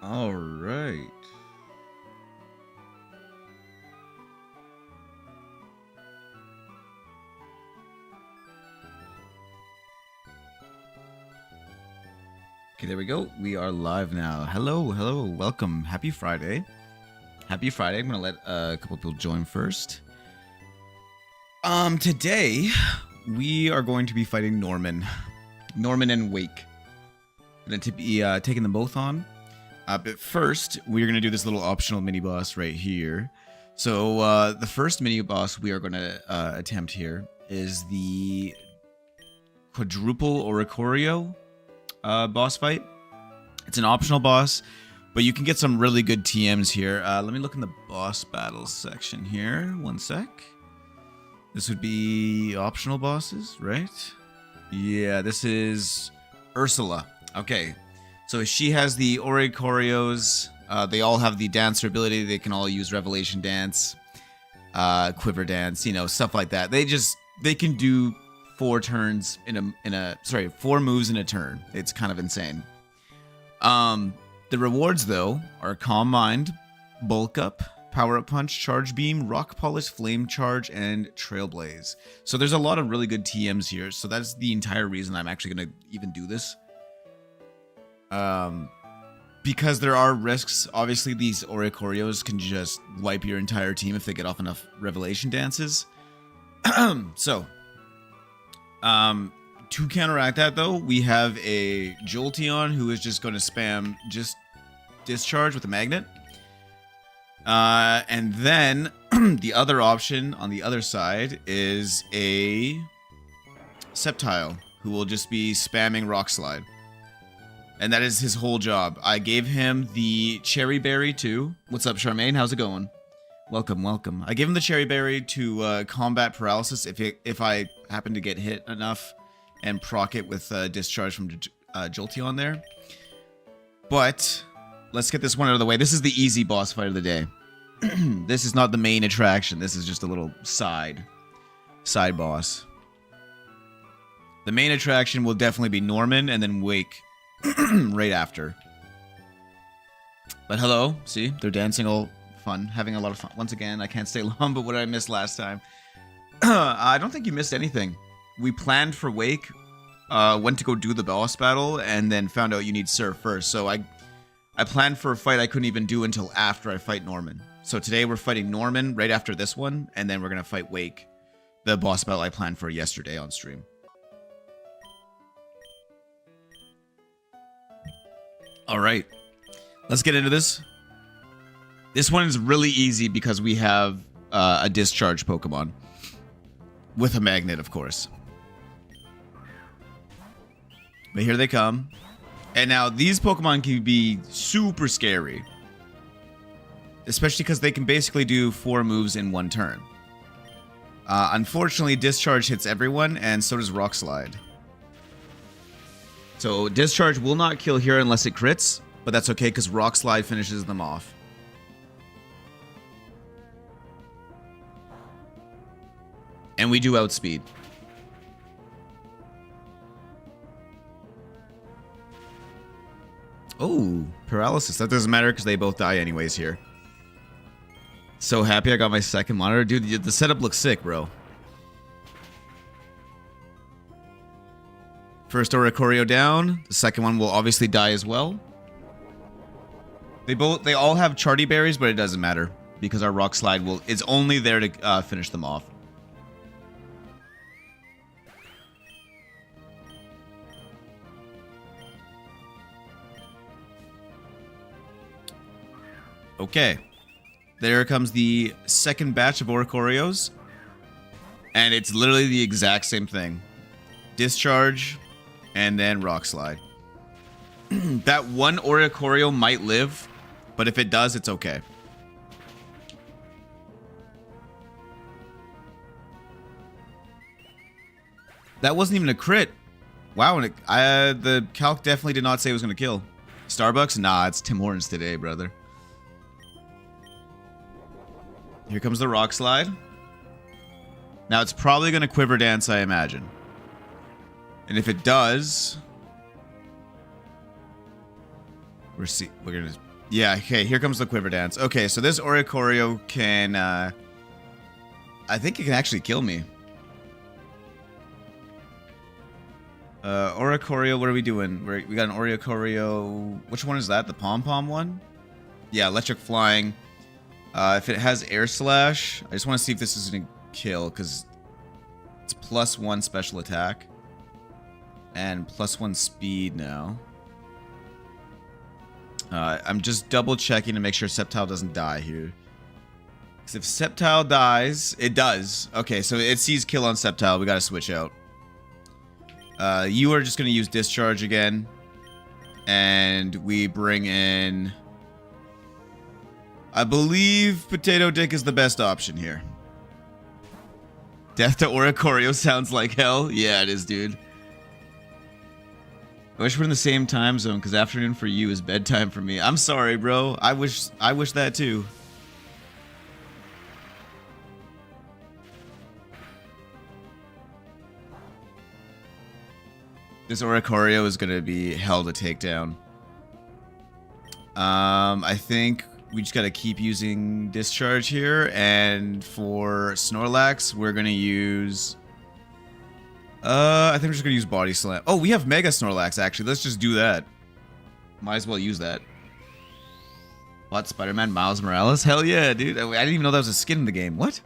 All right. Okay, there we go. We are live now. Hello, welcome. Happy Friday. Happy Friday. I'm gonna let a couple people join first. Today we are going to be fighting Norman and Wake. Gonna be taking them both on. But first, we're gonna do this little optional mini boss right here. So the first mini boss we are gonna attempt here is the quadruple Oricorio boss fight. It's an optional boss, but you can get some really good TMs here. Let me look in the boss battles section here. One sec. This would be optional bosses, right? Yeah, this is Ursula. Okay, so she has the Oricorios. They all have the dancer ability. They can all use Revelation Dance, Quiver Dance, you know, stuff like that. They can do 4 moves in a turn. It's kind of insane. The rewards though are Calm Mind, Bulk Up, Power Up Punch, Charge Beam, Rock Polish, Flame Charge, and Trailblaze. So there's a lot of really good TMs here. So that's the entire reason I'm actually gonna even do this. Because there are risks. Obviously, these Oricorios can just wipe your entire team if they get off enough Revelation Dances. So, to counteract that though, we have a Jolteon who is just going to spam just Discharge with a Magnet. And then the other option on the other side is a Sceptile who will just be spamming Rock Slide. And that is his whole job. I gave him the Cherry Berry too. What's up, Charmaine? How's it going? Welcome, welcome. I gave him the Cherry Berry to combat paralysis if I happen to get hit enough and proc it with Discharge from Jolteon there. But let's get this one out of the way. This is the easy boss fight of the day. This is not the main attraction. This is just a little side boss. The main attraction will definitely be Norman and then Wake right after. But hello, see, they're dancing all fun, having a lot of fun. Once again, I can't stay long, but what did I miss last time? I don't think you missed anything. We planned for Wake, went to go do the boss battle, and then found out you need Surf first. So I planned for a fight I couldn't even do until after I fight Norman. So today we're fighting Norman right after this one, and then we're going to fight Wake, the boss battle I planned for yesterday on stream. All right, let's get into this. This one is really easy because we have a Discharge Pokemon. With a Magnet, of course. But here they come. And now, these Pokemon can be super scary. Especially because they can basically do 4 moves in 1 turn. Unfortunately, Discharge hits everyone, and so does Rock Slide. So, Discharge will not kill here unless it crits. But that's okay, because Rock Slide finishes them off. And we do outspeed. Oh, paralysis. That doesn't matter because they both die anyways here. So happy I got my second monitor. Dude, the setup looks sick, bro. First Oricorio down. The second one will obviously die as well. They all have Charty Berries, but it doesn't matter. Because our Rock Slide is only there to finish them off. Okay, there comes the second batch of Oricorios, and it's literally the exact same thing. Discharge, and then Rock Slide. That one Oricorio might live, but if it does, it's okay. That wasn't even a crit. Wow, the calc definitely did not say it was going to kill. Starbucks? Nah, it's Tim Hortons today, brother. Here comes the Rock Slide. Now it's probably going to Quiver Dance, I imagine. And if it does, we're gonna Yeah, okay, here comes the quiver dance. Okay, so this Oricorio can, I think it can actually kill me. Oricorio, what are we doing? We got an Oricorio. Which one is that? The pom-pom one? Yeah, electric flying. If it has air slash, I just want to see if this is going to kill, because it's +1 special attack. And +1 speed now. I'm just double checking to make sure Sceptile doesn't die here. Because if Sceptile dies, it does. Okay, so it sees kill on Sceptile. We got to switch out. You are just going to use Discharge again. And we bring in... I believe Potato Dick is the best option here. Death to Oricorio sounds like hell. Yeah, it is, dude. I wish we're in the same time zone, because afternoon for you is bedtime for me. I'm sorry, bro. I wish that too. This Oricorio is gonna be hell to take down. I think we just gotta keep using Discharge here, and for Snorlax, we're gonna use... I think we're just gonna use Body Slam. Oh, we have Mega Snorlax, actually. Let's just do that. Might as well use that. What? Spider-Man Miles Morales? Hell yeah, dude. I didn't even know that was a skin in the game. What?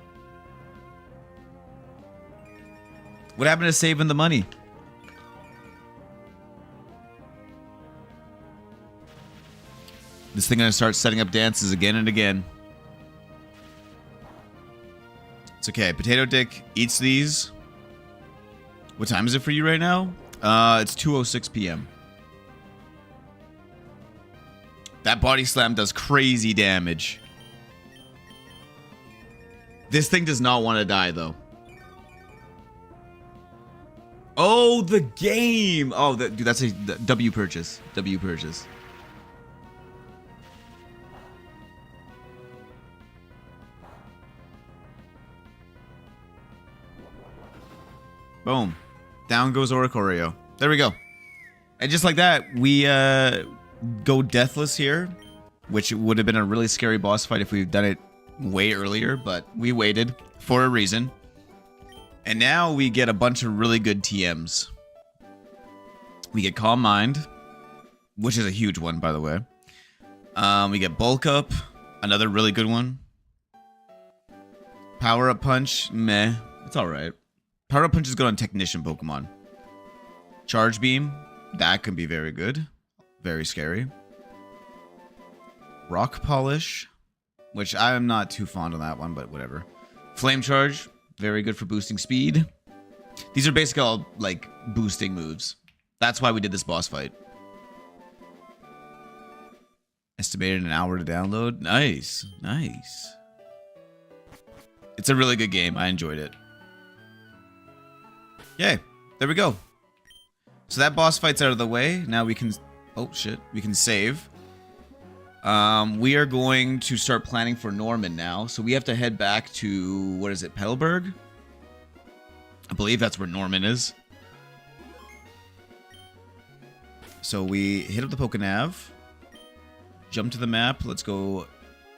What happened to saving the money? This thing gonna start setting up dances again and again. It's okay. Potato Dick eats these. What time is it for you right now? It's 2:06 p.m. That Body Slam does crazy damage. This thing does not want to die, though. Oh, the game! Oh, dude, that's a W purchase. W purchase. Boom. Down goes Oricorio. There we go. And just like that, we go deathless here, which would have been a really scary boss fight if we'd done it way earlier, but we waited for a reason. And now we get a bunch of really good TMs. We get Calm Mind, which is a huge one, by the way. We get Bulk Up, another really good one. Power Up Punch, meh. It's alright. Power Up Punch is good on Technician Pokemon. Charge Beam, that can be very good. Very scary. Rock Polish, which I'm not too fond of that one, but whatever. Flame Charge, very good for boosting speed. These are basically all, like, boosting moves. That's why we did this boss fight. Estimated an hour to download. Nice. Nice. It's a really good game. I enjoyed it. Yay. There we go. So that boss fight's out of the way. Now we can... Oh, shit. We can save. We are going to start planning for Norman now. So we have to head back to... What is it? Petalburg? I believe that's where Norman is. So we hit up the Pokenav. Jump to the map. Let's go...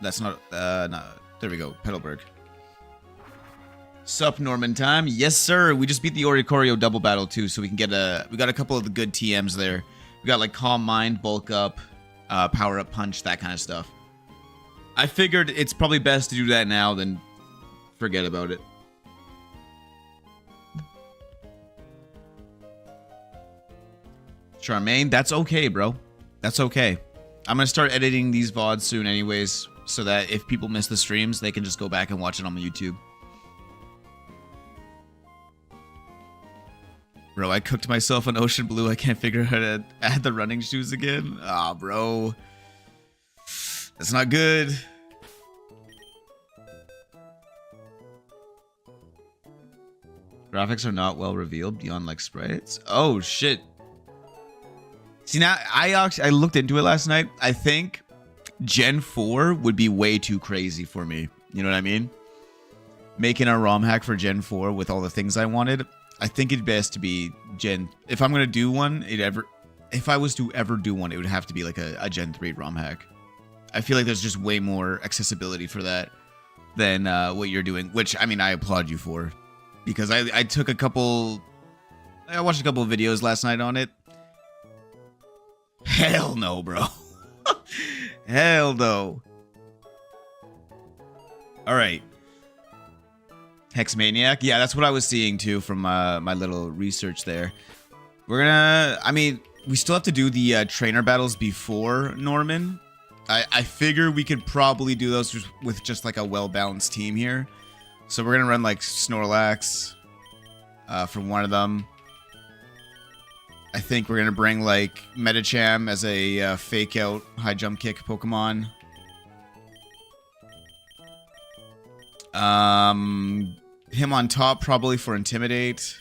That's not... no. There we go. Petalburg. Sup, Norman time? Yes, sir. We just beat the Oricorio double battle, too, so we can get a... We got a couple of the good TMs there. We got, like, Calm Mind, Bulk Up, Power Up Punch, that kind of stuff. I figured it's probably best to do that now than forget about it. Charmaine, that's okay, bro. That's okay. I'm gonna start editing these VODs soon anyways, so that if people miss the streams, they can just go back and watch it on my YouTube. Bro, I cooked myself on Ocean Blue. I can't figure out how to add the running shoes again. Ah, bro. That's not good. Graphics are not well revealed beyond, like, sprites. Oh, shit. See, now, I looked into it last night. I think Gen 4 would be way too crazy for me. You know what I mean? Making a ROM hack for Gen 4 with all the things I wanted... I think it'd best to be Gen... If I'm going to do one, if I was to ever do one, it would have to be like a Gen 3 ROM hack. I feel like there's just way more accessibility for that than what you're doing, which, I mean, I applaud you for. Because I watched a couple of videos last night on it. Hell no, bro. Hell no. All right. Hexmaniac. Yeah, that's what I was seeing too from my little research there. We're gonna, I mean, we still have to do the trainer battles before Norman. I figure we could probably do those with just like a well-balanced team here. So we're gonna run like Snorlax from one of them. I think we're gonna bring like Medicham as a fake out high jump kick Pokemon. Him on top probably for Intimidate.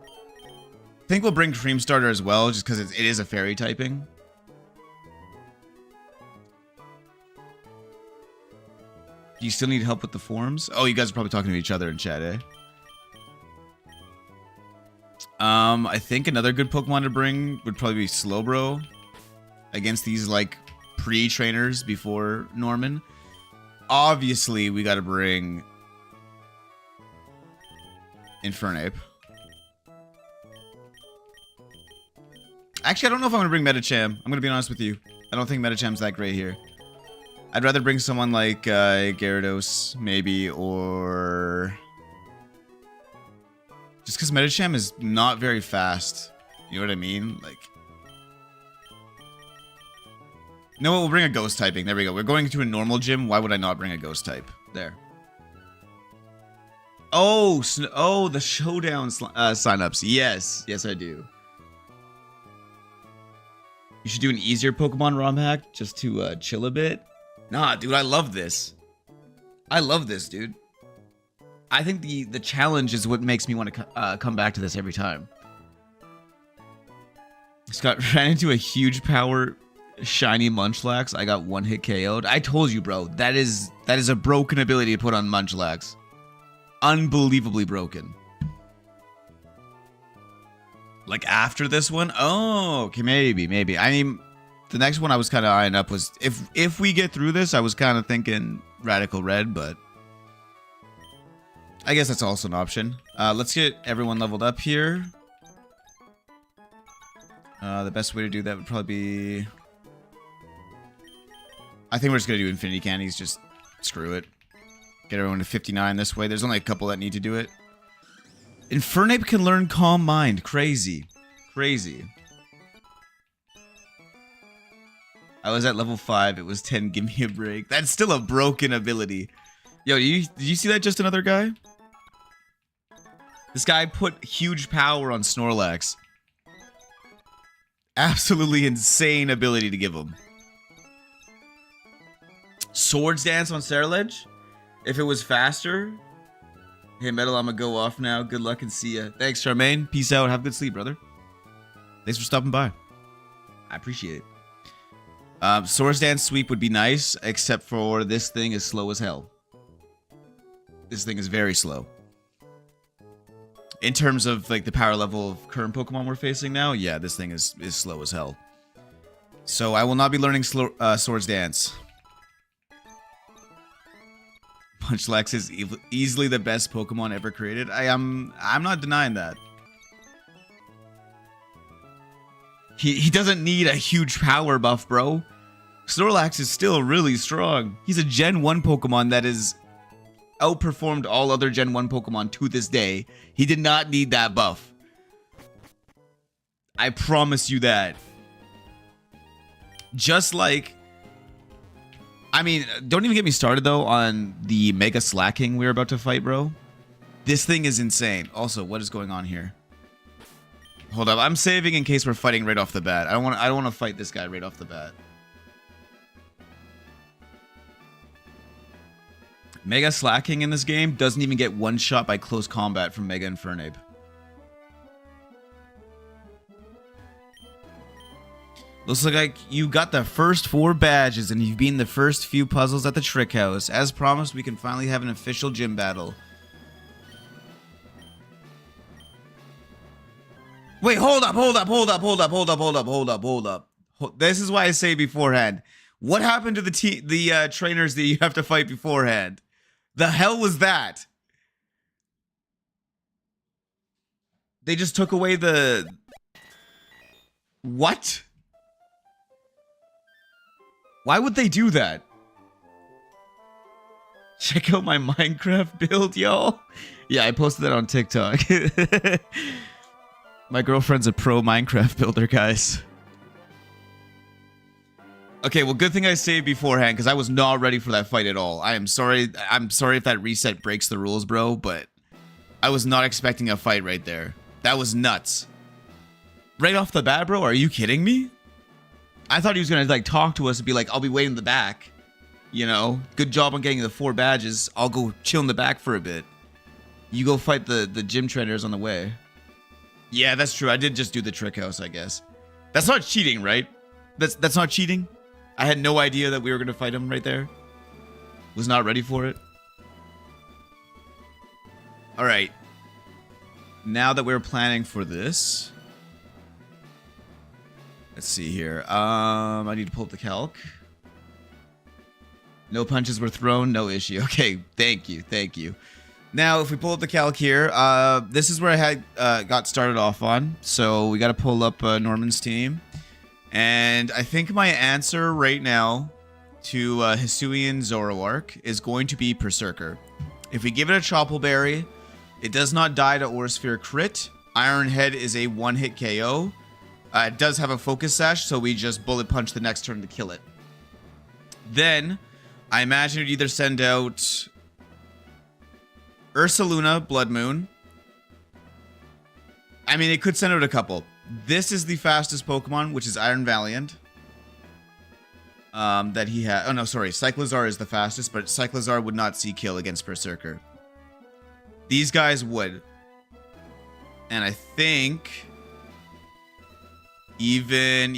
I think we'll bring Cream Starter as well, just because it is a fairy typing. Do you still need help with the forms? Oh, you guys are probably talking to each other in chat, eh? I think another good Pokemon to bring would probably be Slowbro against these like pre-trainers before Norman. Obviously, we got to bring Infernape. Actually, I don't know if I'm going to bring Medicham. I'm going to be honest with you. I don't think Medicham's that great here. I'd rather bring someone like Gyarados, maybe, or... Just because Medicham is not very fast. You know what I mean? Like... No, we'll bring a Ghost typing. There we go. We're going to a normal gym. Why would I not bring a Ghost type? There. Oh, the Showdown signups. Yes. Yes, I do. You should do an easier Pokemon ROM hack just to chill a bit. Nah, dude, I love this. I love this, dude. I think the challenge is what makes me want to come back to this every time. Scott ran into a huge power shiny Munchlax. I got one hit KO'd. I told you, bro. That is a broken ability to put on Munchlax. Unbelievably broken. Like after this one? Oh, okay, maybe. I mean, the next one I was kind of eyeing up was if we get through this, I was kind of thinking Radical Red, but I guess that's also an option. Let's get everyone leveled up here. The best way to do that would probably be... I think we're just going to do Infinity Candies. Just screw it. Get everyone to 59 this way. There's only a couple that need to do it. Infernape can learn Calm Mind. Crazy. Crazy. I was at level 5. It was 10. Give me a break. That's still a broken ability. Yo, did you see that just another guy? This guy put huge power on Snorlax. Absolutely insane ability to give him. Swords Dance on Ceruledge? If it was faster... Hey, Metal, I'm gonna go off now. Good luck and see ya. Thanks, Charmaine. Peace out. Have good sleep, brother. Thanks for stopping by. I appreciate it. Swords Dance Sweep would be nice, except for this thing is slow as hell. This thing is very slow. In terms of like the power level of current Pokemon we're facing now, yeah, this thing is slow as hell. So I will not be learning Swords Dance. Munchlax is easily the best Pokemon ever created. I'm not denying that. He doesn't need a huge power buff, bro. Snorlax is still really strong. He's a Gen 1 Pokemon that is outperformed all other Gen 1 Pokemon to this day. He did not need that buff. I promise you that. Just like... I mean, don't even get me started, though, on the Mega Slacking we're about to fight, bro. This thing is insane. Also, what is going on here? Hold up. I'm saving in case we're fighting right off the bat. I don't want to fight this guy right off the bat. Mega Slacking in this game doesn't even get one shot by close combat from Mega Infernape. Looks like you got the first 4 badges and you've beaten the first few puzzles at the Trick House. As promised, we can finally have an official gym battle. Wait, hold up. This is why I say beforehand. What happened to the trainers that you have to fight beforehand? The hell was that? They just took away the... What? Why would they do that? Check out my Minecraft build, y'all. Yeah, I posted that on TikTok. My girlfriend's a pro Minecraft builder, guys. Okay, well, good thing I saved beforehand, because I was not ready for that fight at all. I am sorry. I'm sorry if that reset breaks the rules, bro, but I was not expecting a fight right there. That was nuts. Right off the bat, bro, are you kidding me? I thought he was going to, like, talk to us and be like, I'll be waiting in the back. You know, good job on getting the 4 badges. I'll go chill in the back for a bit. You go fight the gym trainers on the way. Yeah, that's true. I did just do the trick house, I guess. That's not cheating, right? That's not cheating? I had no idea that we were going to fight him right there. Was not ready for it. All right. Now that we're planning for this. Let's see here. I need to pull up the calc. No punches were thrown, no issue. Okay, thank you, thank you. Now, if we pull up the calc here, this is where I had got started off on. So we got to pull up Norman's team. And I think my answer right now to Hisuian Zoroark is going to be Berserker. If we give it a Choppleberry, it does not die to Aura Sphere crit. Iron Head is a one-hit KO. It does have a Focus Sash, so we just Bullet Punch the next turn to kill it. Then, I imagine it'd either send out Ursaluna, Blood Moon. I mean, it could send out a couple. This is the fastest Pokemon, which is Iron Valiant. That he had. Oh, no, sorry. Cyclizar is the fastest, but Cyclizar would not see kill against Berserker. These guys would. And I think... Even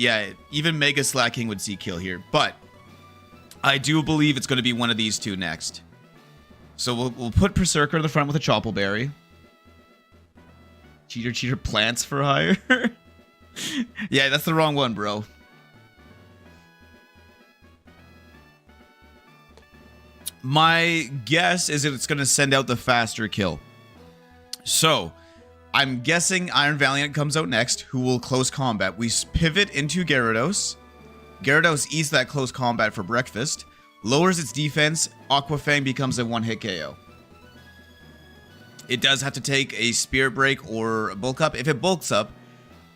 Mega Slacking would see kill here. But I do believe it's going to be one of these two next. So we'll put Berserker in the front with a Choppleberry. Cheater plants for hire. Yeah, that's the wrong one, bro. My guess is that it's going to send out the faster kill. So, I'm guessing Iron Valiant comes out next, who will close combat. We pivot into Gyarados. Gyarados eats that close combat for breakfast. Lowers its defense. Aquafang becomes a one-hit KO. It does have to take a Spirit Break or a Bulk Up. If it bulks up,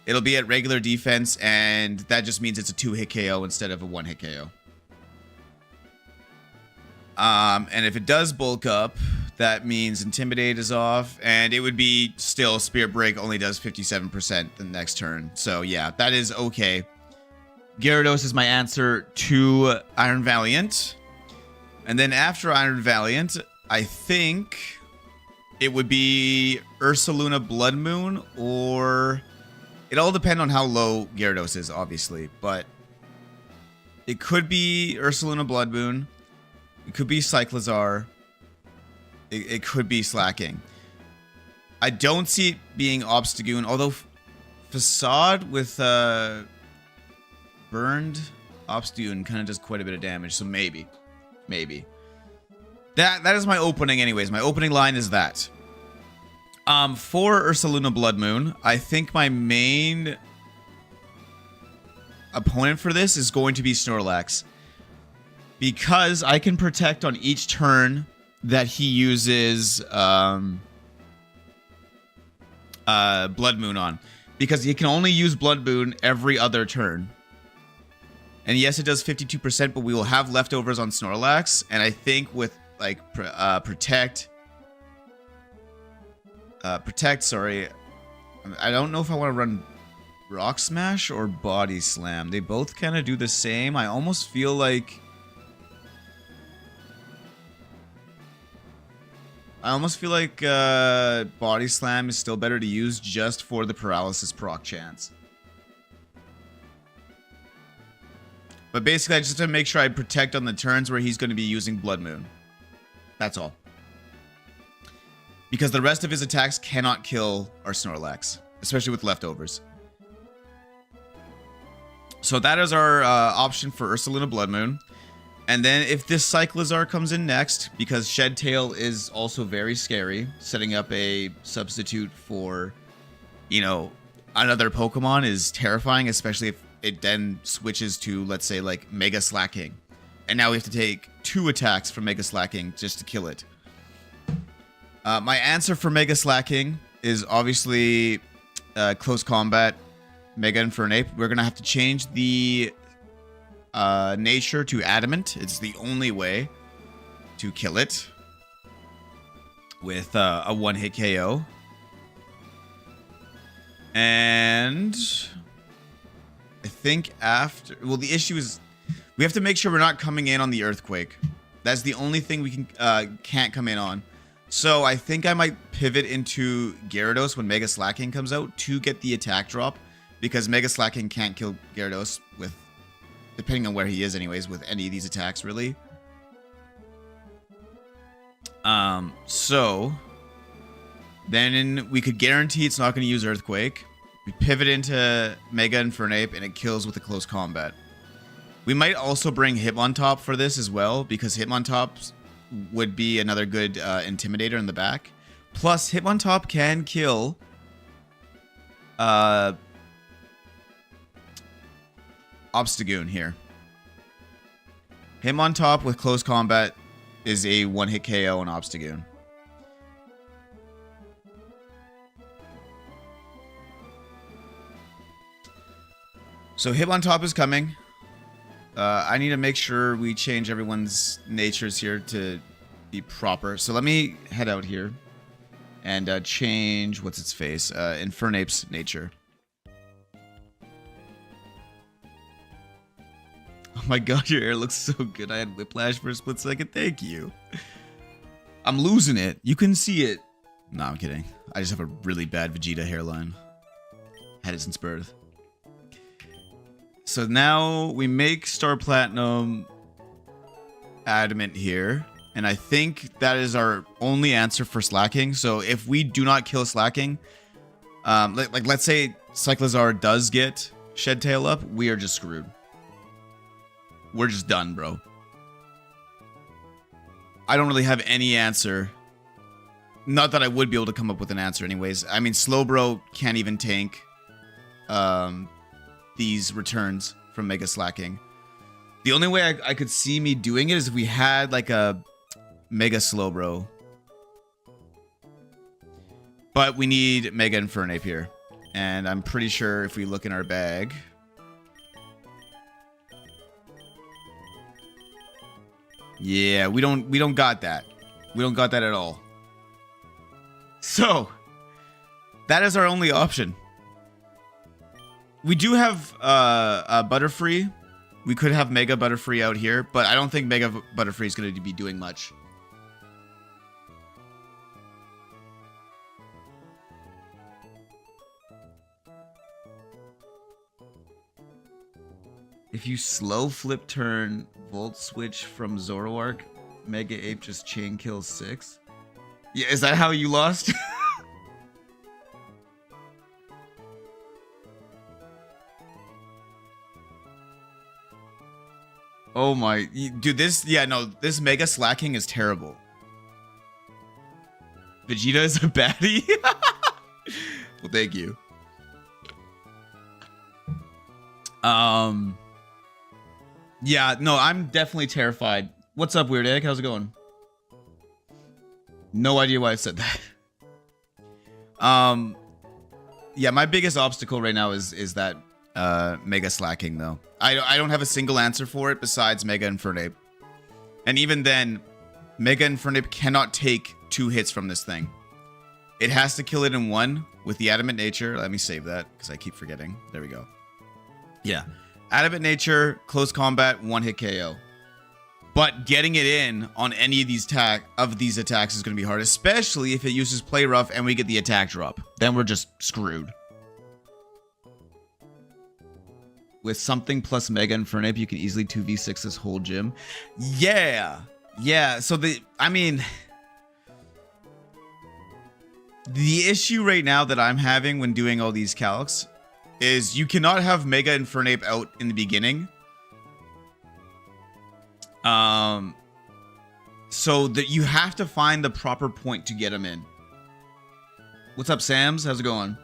it'll be at regular defense, and that just means it's a 2-hit KO instead of a 1-hit KO. And if it does bulk up, that means Intimidate is off, and it would be still Spirit Break only does 57% the next turn. So yeah, that is okay. Gyarados is my answer to Iron Valiant. And then after Iron Valiant, I think it would be Ursaluna Blood Moon, or... It all depends on how low Gyarados is, obviously, but it could be Ursaluna Blood Moon. It could be Cyclizar. It could be Slacking. I don't see it being Obstagoon, although Facade with Burned Obstagoon kind of does quite a bit of damage, so maybe. Maybe. That is my opening anyways. My opening line is that. For Ursaluna Blood Moon, I think my main opponent for this is going to be Snorlax. Because I can protect on each turn that he uses Blood Moon on. Because he can only use Blood Moon every other turn. And yes, it does 52%, but we will have leftovers on Snorlax. And I think with, like, Protect, sorry. I don't know if I want to run Rock Smash or Body Slam. They both kind of do the same. I almost feel like... Body Slam is still better to use just for the paralysis proc chance. But basically, I just have to make sure I protect on the turns where he's going to be using Blood Moon. That's all. Because the rest of his attacks cannot kill our Snorlax, especially with leftovers. So that is our option for Ursulina Blood Moon. And then if this Cyclizar comes in next, because Shed Tail is also very scary, setting up a substitute for, you know, another Pokemon is terrifying, especially if it then switches to, let's say, like Mega Slacking. And now we have to take 2 attacks from Mega Slacking just to kill it. My answer for Mega Slacking is obviously Close Combat, Mega Infernape. We're going to have to change the nature to Adamant. It's the only way to kill it with a one-hit KO. And I think after... Well, the issue is we have to make sure we're not coming in on the Earthquake. That's the only thing we can't come in on. So I think I might pivot into Gyarados when Mega Slacking comes out to get the attack drop. Because Mega Slacking can't kill Gyarados with... depending on where he is anyways, with any of these attacks, really. So... then we could guarantee it's not going to use Earthquake. We pivot into Mega Infernape, and it kills with a Close Combat. We might also bring Hitmontop for this as well, because Hitmontop would be another good Intimidator in the back. Plus, Hitmontop can kill... Obstagoon here. Hitmontop with Close Combat is a one-hit KO on Obstagoon. So Hitmontop is coming. I need to make sure we change everyone's natures here to be proper. So let me head out here and change what's its face, Infernape's nature. Oh my god, your hair looks so good. I had whiplash for a split second. Thank you. I'm losing it. You can see it. No, I'm kidding. I just have a really bad Vegeta hairline. Had it since birth. So now we make Star Platinum Adamant here. And I think that is our only answer for Slacking. So if we do not kill Slacking, like let's say Cyclizar does get Shed Tail up, we are just screwed. We're just done, bro. I don't really have any answer. Not that I would be able to come up with an answer anyways. I mean, Slowbro can't even tank these returns from Mega Slacking. The only way I could see me doing it is if we had like a Mega Slowbro. But we need Mega Infernape here. And I'm pretty sure if we look in our bag... yeah, we don't got that. We don't got that at all. So, that is our only option. We do have a Butterfree. We could have Mega Butterfree out here, but I don't think Mega Butterfree is going to be doing much. If you slow flip turn Volt Switch from Zoroark, Mega Ape just chain kills 6. Yeah, is that how you lost? Oh my, dude, this, yeah, no, this Mega Slacking is terrible. Vegeta is a baddie? Well, thank you. Yeah, no, I'm definitely terrified. What's up, Weird Egg? How's it going? No idea why I said that. Yeah, my biggest obstacle right now is that Mega Slacking, though. I don't have a single answer for it besides Mega Infernape. And even then, Mega Infernape cannot take 2 hits from this thing. It has to kill it in 1 with the Adamant Nature. Let me save that, because I keep forgetting. There we go. Yeah. Adamant Nature, Close Combat, 1-hit KO. But getting it in on any of these attacks is going to be hard, especially if it uses Play Rough and we get the attack drop. Then we're just screwed. With something plus Mega Infernape, you can easily 2v6 this whole gym. Yeah. Yeah, so I mean... the issue right now that I'm having when doing all these calcs is you cannot have Mega Infernape out in the beginning. So that you have to find the proper point to get him in. What's up, Sams? How's it going?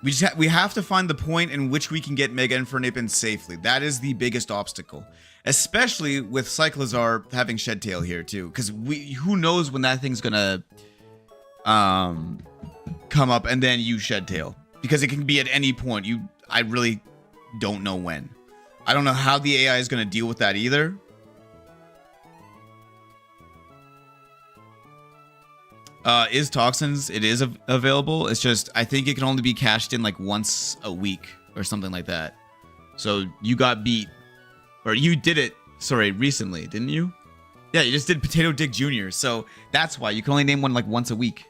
We have to find the point in which we can get Mega Infernape in safely. That is the biggest obstacle, especially with Cyclizar having Shed Tail here too, because who knows when that thing's gonna come up and then you Shed Tail, because it can be at any point. I really don't know when. I don't know how the AI is gonna deal with that either. Is Toxins? It is available. It's just, I think it can only be cashed in like once a week or something like that. So you got beat. Or you did it, sorry, recently, didn't you? Yeah, you just did Potato Dick Jr. So that's why. You can only name one like once a week.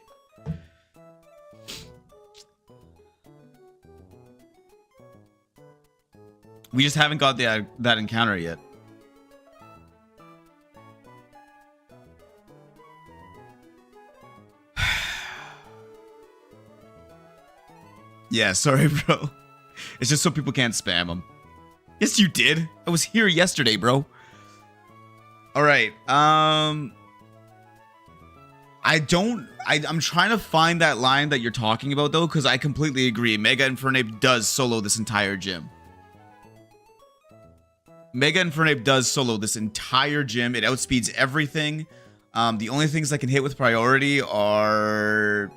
We just haven't got that encounter yet. Yeah, sorry, bro. It's just so people can't spam them. Yes, you did. I was here yesterday, bro. All right. I'm trying to find that line that you're talking about, though, because I completely agree. Mega Infernape does solo this entire gym. Mega Infernape does solo this entire gym. It outspeeds everything. The only things that can hit with priority are...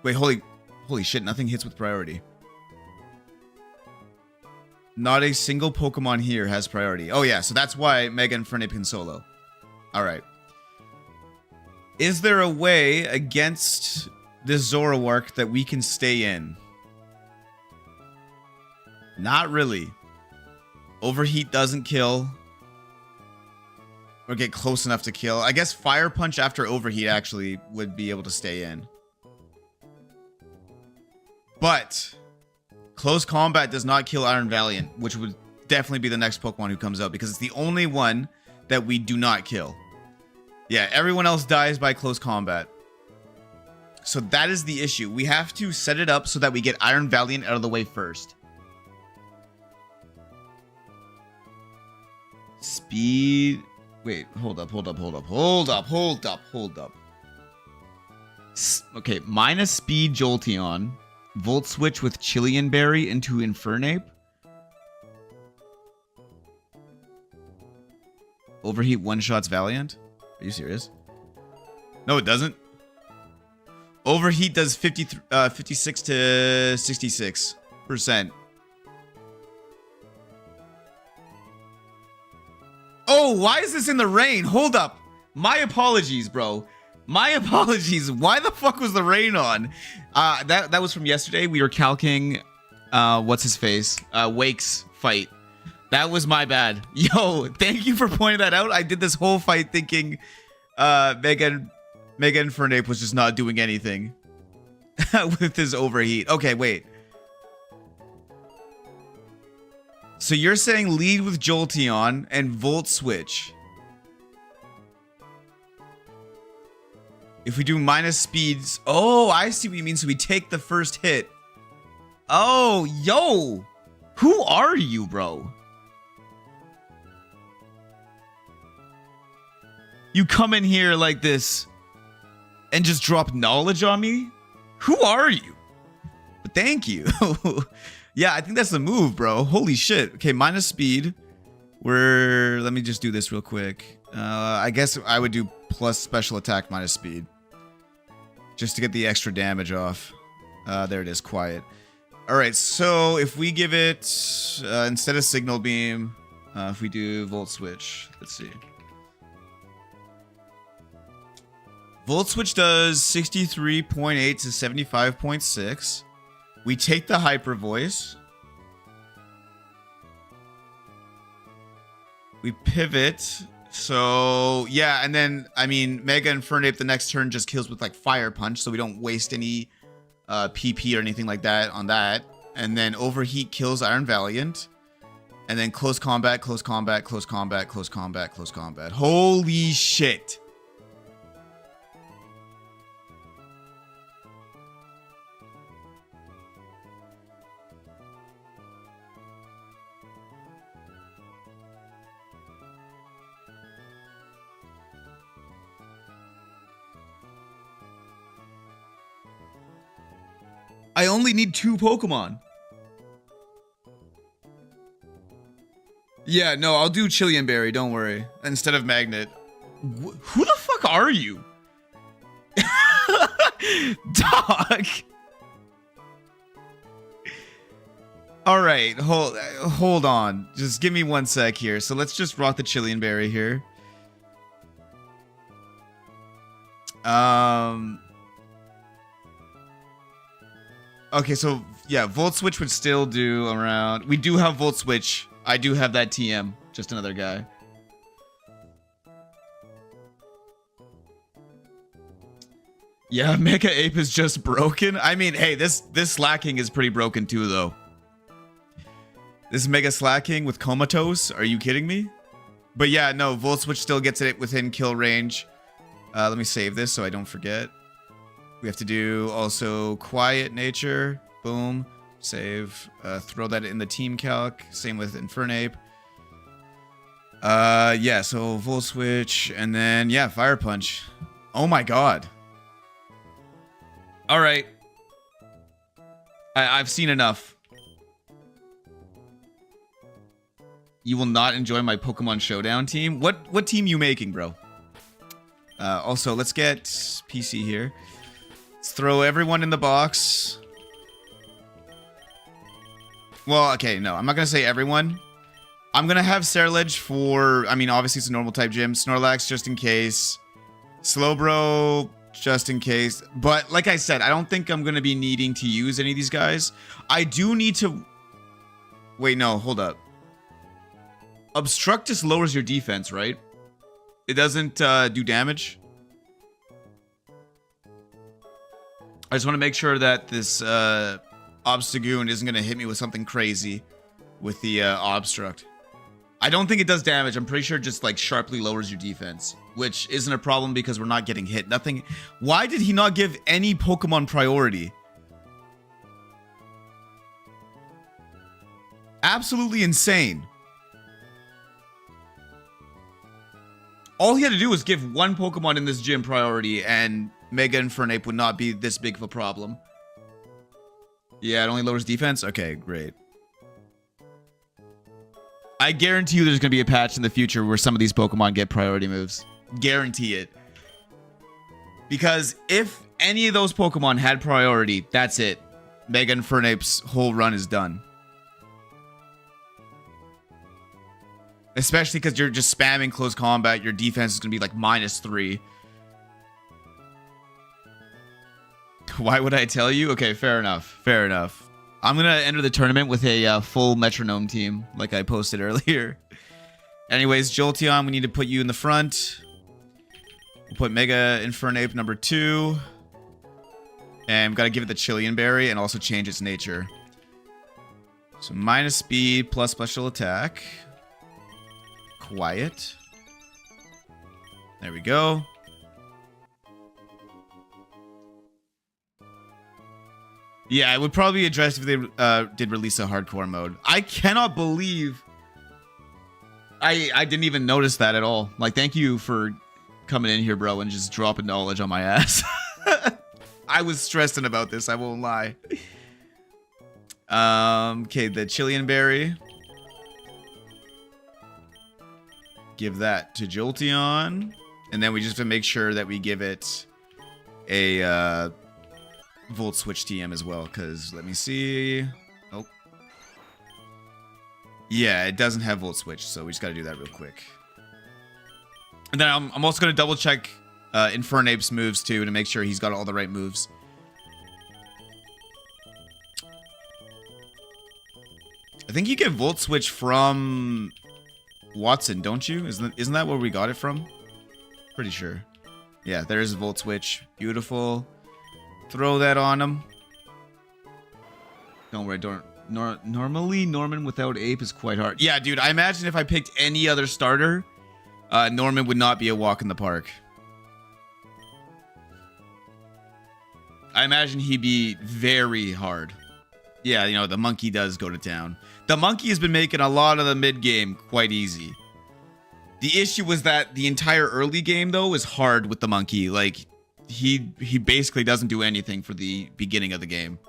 Wait, holy shit, nothing hits with priority. Not a single Pokemon here has priority. Oh yeah, so that's why Mega Infernape can solo. Alright. Is there a way against this Zoroark that we can stay in? Not really. Overheat doesn't kill. Or get close enough to kill. I guess Fire Punch after Overheat actually would be able to stay in. But Close Combat does not kill Iron Valiant, which would definitely be the next Pokemon who comes out, because it's the only one that we do not kill. Yeah, everyone else dies by Close Combat. So that is the issue. We have to set it up so that we get Iron Valiant out of the way first. Speed... Wait, hold up. Okay, minus Speed Jolteon. Volt Switch with Chilean Berry into Infernape. Overheat one-shots Valiant? Are you serious? No, it doesn't. Overheat does 56 to 66%. Oh, why is this in the rain? Hold up. My apologies, bro. My apologies. Why the fuck was the rain on? That was from yesterday. We were calcing, what's his face? Wake's fight. That was my bad. Yo, thank you for pointing that out. I did this whole fight thinking, Mega Infernape was just not doing anything with his overheat. Okay, wait. So you're saying lead with Jolteon and Volt Switch. If we do minus speeds... Oh, I see what you mean. So we take the first hit. Oh, yo. Who are you, bro? You come in here like this and just drop knowledge on me? Who are you? But thank you. Yeah, I think that's the move, bro. Holy shit. Okay, minus speed. Let me just do this real quick. I guess I would do plus special attack minus speed. Just to get the extra damage off. There it is, quiet. Alright, so if we give it, instead of Signal Beam, if we do Volt Switch, let's see. Volt Switch does 63.8 to 75.6. We take the Hyper Voice. We pivot. So, yeah, and then, I mean, Mega Infernape the next turn just kills with, like, Fire Punch, so we don't waste any PP or anything like that on that. And then Overheat kills Iron Valiant. And then Close Combat, Close Combat, Close Combat, Close Combat, Close Combat. Holy shit. I only need 2 Pokemon. Yeah, no, I'll do Chilean Berry, don't worry. Instead of Magnet. Who the fuck are you? Dog. All right, hold on. Just give me 1 sec here. So let's just rock the Chilean Berry here. Okay, so yeah, Volt Switch would still do around. We do have Volt Switch. I do have that TM. Just another guy. Yeah, Mega Ape is just broken. I mean, hey, this slacking is pretty broken too, though. This Mega Slacking with Comatose? Are you kidding me? But yeah, no, Volt Switch still gets it within kill range. Let me save this so I don't forget. We have to do also Quiet Nature. Boom. Save. Throw that in the team calc. Same with Infernape. Yeah, so Volt Switch. And then, yeah, Fire Punch. Oh my god. Alright. I've seen enough. You will not enjoy my Pokemon Showdown team? What team you making, bro? Also, let's get PC here. Let's throw everyone in the box. Well, okay, no. I'm not going to say everyone. I'm going to have Ceruledge for... I mean, obviously, it's a normal type gym. Snorlax, just in case. Slowbro, just in case. But, like I said, I don't think I'm going to be needing to use any of these guys. I do need to... Wait, no. Hold up. Obstruct just lowers your defense, right? It doesn't do damage. I just want to make sure that this Obstagoon isn't going to hit me with something crazy with the Obstruct. I don't think it does damage. I'm pretty sure it just like sharply lowers your defense, which isn't a problem because we're not getting hit. Nothing. Why did he not give any Pokemon priority? Absolutely insane. All he had to do was give 1 Pokemon in this gym priority, and Mega Infernape would not be this big of a problem. Yeah, it only lowers defense? Okay, great. I guarantee you there's going to be a patch in the future where some of these Pokemon get priority moves. Guarantee it. Because if any of those Pokemon had priority, that's it. Mega Infernape's whole run is done. Especially because you're just spamming close combat. Your defense is going to be like -3. Why would I tell you? Okay, fair enough. Fair enough. I'm going to enter the tournament with a full Metronome team, like I posted earlier. Anyways, Jolteon, we need to put you in the front. We'll put Mega Infernape number 2. And we've got to give it the Chilean Berry and also change its nature. So minus speed plus special attack. Quiet. There we go. Yeah, it would probably be addressed if they did release a hardcore mode. I cannot believe I didn't even notice that at all. Like, thank you for coming in here, bro, and just dropping knowledge on my ass. I was stressing about this, I won't lie. Okay, the Chilean Berry. Give that to Jolteon. And then we just have to make sure that we give it a Volt Switch TM as well. Because, let me see. Oh. Yeah, it doesn't have Volt Switch. So we just got to do that real quick. And then I'm also going to double check Infernape's moves too. To make sure he's got all the right moves. I think you get Volt Switch from... Watson, don't you? Isn't that where we got it from? Pretty sure. Yeah, there's a Volt Switch. Beautiful. Throw that on him. Don't worry, normally Norman without Ape is quite hard. Yeah, dude, I imagine if I picked any other starter, Norman would not be a walk in the park. I imagine he'd be very hard. Yeah, you know, the monkey does go to town. The monkey has been making a lot of the mid-game quite easy. The issue was that the entire early game, though, is hard with the monkey. Like, he basically doesn't do anything for the beginning of the game.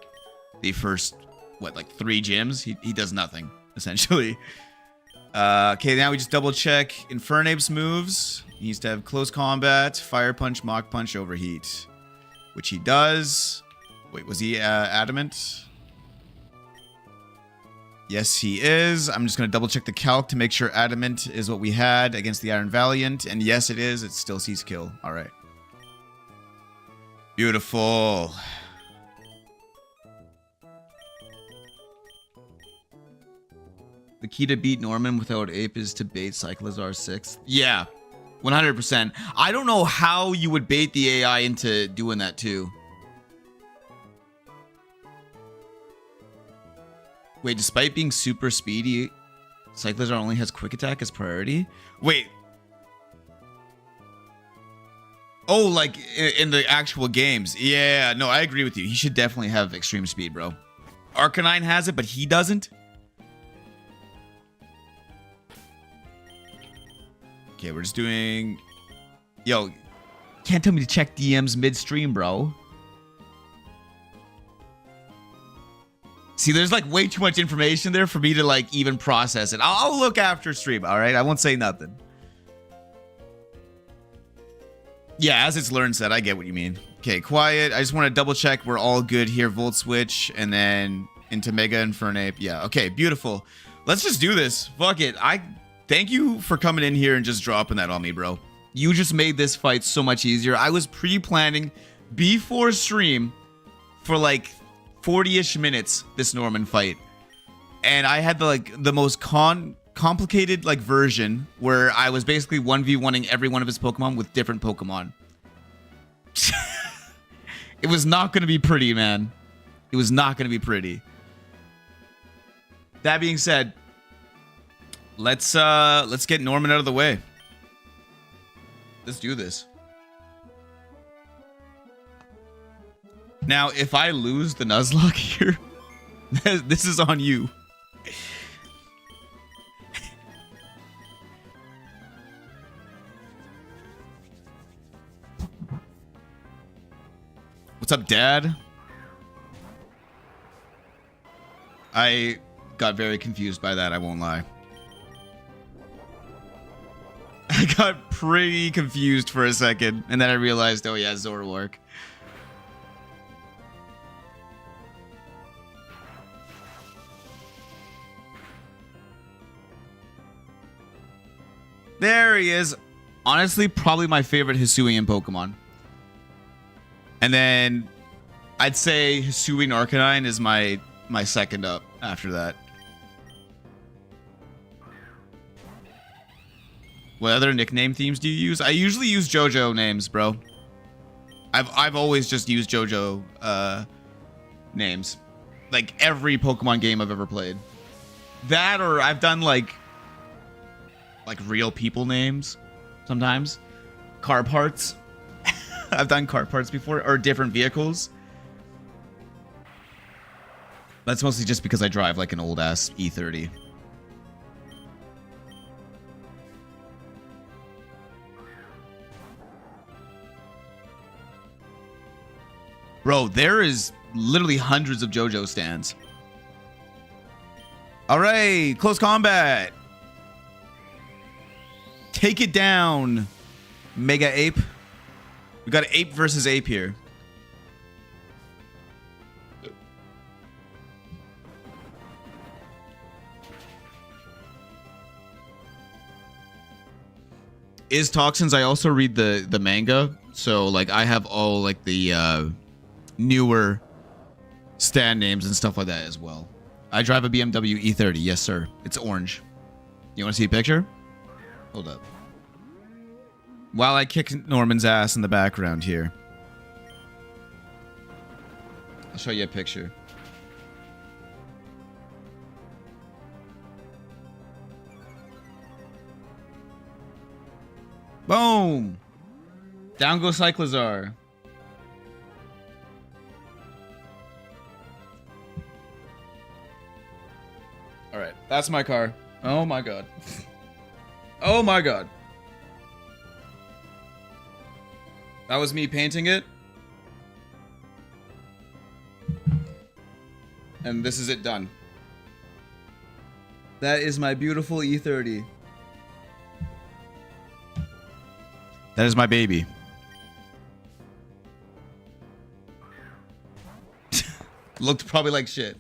the first, what, like 3 gyms. He does nothing, essentially. Okay, now we just double check Infernape's moves. He needs to have close combat, fire punch, mock punch, overheat. Which he does. Wait, was he adamant? Yes, he is. I'm just going to double check the calc to make sure adamant is what we had against the Iron Valiant. And yes, it is. It still sees kill. All right. Beautiful. The key to beat Norman without Ape is to bait Cyclizar 6th. Yeah, 100%. I don't know how you would bait the AI into doing that too. Wait, despite being super speedy, Cyclizar only has quick attack as priority? Wait. Oh, like in the actual games. Yeah, no, I agree with you. He should definitely have extreme speed, bro. Arcanine has it, but he doesn't? Okay, we're just doing... Yo, can't tell me to check DMs midstream, bro. See, there's like way too much information there for me to like even process it. I'll look after stream, all right? I won't say nothing. Yeah, as it's learned said, I get what you mean. Okay, quiet. I just want to double check we're all good here. Volt switch and then into Mega Infernape. Yeah, okay, beautiful. Let's just do this. Fuck it. Thank you for coming in here and just dropping that on me, bro. You just made this fight so much easier. I was pre-planning before stream for like 40-ish minutes this Norman fight. And I had the most complicated like version where I was basically 1v1ing every one of his Pokemon with different Pokemon. It was not going to be pretty, man. It was not going to be pretty. That being said, let's get Norman out of the way. Let's do this. Now, if I lose the Nuzlocke here, this is on you. What's up, Dad? I got very confused by that, I won't lie. I got pretty confused for a second, and then I realized, oh yeah, Zoroark. There he is. Honestly, probably my favorite Hisuian Pokemon. And then I'd say Hisuian Arcanine is my second up after that. What other nickname themes do you use? I usually use JoJo names, bro. I've always just used JoJo names. Like every Pokemon game I've ever played. That or I've done like real people names sometimes. Car parts. I've done car parts before or different vehicles. That's mostly just because I drive like an old ass E30. Bro, there is literally hundreds of JoJo stands. All right, close combat. Take it down, Mega Ape. We got Ape versus Ape here. Is Toxins, I also read the manga, so like I have all like the newer stand names and stuff like that as well. I drive a BMW E30, yes sir. It's orange. You want to see a picture? Hold up. While I kick Norman's ass in the background here. I'll show you a picture. Boom! Down goes Cyclizar. Alright, that's my car. Oh my god. Oh my god. That was me painting it. And this is it done. That is my beautiful E30. That is my baby. Looked probably like shit.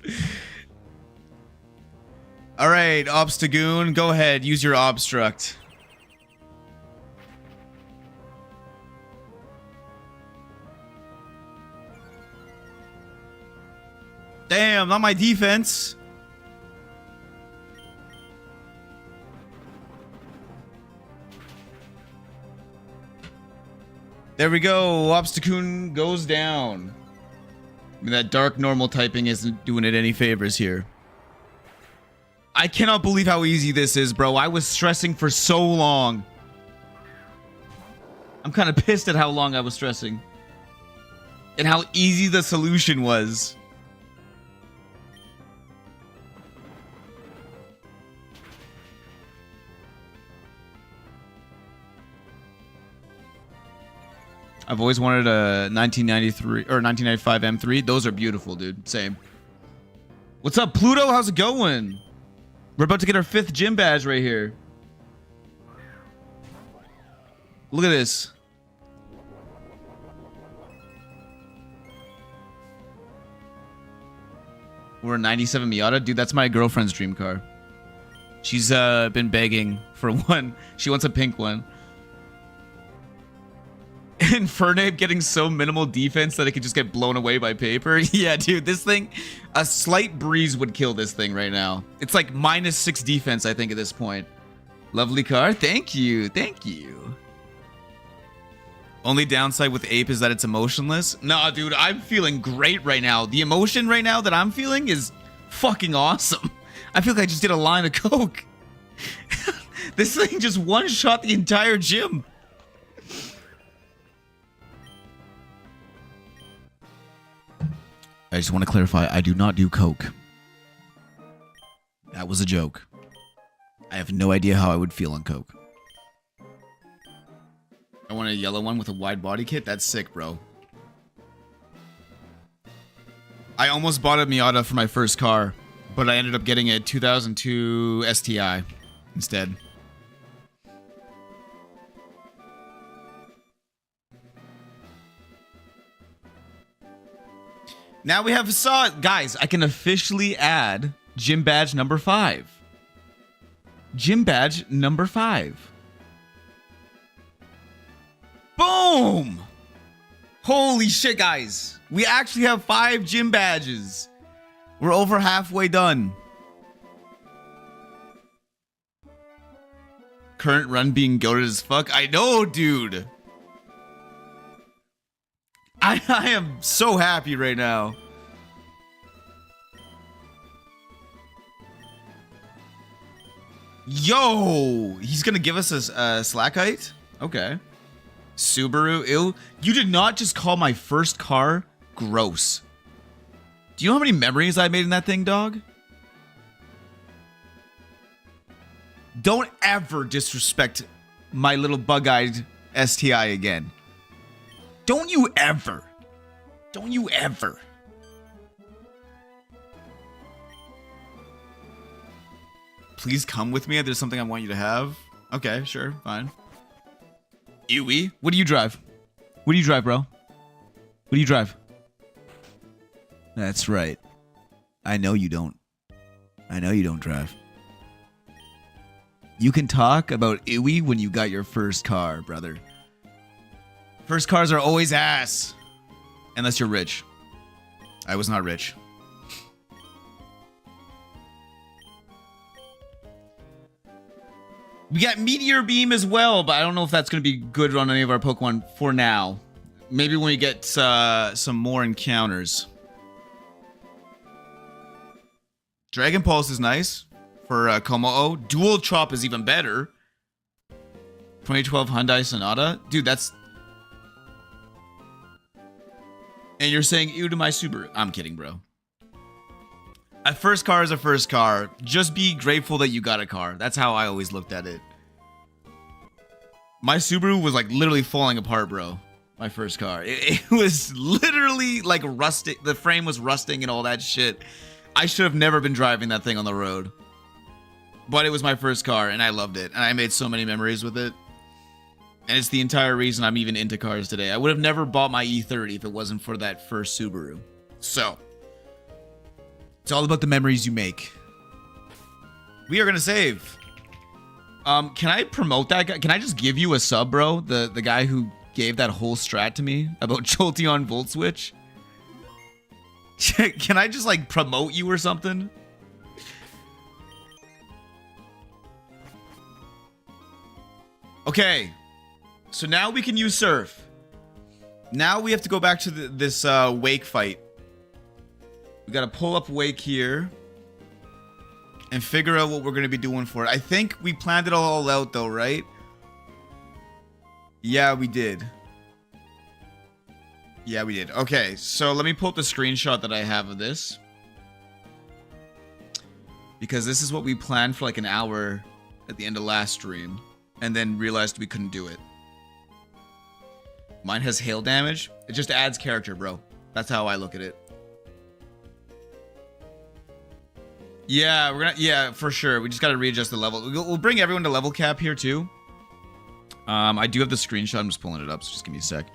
Alright, Obstagoon, go ahead. Use your Obstruct. Damn, not my defense. There we go. Obstagoon goes down. I mean, that dark normal typing isn't doing it any favors here. I cannot believe how easy this is, bro. I was stressing for so long. I'm kind of pissed at how long I was stressing. And how easy the solution was. I've always wanted a 1993 or 1995 M3. Those are beautiful, dude. Same. What's up, Pluto? How's it going? We're about to get our 5th gym badge right here. Look at this. We're a 97 Miata. Dude, that's my girlfriend's dream car. She's been begging for one. She wants a pink one. And Fernape getting so minimal defense that it could just get blown away by paper. Yeah, dude, this thing, a slight breeze would kill this thing right now. It's like -6 defense, I think, at this point. Lovely car. Thank you. Thank you. Only downside with Ape is that it's emotionless. Nah, dude, I'm feeling great right now. The emotion right now that I'm feeling is fucking awesome. I feel like I just did a line of coke. This thing just one-shot the entire gym. I just want to clarify, I do not do coke. That was a joke. I have no idea how I would feel on coke. I want a yellow one with a wide body kit? That's sick, bro. I almost bought a Miata for my first car, but I ended up getting a 2002 STI instead. Now we have guys, I can officially add gym badge number 5. Gym badge number 5. Boom! Holy shit, guys. We actually have 5 gym badges. We're over halfway done. Current run being goated as fuck. I know, dude. I am so happy right now. Yo, he's gonna give us a slack height? Okay. Subaru, ew. You did not just call my first car gross. Do you know how many memories I made in that thing, dog? Don't ever disrespect my little bug-eyed STI again. Don't you ever. Don't you ever. Please come with me. There's something I want you to have. Okay, sure, fine. Ewy, what do you drive? What do you drive, bro? What do you drive? That's right. I know you don't. I know you don't drive. You can talk about Ewy when you got your first car, brother. First cars are always ass. Unless you're rich. I was not rich. We got Meteor Beam as well, but I don't know if that's going to be good on any of our Pokemon for now. Maybe when we get some more encounters. Dragon Pulse is nice for Komo-o. Dual Chop is even better. 2012 Hyundai Sonata. Dude, that's... And you're saying ew to my Subaru. I'm kidding, bro. A first car is a first car. Just be grateful that you got a car. That's how I always looked at it. My Subaru was like literally falling apart, bro. My first car. It was literally like rusting. The frame was rusting and all that shit. I should have never been driving that thing on the road. But it was my first car, and I loved it. And I made so many memories with it. And it's the entire reason I'm even into cars today. I would have never bought my E30 if it wasn't for that first Subaru. So, it's all about the memories you make. We are going to save. Can I promote that guy? Can I just give you a sub, bro? The guy who gave that whole strat to me about Jolteon Volt Switch? Can I just, like, promote you or something? Okay. So now we can use Surf. Now we have to go back to this Wake fight. We gotta pull up Wake here. And figure out what we're gonna be doing for it. I think we planned it all out though, right? Yeah, we did. Yeah, we did. Okay, so let me pull up the screenshot that I have of this. Because this is what we planned for like an hour at the end of last stream. And then realized we couldn't do it. Mine has hail damage. It just adds character, bro. That's how I look at it. Yeah, yeah, for sure. We just gotta readjust the level. We'll bring everyone to level cap here too. I do have the screenshot. I'm just pulling it up, so just give me a sec.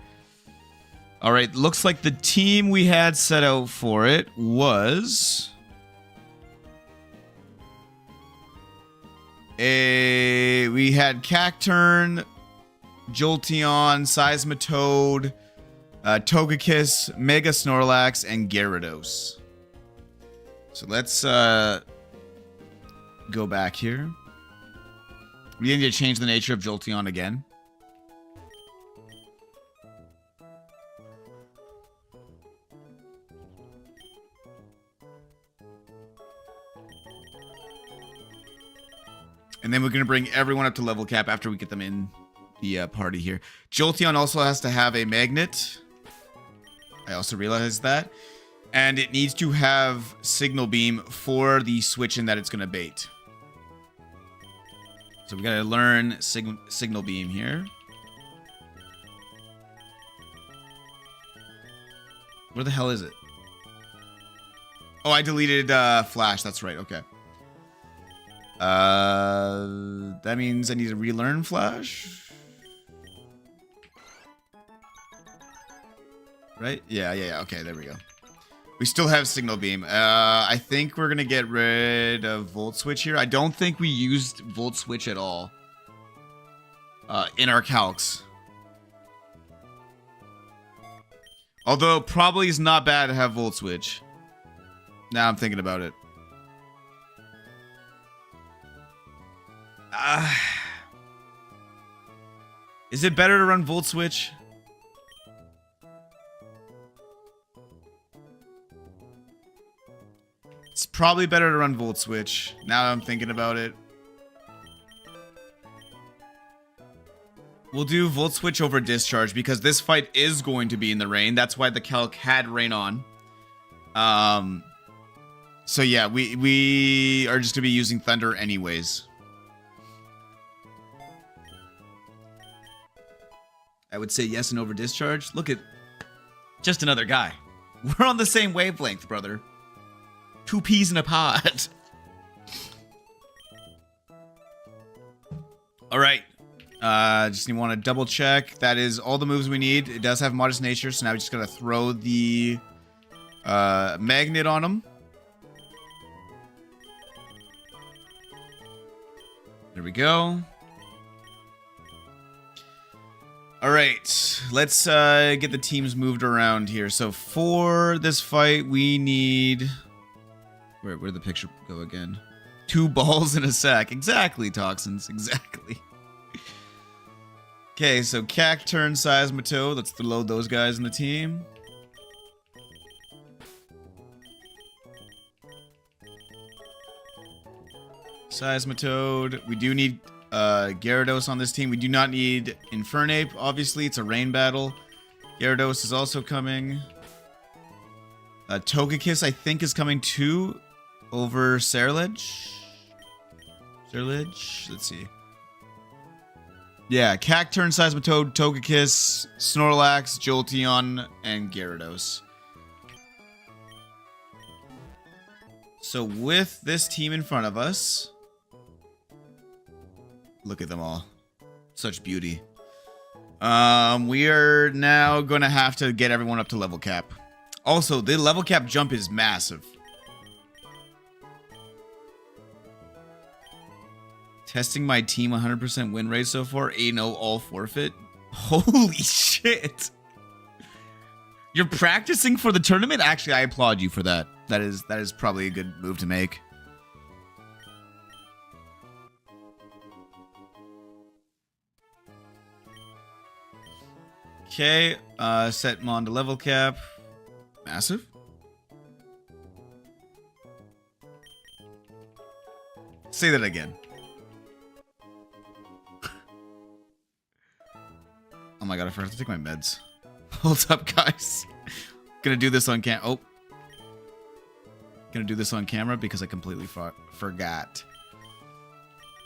All right, looks like the team we had set out for it was we had Cacturn, Jolteon, Seismitoad, Togekiss, Mega Snorlax, and Gyarados. So let's go back here. We need to change the nature of Jolteon again. And then we're going to bring everyone up to level cap after we get them in the party here. Jolteon also has to have a magnet. I also realized that. And it needs to have Signal Beam for the switch in that it's going to bait. So we got to learn Signal Beam here. Where the hell is it? Oh, I deleted Flash. That's right. Okay. That means I need to relearn Flash. Right? Yeah. Okay, there we go. We still have Signal Beam. I think we're going to get rid of Volt Switch here. I don't think we used Volt Switch at all in our calcs. Although, probably is not bad to have Volt Switch. Now I'm thinking about it. Is it better to run Volt Switch? It's probably better to run Volt Switch, now that I'm thinking about it. We'll do Volt Switch over Discharge, because this fight is going to be in the rain. That's why the calc had rain on. So yeah, we are just going to be using Thunder anyways. I would say yes and over Discharge. Look at... just another guy. We're on the same wavelength, brother. 2 peas in a pod. All right. Just want to double check. That is all the moves we need. It does have Modest Nature, so now we just got to throw the magnet on him. There we go. All right. Let's get the teams moved around here. So for this fight, we need... Where'd the picture go again? 2 balls in a sack. Exactly, Toxins. Exactly. Okay, so Cacturn, Seismitoad. Let's load those guys in the team. Seismitoad. We do need Gyarados on this team. We do not need Infernape, obviously. It's a rain battle. Gyarados is also coming. Togekiss, I think, is coming too. Over Ceruledge? Let's see. Yeah, Cacturn, Seismitoad, Togekiss, Snorlax, Jolteon, and Gyarados. So with this team in front of us, look at them all. Such beauty. We are now going to have to get everyone up to level cap. Also, the level cap jump is massive. Testing my team 100% win rate so far. 8-0 all forfeit. Holy shit. You're practicing for the tournament? Actually, I applaud you for that. That is probably a good move to make. Okay, set Mon to level cap. Massive. Say that again. Oh my god, I forgot to take my meds. Hold up, guys. Gonna do this on Gonna do this on camera because I completely forgot.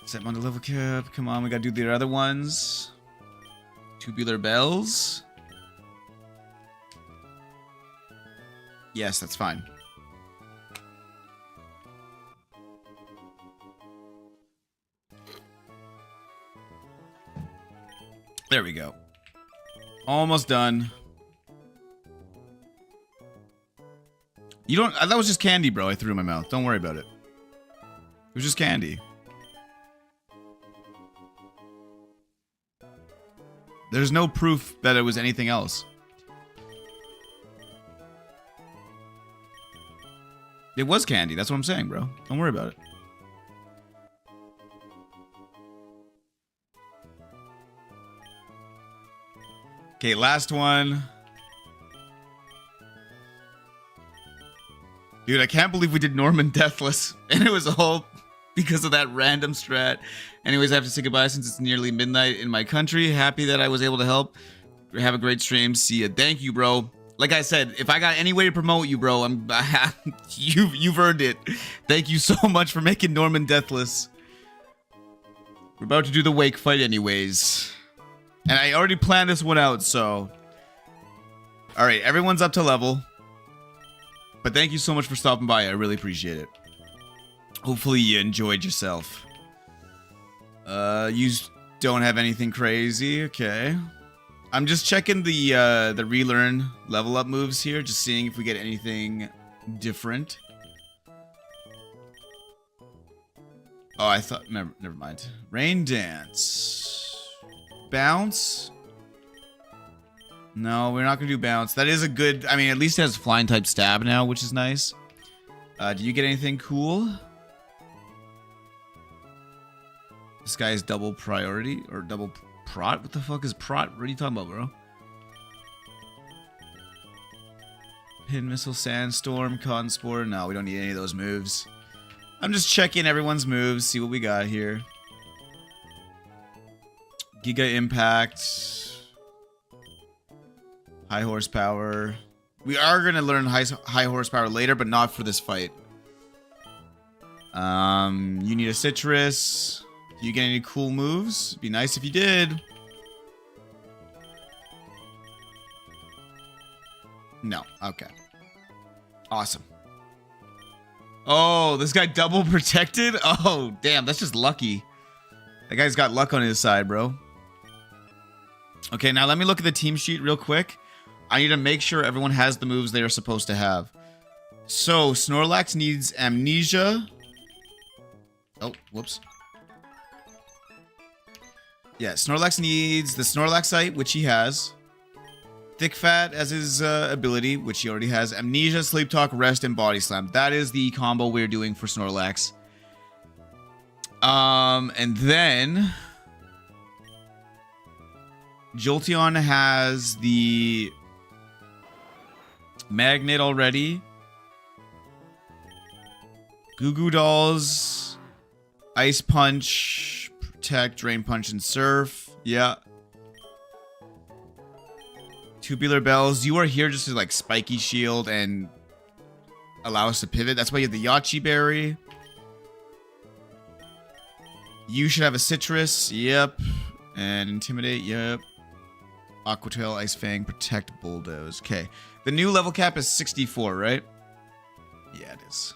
Set Mon to level cap. Come on, we gotta do the other ones. Tubular bells. Yes, that's fine. There we go. Almost done. You don't... That was just candy, bro. I threw in my mouth. Don't worry about it. It was just candy. There's no proof that it was anything else. It was candy. That's what I'm saying, bro. Don't worry about it. Okay, last one. Dude, I can't believe we did Norman Deathless. And it was all because of that random strat. Anyways, I have to say goodbye since it's nearly midnight in my country. Happy that I was able to help. Have a great stream. See ya. Thank you, bro. Like I said, if I got any way to promote you, bro, you've earned it. Thank you so much for making Norman Deathless. We're about to do the wake fight anyways. And I already planned this one out, so... Alright, everyone's up to level. But thank you so much for stopping by. I really appreciate it. Hopefully you enjoyed yourself. You don't have anything crazy. Okay. I'm just checking the relearn level up moves here. Just seeing if we get anything different. Oh, I thought... Never mind. Rain Dance. Bounce? No, we're not going to do bounce. That is a good... I mean, at least it has flying type stab now, which is nice. Do you get anything cool? This guy is double priority or double prot? What the fuck is prot? What are you talking about, bro? Pin Missile, Sandstorm, Cotton Spore. No, we don't need any of those moves. I'm just checking everyone's moves, see what we got here. Giga Impact. High horsepower. We are going to learn high horsepower later, but not for this fight. You need a citrus. Do you get any cool moves? It'd be nice if you did. No. Okay. Awesome. Oh, this guy double protected? Oh, damn. That's just lucky. That guy's got luck on his side, bro. Okay, now let me look at the team sheet real quick. I need to make sure everyone has the moves they are supposed to have. So, Snorlax needs Amnesia. Oh, whoops. Yeah, Snorlax needs the Snorlaxite, which he has. Thick Fat as his ability, which he already has. Amnesia, Sleep Talk, Rest, and Body Slam. That is the combo we're doing for Snorlax. And then... Jolteon has the Magnet already. Goo Goo Dolls, Ice Punch, Protect, Drain Punch, and Surf. Yeah. Tubular Bells. You are here just to like Spiky Shield and allow us to pivot. That's why you have the Yachi Berry. You should have a Citrus. Yep. And Intimidate. Yep. Aqua Tail, Ice Fang, Protect, Bulldoze. Okay. The new level cap is 64, right? Yeah, it is.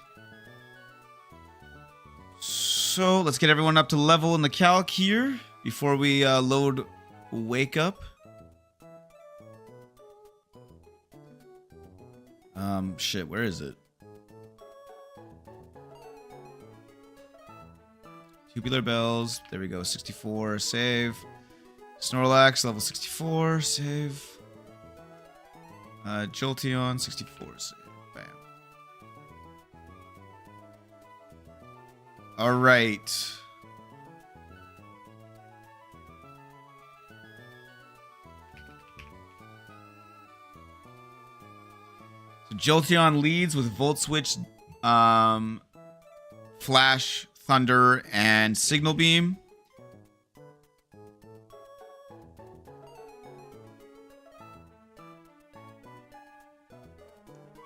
So let's get everyone up to level in the calc here before we load Wake Up. Shit, where is it? Tubular Bells. There we go. 64. Save. Snorlax, level 64. Save. Jolteon, 64. Save. Bam. Alright. So Jolteon leads with Volt Switch, Flash, Thunder, and Signal Beam.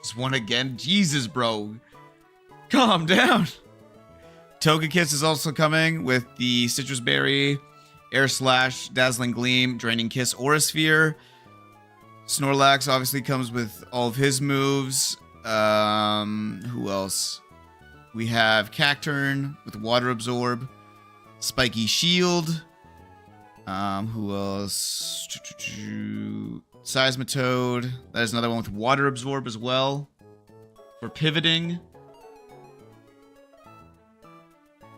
Just one again. Jesus, bro. Calm down. Togekiss is also coming with the Citrus Berry, Air Slash, Dazzling Gleam, Draining Kiss, Aura Sphere. Snorlax obviously comes with all of his moves. Who else? We have Cacturn with Water Absorb, Spiky Shield. Who else? Seismitoad. That is another one with Water Absorb as well for pivoting.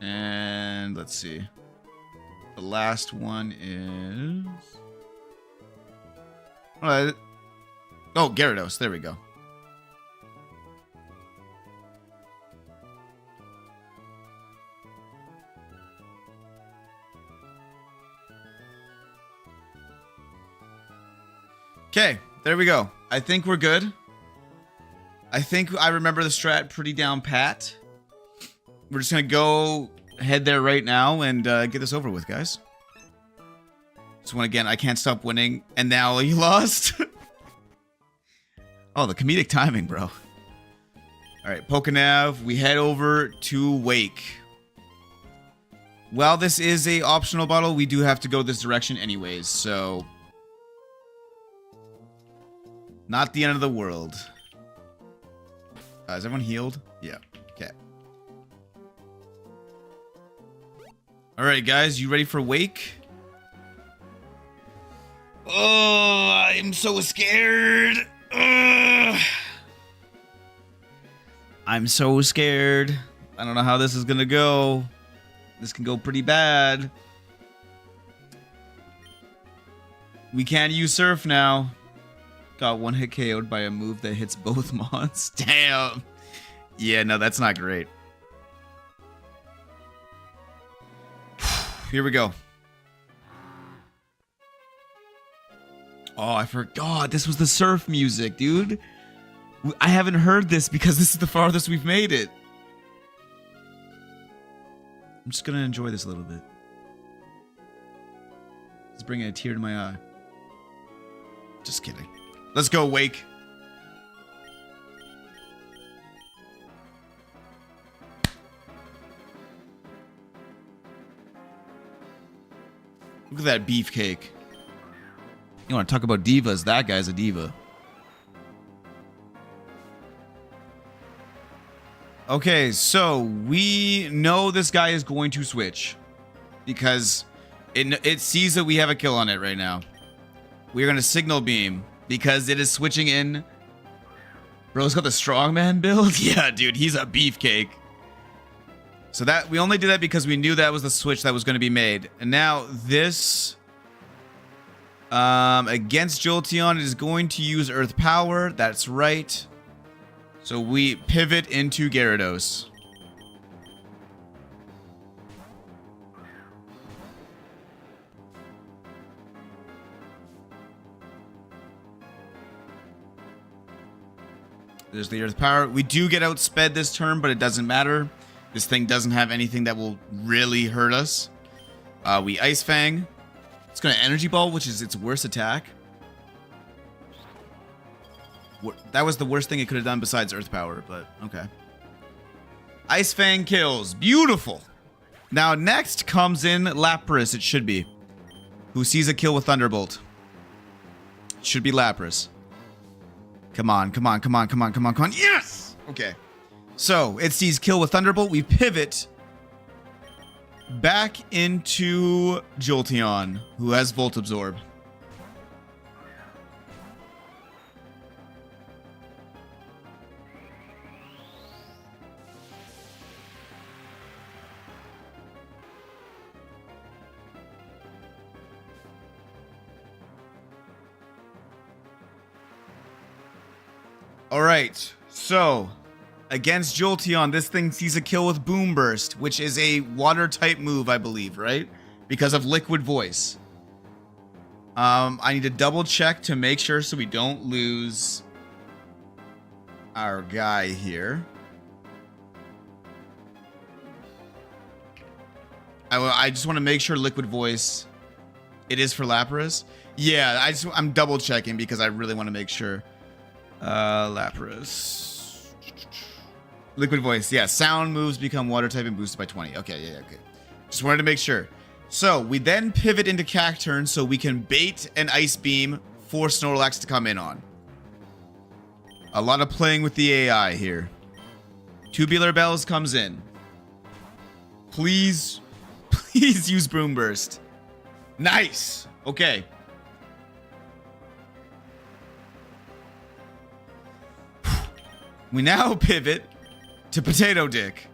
And let's see. The last one is... Oh, Gyarados. There we go. Okay, there we go. I think we're good. I think I remember the strat pretty down pat. We're just going to go head there right now and get this over with, guys. This one again, I can't stop winning. And now you lost. Oh, the comedic timing, bro. All right, Pokenav, we head over to Wake. While this is a optional battle, we do have to go this direction anyways, so... Not the end of the world. Is everyone healed? Yeah. Okay. Alright, guys. You ready for Wake? Oh, I'm so scared. Ugh. I'm so scared. I don't know how this is gonna go. This can go pretty bad. We can't use Surf now. Got one hit KO'd by a move that hits both mons. Damn. Yeah, no, that's not great. Here we go. Oh, I forgot. This was the Surf music, dude. I haven't heard this because this is the farthest we've made it. I'm just gonna enjoy this a little bit. It's bringing a tear to my eye. Just kidding. Let's go, Wake. Look at that beefcake. You want to talk about divas? That guy's a diva. Okay, so we know this guy is going to switch because it sees that we have a kill on it right now. We're going to Signal Beam because it is switching in. Bro's got the strongman build? Yeah, dude, he's a beefcake. So that we only did that because we knew that was the switch that was going to be made. And now this against Jolteon, it is going to use Earth Power. That's right. So we pivot into Gyarados. There's the Earth Power. We do get outsped this turn, but it doesn't matter. This thing doesn't have anything that will really hurt us. We Ice Fang. It's going to Energy Ball, which is its worst attack. That was the worst thing it could have done besides Earth Power, but okay. Ice Fang kills. Beautiful. Now next comes in Lapras, it should be. Who sees a kill with Thunderbolt. It should be Lapras. Come on, come on, come on, come on, come on, come on. Yes! Okay. So, it sees kill with Thunderbolt. We pivot back into Jolteon, who has Volt Absorb. All right, so against Jolteon, this thing sees a kill with Boom Burst, which is a water type move, I believe, right? Because of Liquid Voice. I need to double check to make sure so we don't lose our guy here. I just want to make sure Liquid Voice, it is for Lapras. Yeah, I'm double checking because I really want to make sure. Lapras. Liquid Voice. Yeah, sound moves become water type and boosted by 20. Okay, yeah, okay. Just wanted to make sure. So, we then pivot into Cacturn so we can bait an Ice Beam for Snorlax to come in on. A lot of playing with the AI here. Tubular Bells comes in. Please use Boom Burst. Nice. Okay. We now pivot to Potato Dick.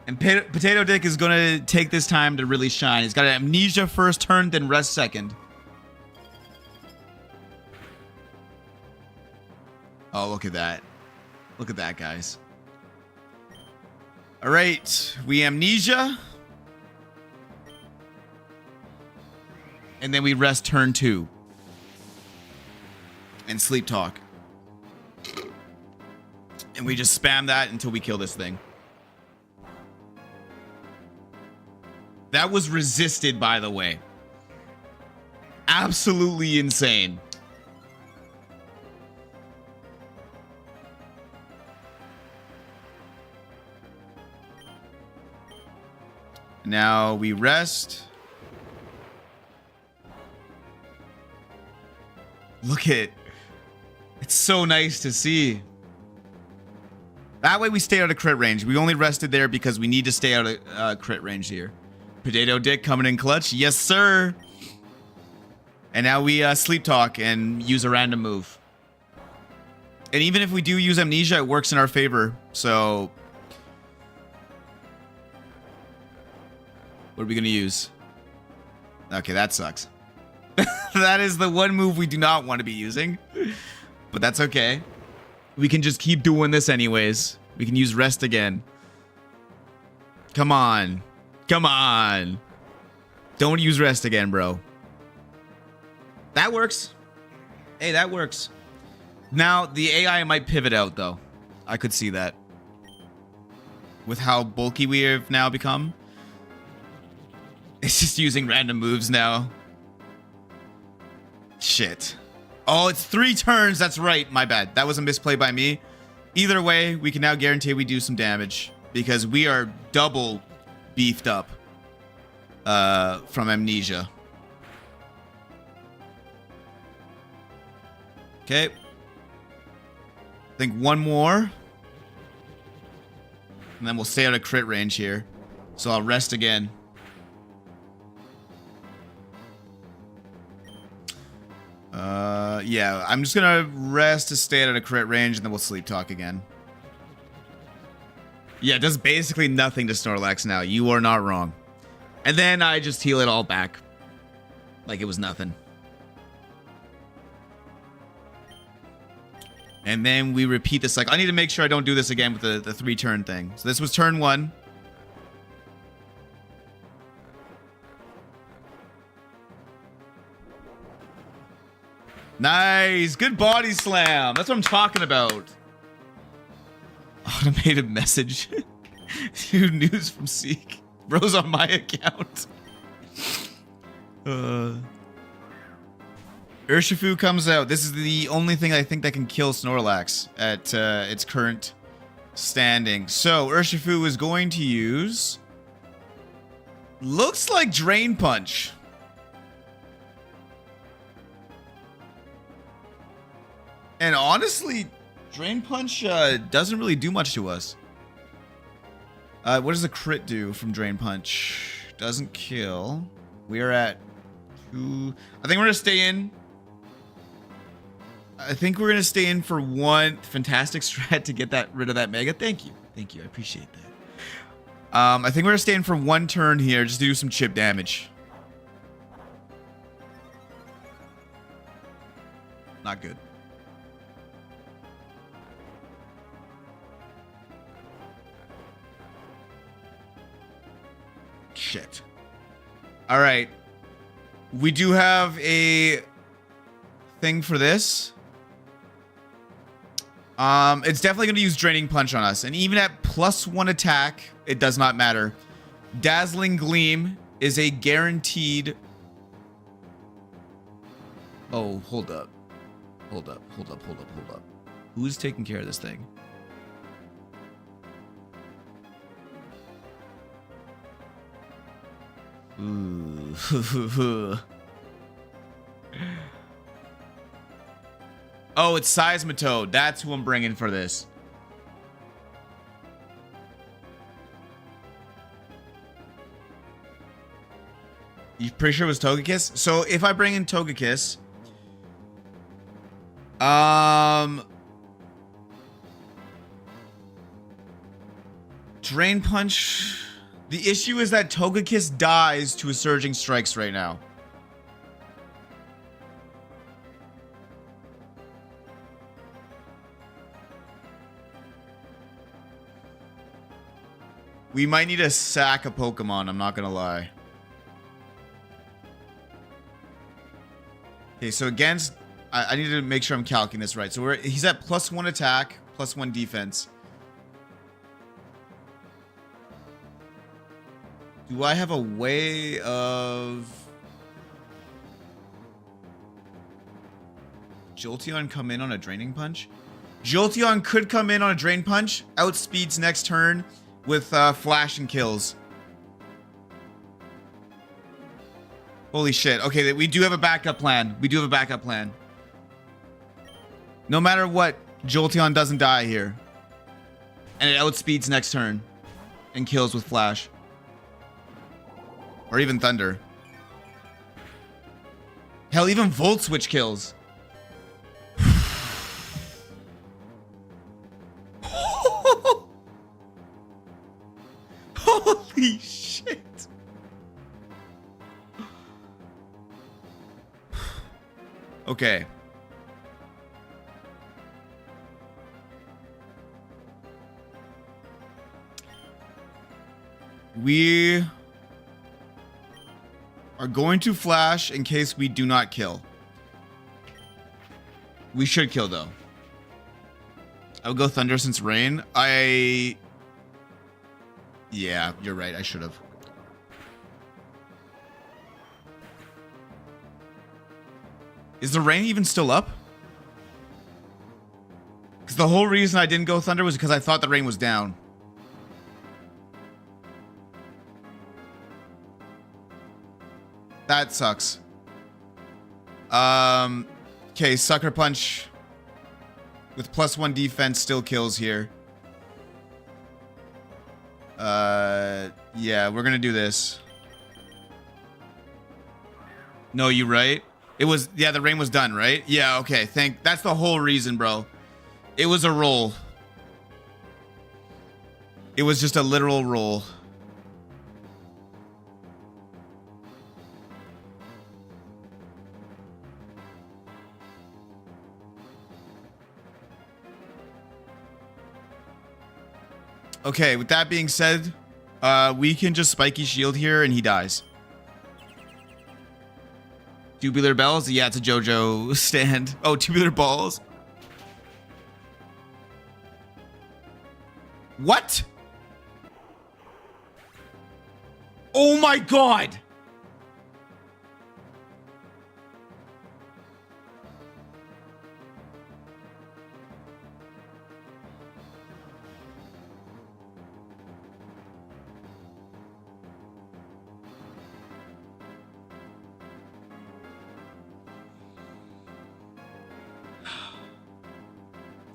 And Potato Dick is going to take this time to really shine. He's got an Amnesia first turn, then Rest second. Oh, look at that. Look at that, guys. All right. We Amnesia. And then we Rest turn 2. And Sleep Talk. And we just spam that until we kill this thing. That was resisted, by the way. Absolutely insane. Now we rest. Look at it. It's so nice to see. That way we stay out of crit range. We only rested there because we need to stay out of crit range here. Potato Dick coming in clutch. Yes, sir. And now we Sleep Talk and use a random move. And even if we do use Amnesia, it works in our favor. So what are we going to use? Okay, that sucks. That is the one move we do not want to be using. But that's okay. We can just keep doing this anyways. We can use Rest again. Come on. Come on. Don't use Rest again, bro. That works. Hey, that works. Now, the AI might pivot out, though. I could see that. With how bulky we have now become. It's just using random moves now. Shit. Oh, it's 3 turns. That's right. My bad. That was a misplay by me. Either way, we can now guarantee we do some damage. Because we are double beefed up from Amnesia. Okay. I think one more. And then we'll stay out of crit range here. So I'll rest again. Yeah, I'm just gonna rest to stay out of crit range, and then we'll Sleep Talk again. Yeah, it does basically nothing to Snorlax now. You are not wrong. And then I just heal it all back. Like it was nothing. And then we repeat this cycle. I need to make sure I don't do this again with the 3-turn thing. So this was turn 1. Nice. Good body slam. That's what I'm talking about. Automated message. Dude, news from Seek. Bro's on my account. Urshifu comes out. This is the only thing I think that can kill Snorlax at its current standing. So Urshifu is going to use... Looks like Drain Punch. And honestly, Drain Punch doesn't really do much to us. What does the crit do from Drain Punch? Doesn't kill. We are at 2. I think we're gonna stay in. I think we're gonna stay in for one fantastic strat to get rid of that Mega. Thank you. Thank you. I appreciate that. I think we're gonna stay in for one turn here just to do some chip damage. Not good. Shit. All right. We do have a thing for this. It's definitely going to use Draining Punch on us. And even at +1 attack, it does not matter. Dazzling Gleam is a guaranteed... Oh, hold up. Hold up. Who's taking care of this thing? Ooh. Oh, it's Seismitoad. That's who I'm bringing for this. You pretty sure it was Togekiss? So if I bring in Togekiss, Drain Punch. The issue is that Togekiss dies to a Surging Strikes right now. We might need to sack a Pokemon, I'm not gonna lie. Okay, so against... I need to make sure I'm calculating this right. So he's at +1 attack, +1 defense. Do I have a way of... Jolteon come in on a Draining Punch? Jolteon could come in on a Drain Punch, outspeeds next turn with Flash and kills. Holy shit. Okay, we do have a backup plan. No matter what, Jolteon doesn't die here. And it outspeeds next turn and kills with Flash. Or even Thunder. Hell, even Volt Switch kills. Holy shit. Okay. We are going to Flash in case we do not kill. We should kill, though. I would go Thunder since Rain. Yeah, you're right. I should have. Is the Rain even still up? Because the whole reason I didn't go Thunder was because I thought the Rain was down. That sucks. Okay, Sucker Punch with +1 defense still kills here. Yeah, we're gonna do this. No, you right? It was, yeah, the Rain was done, right? Yeah, okay, that's the whole reason, bro. It was a roll. It was just a literal roll. Okay, with that being said, we can just Spiky Shield here and he dies. Tubular Bells? Yeah, it's a JoJo stand. Oh, Tubular Balls? What? Oh my god!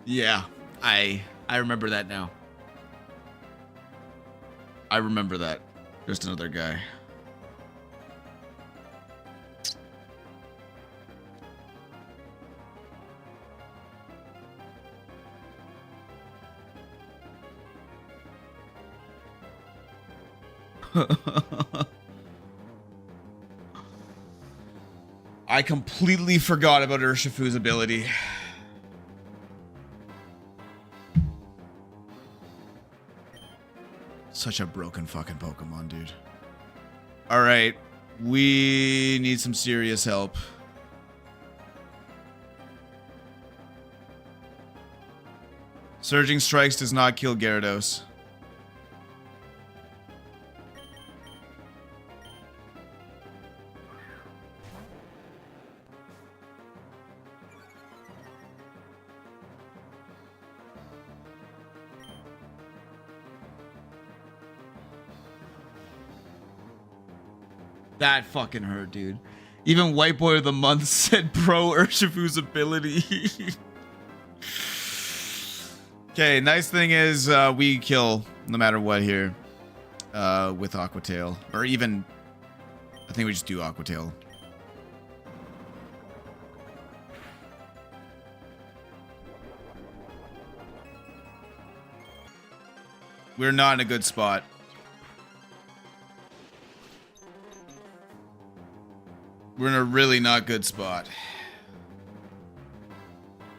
Yeah, I remember that now. I remember that. Just another guy. I completely forgot about Urshifu's ability. Such a broken fucking Pokemon, dude. Alright, we need some serious help. Surging Strikes does not kill Gyarados. That fucking hurt, dude. Even White Boy of the Month said pro Urshifu's ability. Okay, nice thing is we kill no matter what here with Aqua Tail. Or even, I think we just do Aqua Tail. We're not in a good spot. We're in a really not good spot.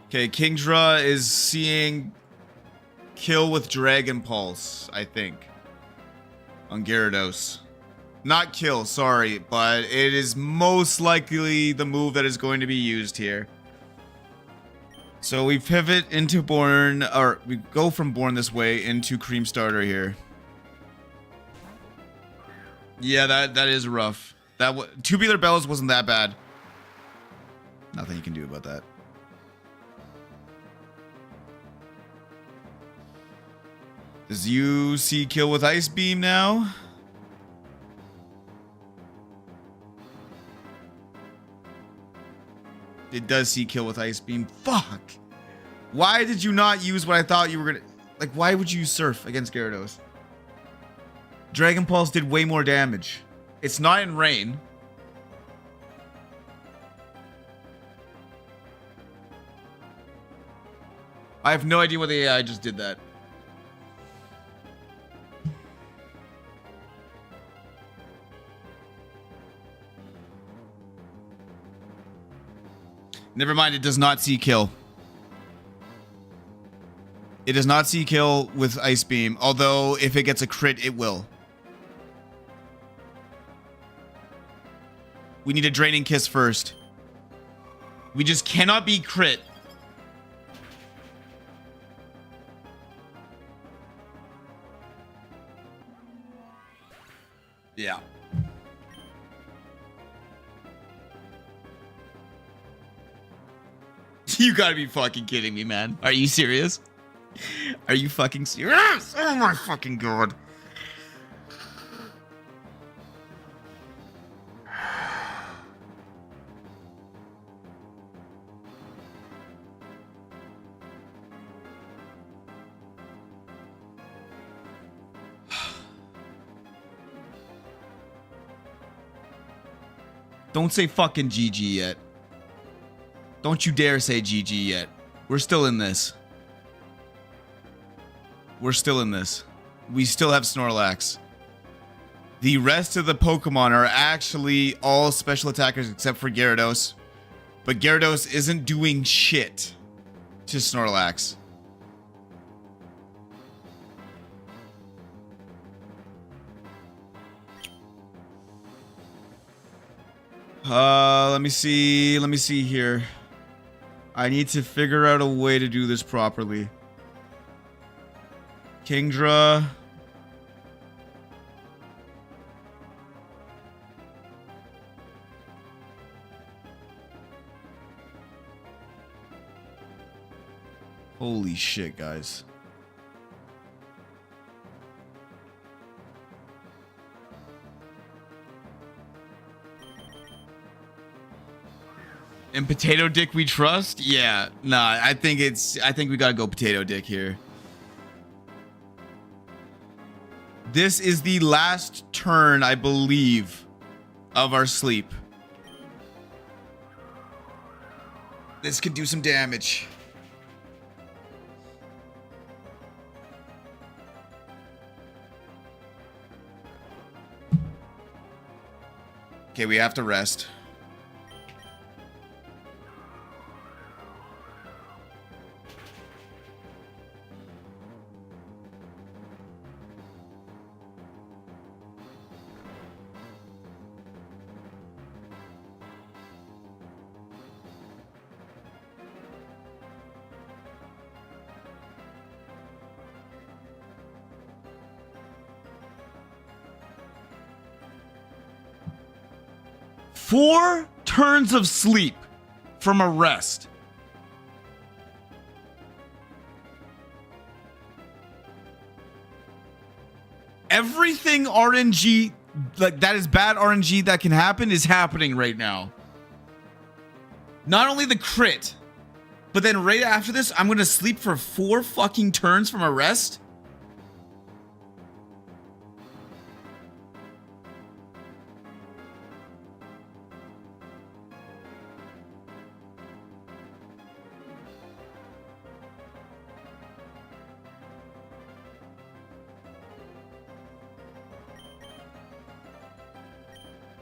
Okay, Kingdra is seeing kill with Dragon Pulse, I think. On Gyarados. Not kill, sorry, but it is most likely the move that is going to be used here. So we pivot into Born, or we go from Born this way into Cream Starter here. Yeah, that is rough. Tubular Bells wasn't that bad. Nothing you can do about that. Does you see kill with Ice Beam now? It does see kill with Ice Beam. Fuck! Why did you not use what I thought you were gonna... Like, why would you use Surf against Gyarados? Dragon Pulse did way more damage. It's not in rain. I have no idea what the AI just did that. Never mind, it does not see kill. It does not see kill with Ice Beam, although if it gets a crit, it will. We need a Draining Kiss first. We just cannot be crit. Yeah. You gotta be fucking kidding me, man. Are you serious? Are you fucking serious? Oh my fucking god. Don't say fucking GG yet. Don't you dare say GG yet. We're still in this. We're still in this. We still have Snorlax. The rest of the Pokemon are actually all special attackers except for Gyarados. But Gyarados isn't doing shit to Snorlax. Let me see here. I need to figure out a way to do this properly. Kingdra. Holy shit, guys. And Potato Dick we trust? Yeah, nah, I think we gotta go Potato Dick here. This is the last turn, I believe, of our sleep. This could do some damage. Okay, we have to rest. Four turns of sleep from a rest. Everything RNG, like that is bad RNG that can happen, is happening right now. Not only the crit, but then right after this, I'm gonna sleep for 4 fucking turns from a rest.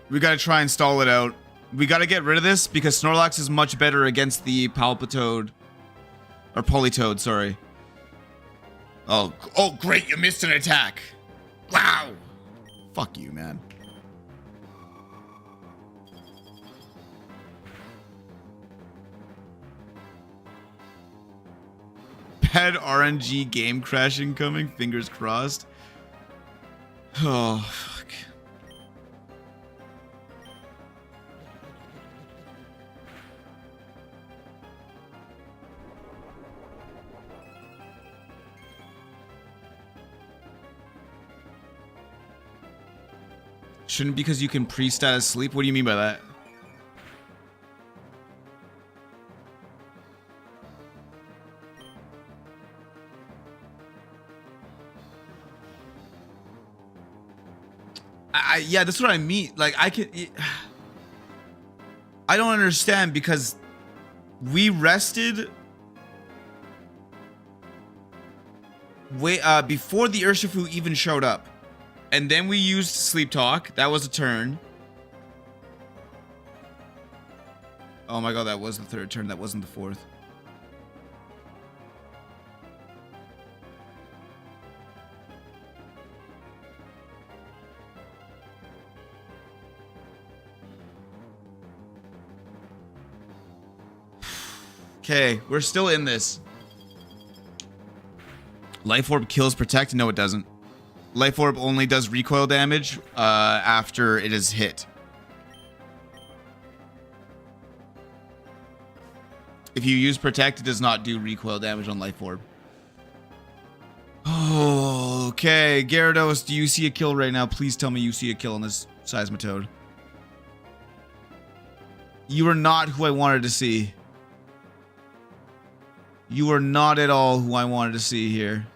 We gotta try and stall it out. We gotta get rid of this because Snorlax is much better against the Palpitoad. Or Politoad, sorry. Oh, great, you missed an attack. Wow. Fuck you, man. Bad RNG game crash incoming, fingers crossed. Oh, fuck. Shouldn't because you can pre-status sleep? What do you mean by that? Yeah, that's what I mean. Like, I don't understand because we rested before the Urshifu even showed up. And then we used Sleep Talk. That was a turn. Oh my god, that was the third turn. That wasn't the fourth. Okay, we're still in this. Life Orb kills Protect? No, it doesn't. Life Orb only does recoil damage after it is hit. If you use Protect, it does not do recoil damage on Life Orb. Oh, okay. Gyarados, do you see a kill right now? Please tell me you see a kill on this Seismitoad. You are not who I wanted to see. You are not at all who I wanted to see here.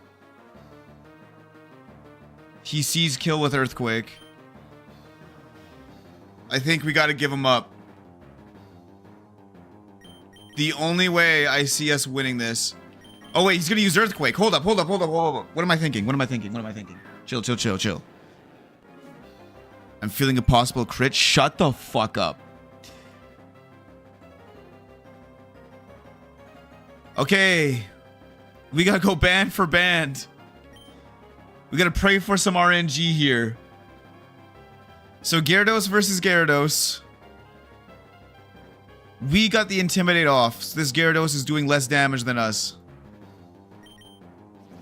He sees kill with Earthquake. I think we gotta give him up. The only way I see us winning this... Oh wait, he's gonna use Earthquake. Hold up. What am I thinking? Chill. I'm feeling a possible crit. Shut the fuck up. Okay. We gotta go band for band. We gotta pray for some RNG here. So Gyarados versus Gyarados. We got the Intimidate off. So this Gyarados is doing less damage than us.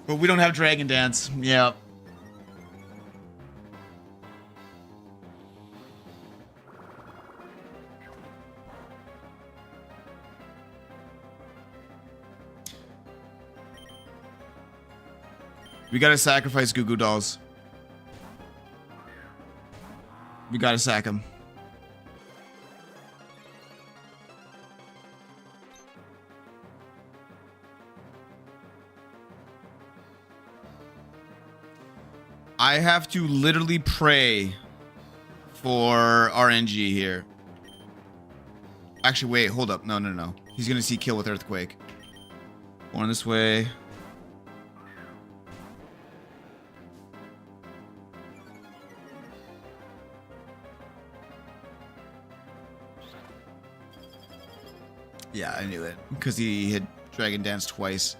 But we don't have Dragon Dance. Yeah. We gotta sacrifice Goo Goo Dolls. We gotta sack him. I have to literally pray for RNG here. Actually, wait, hold up. No, no, no. He's gonna see kill with Earthquake. Going this way. Yeah, I knew it. Because he had Dragon Dance twice.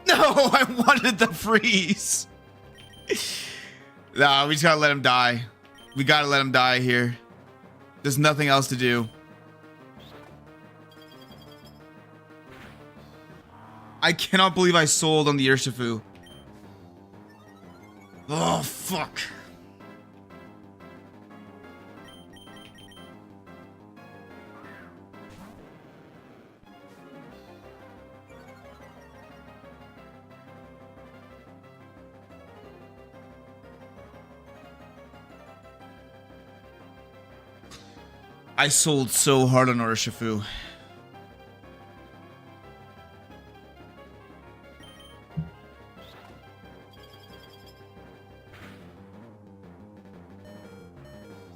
No, I wanted the freeze. Nah, we just gotta let him die. We gotta let him die here. There's nothing else to do. I cannot believe I sold on the Urshifu. Oh, fuck. I sold so hard on Urshifu.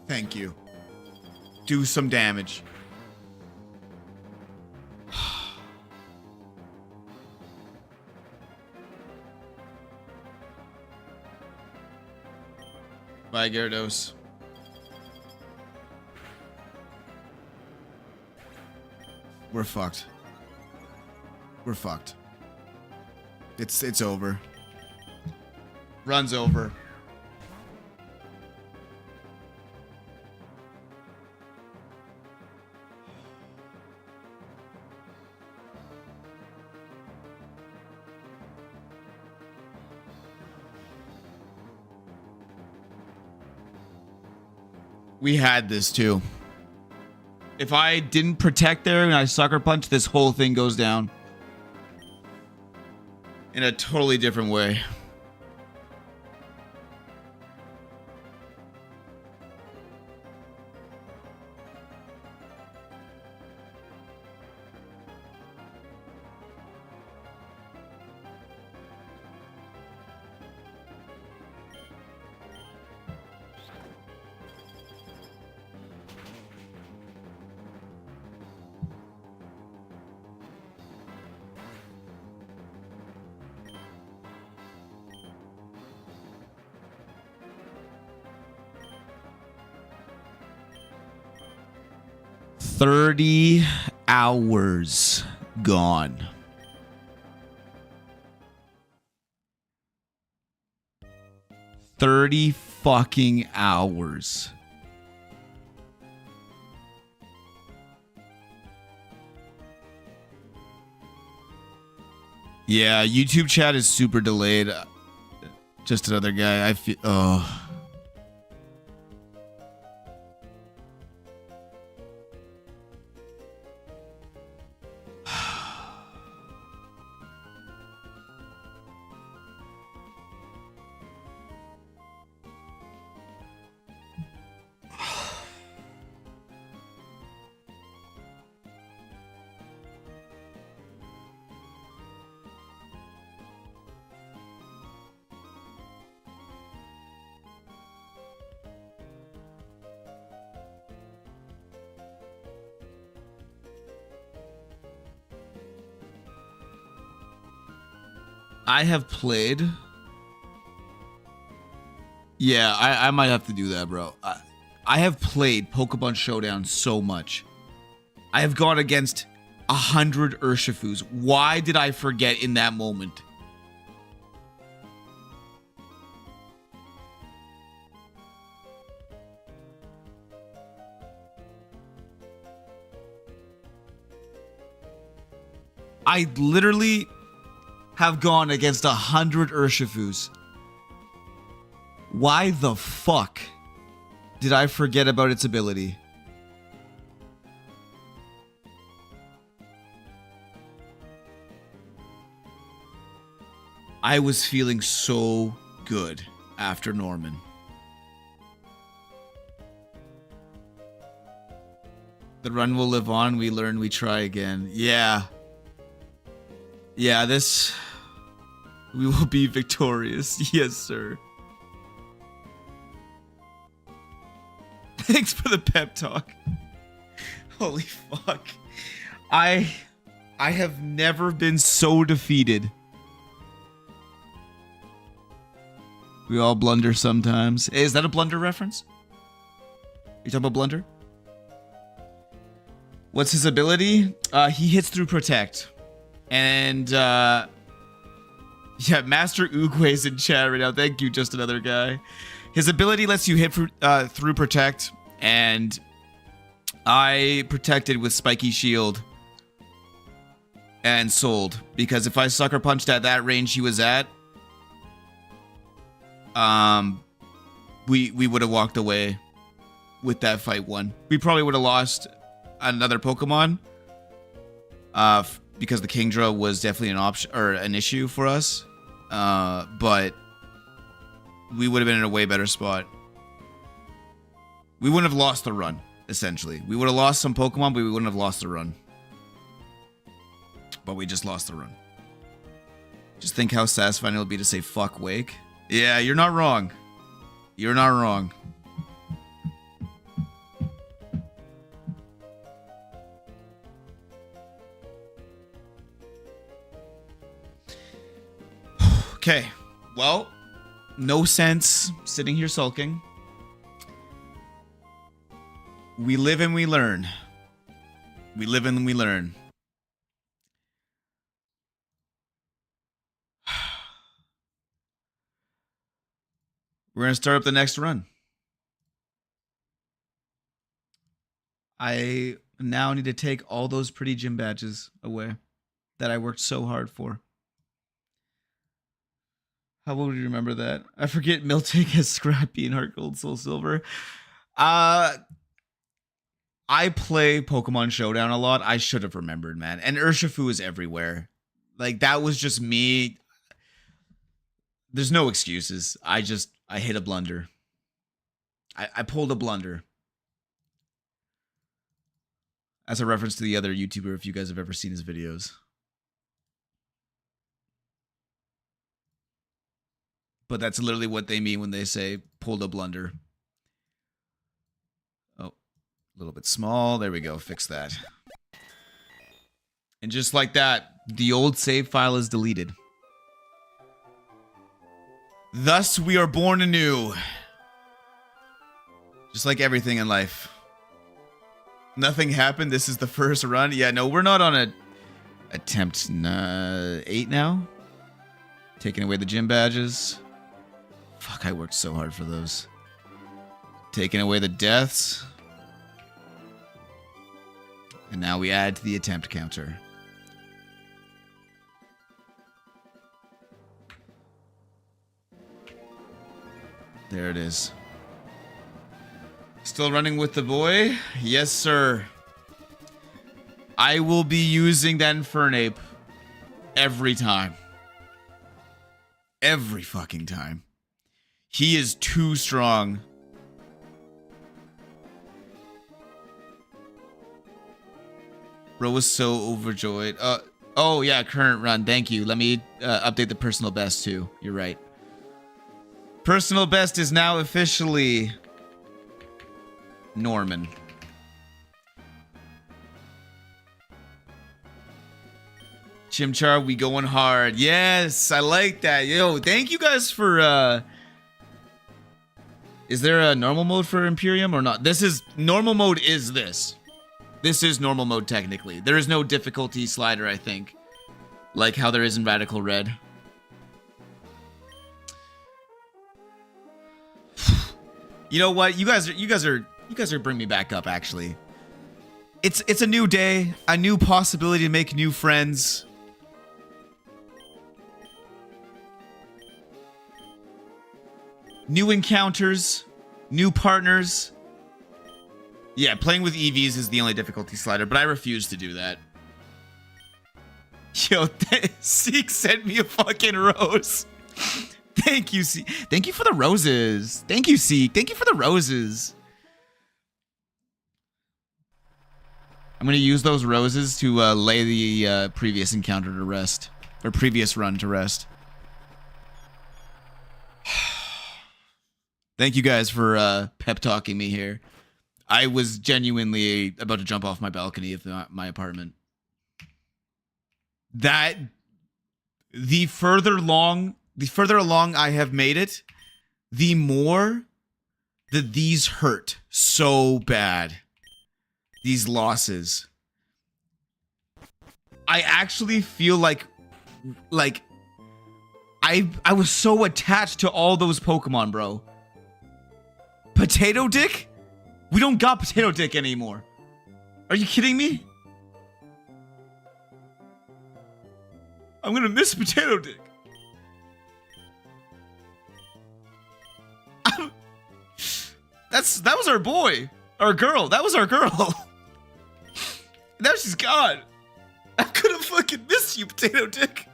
Thank you. Do some damage. Bye, Gyarados. We're fucked. We're fucked. It's over. Run's over. We had this too. If I didn't protect there and I sucker punch, this whole thing goes down. In a totally different way. $30 hours gone. $30 fucking hours. Yeah, YouTube chat is super delayed. Just another guy. I feel. Oh. I have played. Yeah, I might have to do that, bro. I have played Pokemon Showdown so much. I have gone against 100 Urshifus. Why did I forget in that moment? I literally have gone against 100 Urshifus. Why the fuck did I forget about its ability? I was feeling so good after Norman. The run will live on. We learn, we try again. Yeah. Yeah, this... We will be victorious. Yes, sir. Thanks for the pep talk. Holy fuck. I have never been so defeated. We all blunder sometimes. Hey, is that a blunder reference? You talking about blunder? What's his ability? He hits through protect. And, yeah, Master Oogway's in chat right now. Thank you, just another guy. His ability lets you hit through protect. And I protected with Spiky Shield. And sold. Because if I sucker punched at that range he was at, we would have walked away with that fight won. We probably would have lost another Pokemon, because the Kingdra was definitely an option or an issue for us, but we would have been in a way better spot. We wouldn't have lost the run, essentially. We would have lost some Pokemon, but we wouldn't have lost the run. But we just lost the run. Just think how satisfying it'll be to say fuck Wake. Yeah, you're not wrong. You're not wrong. Okay, well, no sense sitting here sulking. We live and we learn. We live and we learn. We're going to start up the next run. I now need to take all those pretty gym badges away that I worked so hard for. How would you remember that? I forget Miltank has Scrappy and Heart Gold, Soul Silver. I play Pokemon Showdown a lot. I should have remembered, man. And Urshifu is everywhere. Like, that was just me. There's no excuses. I hit a blunder. I pulled a blunder. As a reference to the other YouTuber, if you guys have ever seen his videos. But that's literally what they mean when they say pulled a blunder. Oh, a little bit small. There we go. Fix that. And just like that, the old save file is deleted. Thus, we are born anew. Just like everything in life. Nothing happened. This is the first run. Yeah, no, we're not on a attempt 8 now. Taking away the gym badges. Fuck, I worked so hard for those. Taking away the deaths. And now we add to the attempt counter. There it is. Still running with the boy? Yes, sir. I will be using that Infernape every time. Every fucking time. He is too strong. Bro was so overjoyed. Oh yeah, current run. Thank you. Let me update the personal best too. You're right. Personal best is now officially Norman. Chimchar, we going hard. Yes, I like that. Yo, thank you guys for Is there a normal mode for Imperium or not? This is normal mode is this. This is normal mode technically. There is no difficulty slider, I think. Like how there is in Radical Red. You know what? You guys are bringing me back up actually. It's a new day, a new possibility to make new friends. new encounters, new partners. Yeah, playing with EVs is the only difficulty slider, but I refuse to do that. Yo, Seek sent me a fucking rose. Thank you, Seek. Thank you for the roses. Thank you, Seek. Thank you for the roses. I'm going to use those roses to lay the previous encounter to rest. Or previous run to rest. Thank you guys for pep talking me here. I was genuinely about to jump off my balcony of my apartment. That the further along I have made it, the more that these hurt so bad. These losses. I actually feel like I was so attached to all those Pokemon, bro. Potato Dick? We don't got Potato Dick anymore. Are you kidding me? I'm gonna miss Potato Dick. That was our boy. Our girl. That was our girl. Now she's gone. I could have fucking missed you, Potato Dick.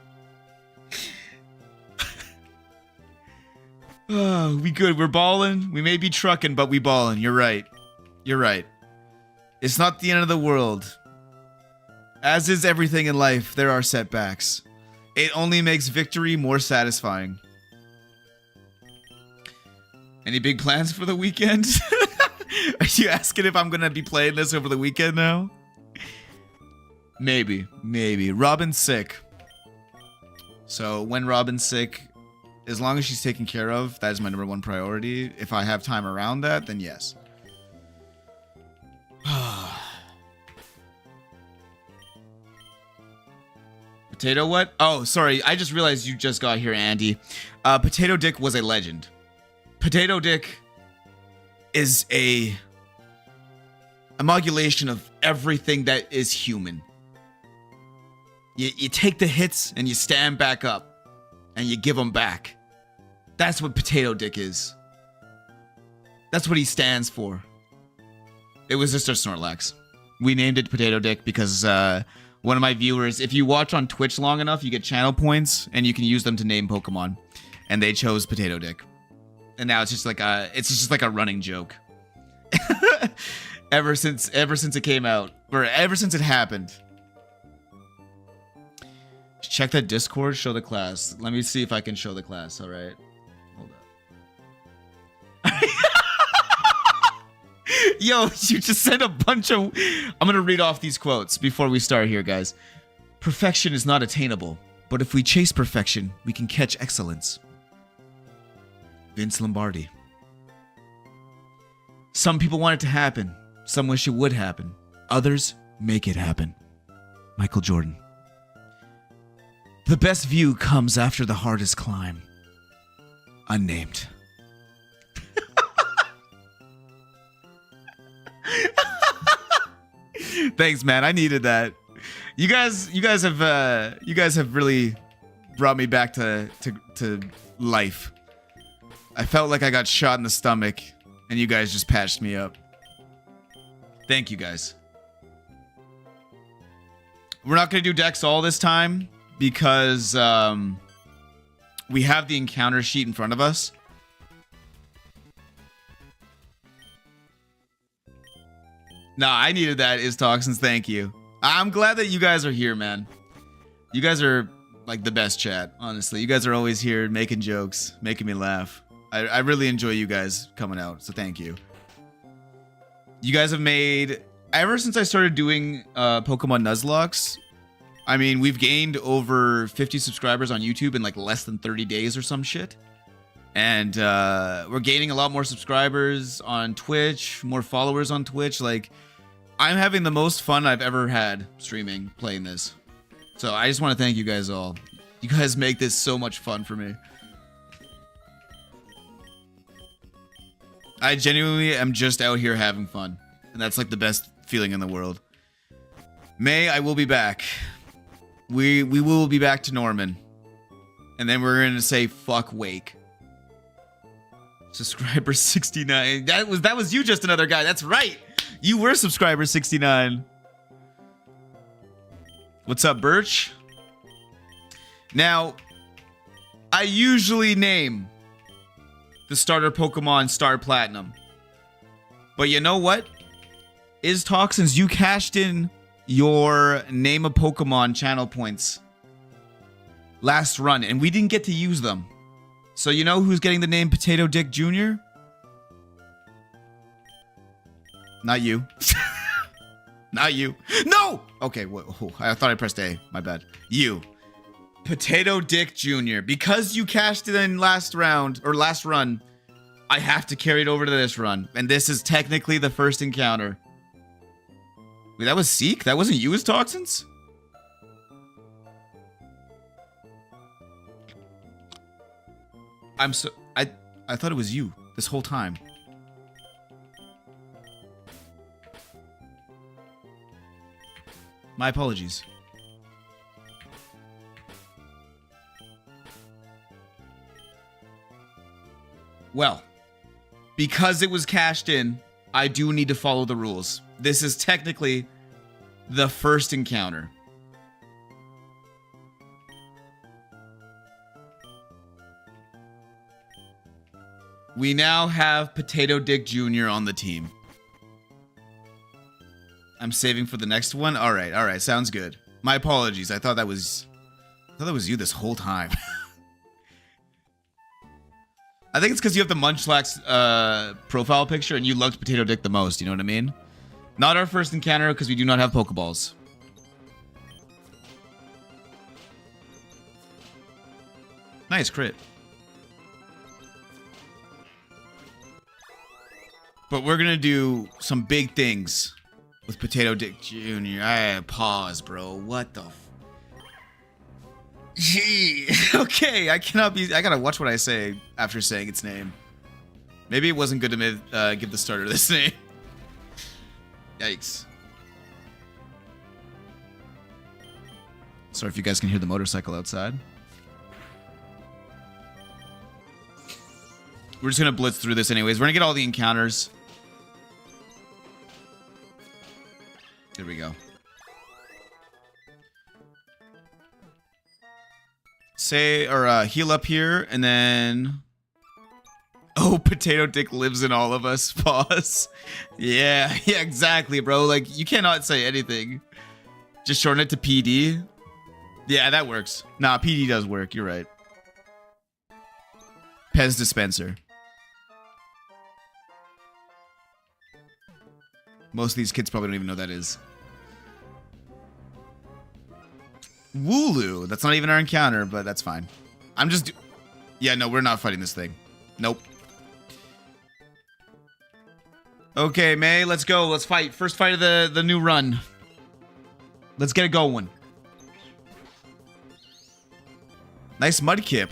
Oh, we good. We're balling. We may be trucking, but we balling. You're right. You're right. It's not the end of the world. As is everything in life, there are setbacks. It only makes victory more satisfying. Any big plans for the weekend? Are you asking if I'm gonna be playing this over the weekend now? Maybe. Robin's sick. So when Robin's sick, as long as she's taken care of, that is my #1 priority. If I have time around that, then yes. Potato what? Oh, sorry. I just realized you just got here, Andy. Potato Dick was a legend. Potato Dick is a amalgamation of everything that is human. You take the hits and you stand back up and you give them back. That's what Potato Dick is. That's what he stands for. It was just a Snorlax. We named it Potato Dick because one of my viewers, if you watch on Twitch long enough, you get channel points and you can use them to name Pokemon. And they chose Potato Dick. And now it's just like a running joke. ever since it came out, or ever since it happened. Check that Discord, show the class. Let me see if I can show the class, all right? Hold up. Yo, you just said a bunch of... I'm gonna read off these quotes before we start here, guys. Perfection is not attainable, but if we chase perfection, we can catch excellence. Vince Lombardi. Some people want it to happen. Some wish it would happen. Others make it happen. Michael Jordan. The best view comes after the hardest climb. Unnamed. Thanks, man. I needed that. You guys have really brought me back to life. I felt like I got shot in the stomach, and you guys just patched me up. Thank you, guys. We're not going to do Dex all this time, because we have the encounter sheet in front of us. Nah, I needed that, Is Toxins. Thank you. I'm glad that you guys are here, man. You guys are like the best chat, honestly. You guys are always here making jokes, making me laugh. I really enjoy you guys coming out, so thank you. You guys have made, ever since I started doing Pokemon Nuzlocks, I mean, we've gained over 50 subscribers on YouTube in like less than 30 days or some shit. And we're gaining a lot more subscribers on Twitch, more followers on Twitch. Like, I'm having the most fun I've ever had streaming, playing this. So I just want to thank you guys all. You guys make this so much fun for me. I genuinely am just out here having fun. And that's like the best feeling in the world. May, I will be back. We will be back to Norman. And then we're going to say fuck Wake. Subscriber 69. That was you, just another guy. That's right. You were subscriber 69. What's up, Birch? Now, I usually name the starter Pokemon Star Platinum. But you know what? Toxins, you cashed in your Name a Pokemon channel points last run, and we didn't get to use them. So you know who's getting the name Potato Dick Jr.? Not you. Not you. No! Okay, I thought I pressed A. My bad. You. Potato Dick Jr. Because you cashed it in last round, or last run, I have to carry it over to this run. And this is technically the first encounter. Wait, that was Seek? That wasn't you as Toxins? I thought it was you this whole time. My apologies. Well, because it was cashed in, I do need to follow the rules. This is technically the first encounter. We now have Potato Dick Jr. on the team. I'm saving for the next one. All right, sounds good. My apologies. I thought that was you this whole time. I think it's because you have the Munchlax profile picture and you loved Potato Dick the most. You know what I mean? Not our first encounter because we do not have Pokeballs. Nice crit. But we're gonna do some big things with Potato Dick Jr. Pause, bro. What the Gee. Okay, I gotta watch what I say after saying its name. Maybe it wasn't good to give the starter this name. Yikes. Sorry if you guys can hear the motorcycle outside. We're just gonna blitz through this anyways. We're gonna get all the encounters. There we go. Heal up here, and then... Oh, Potato Dick lives in all of us. Pause. Yeah, exactly, bro. Like, you cannot say anything. Just shorten it to PD. Yeah, that works. Nah, PD does work. You're right. Pez dispenser. Most of these kids probably don't even know what that is. Wooloo. That's not even our encounter, but that's fine. Yeah, no, we're not fighting this thing. Nope. Okay, May, let's go. Let's fight. First fight of the new run. Let's get it going. Nice Mudkip.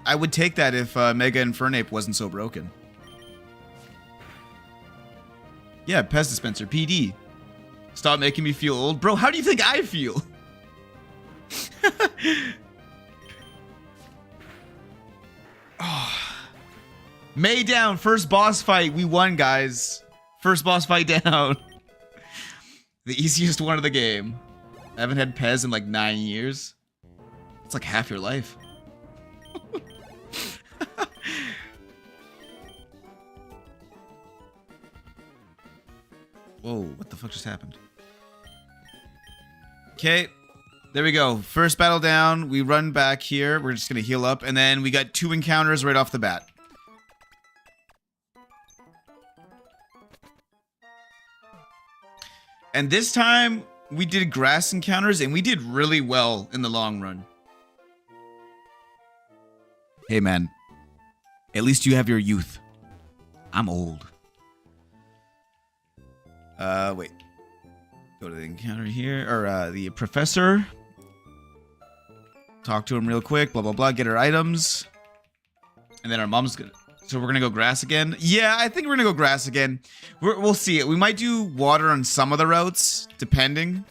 I would take that if Mega Infernape wasn't so broken. Yeah, Pez dispenser. PD. Stop making me feel old. Bro, how do you think I feel? Oh. May down. First boss fight. We won, guys. First boss fight down. The easiest one of the game. I haven't had Pez in like 9 years. It's like half your life. Whoa, what the fuck just happened? Okay, there we go. First battle down. We run back here. We're just going to heal up. And then we got 2 encounters right off the bat. And this time, we did grass encounters, and we did really well in the long run. Hey, man. At least you have your youth. I'm old. Wait. Go to the encounter here, or the professor. Talk to him real quick, blah, blah, blah. Get our items. And then our mom's gonna... So we're gonna go grass again? Yeah, I think we're gonna go grass again. We'll see it. We might do water on some of the routes, depending.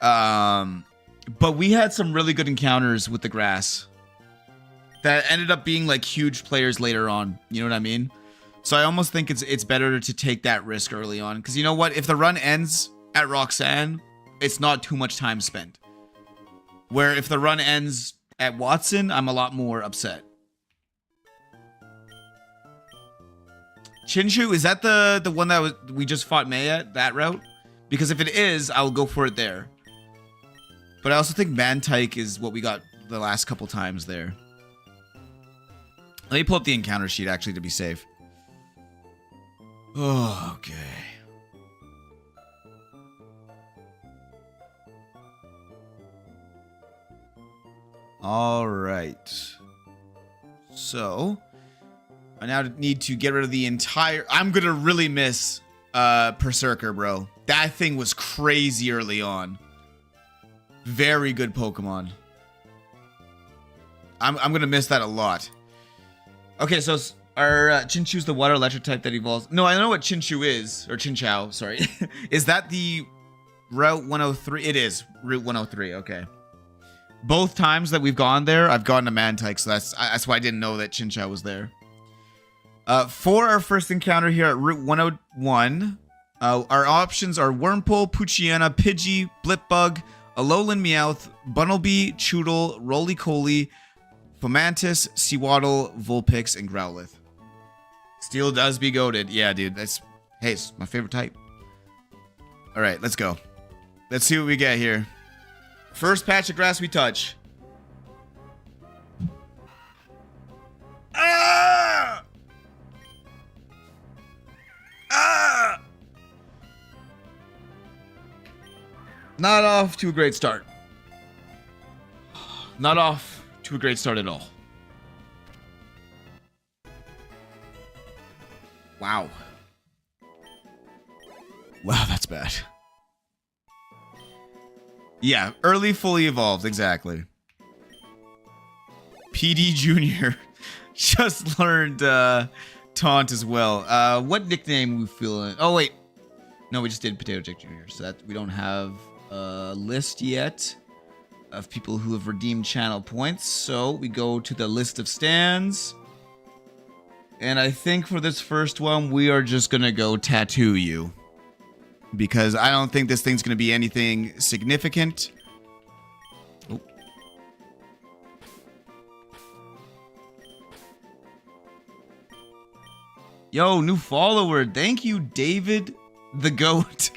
But we had some really good encounters with the grass. that ended up being like huge players later on. You know what I mean? So I almost think it's better to take that risk early on. Because you know what? If the run ends at Roxanne, it's not too much time spent. Where if the run ends at Watson, I'm a lot more upset. Chinchu, is that the one that we just fought May at, that route? Because if it is, I'll go for it there. But I also think Mantike is what we got the last couple times there. Let me pull up the encounter sheet, actually, to be safe. Oh, okay. All right. So, I now need to get rid of the entire... I'm going to really miss Berserker, bro. That thing was crazy early on. Very good Pokemon. I'm going to miss that a lot. Okay, so our Chinchu's the water electric type that evolves. No, I know what Chinchu is. Or Chinchou, sorry. Is that the Route 103? It is. Route 103, okay. Both times that we've gone there, I've gone to Mantike, so that's why I didn't know that Chinchou was there. For our first encounter here at Route 101, our options are Wurmple, Poochyena, Pidgey, Blipbug, Alolan Meowth, Bunnelby, Choodle, Roly-Coly, Fomantis, Sewaddle, Vulpix, and Growlithe. Steel does be goated. Yeah, dude. Hey, it's my favorite type. All right, let's go. Let's see what we get here. First patch of grass we touch. Ah! Ah! Not off to a great start. Not off to a great start at all. Wow. Wow, that's bad. Yeah, early fully evolved, exactly. PD Jr. just learned Taunt as well. What nickname we feeling? Oh, wait. No, we just did Potato Jack Jr., so that we don't have a list yet of people who have redeemed channel points. So we go to the list of stands. And I think for this first one, we are just going to go Tattoo You. Because I don't think this thing's going to be anything significant. Oh. Yo, new follower. Thank you, David the Goat.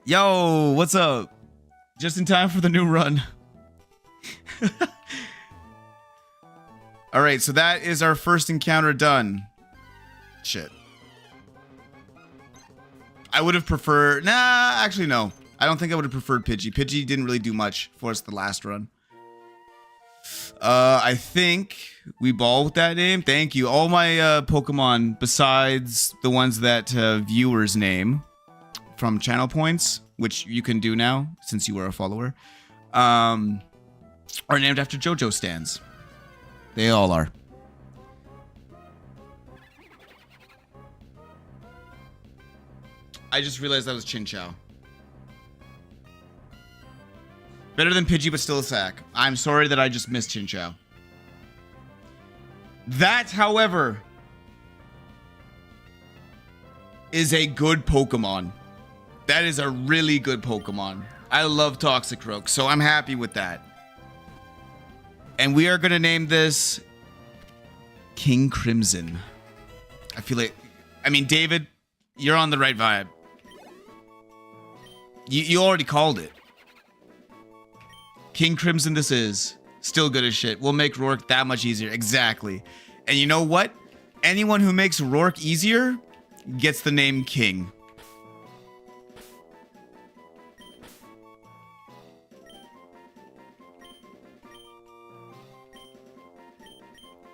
Yo, what's up? Just in time for the new run. Alright, so that is our first encounter done. Shit. I would have preferred... Nah, actually, no. I don't think I would have preferred Pidgey. Pidgey didn't really do much for us the last run. I think we ball with that name. Thank you. All my Pokemon, besides the ones that viewers name from channel points, which you can do now since you are a follower, are named after JoJo stands. They all are. I just realized that was Chinchou. Better than Pidgey, but still a sack. I'm sorry that I just missed Chinchou. That, however, is a good Pokemon. That is a really good Pokemon. I love Toxicroak, so I'm happy with that. And we are going to name this King Crimson. I feel like... I mean, David, you're on the right vibe. You already called it. King Crimson this is. Still good as shit. We'll make Rourke that much easier. Exactly. And you know what? Anyone who makes Rourke easier gets the name King.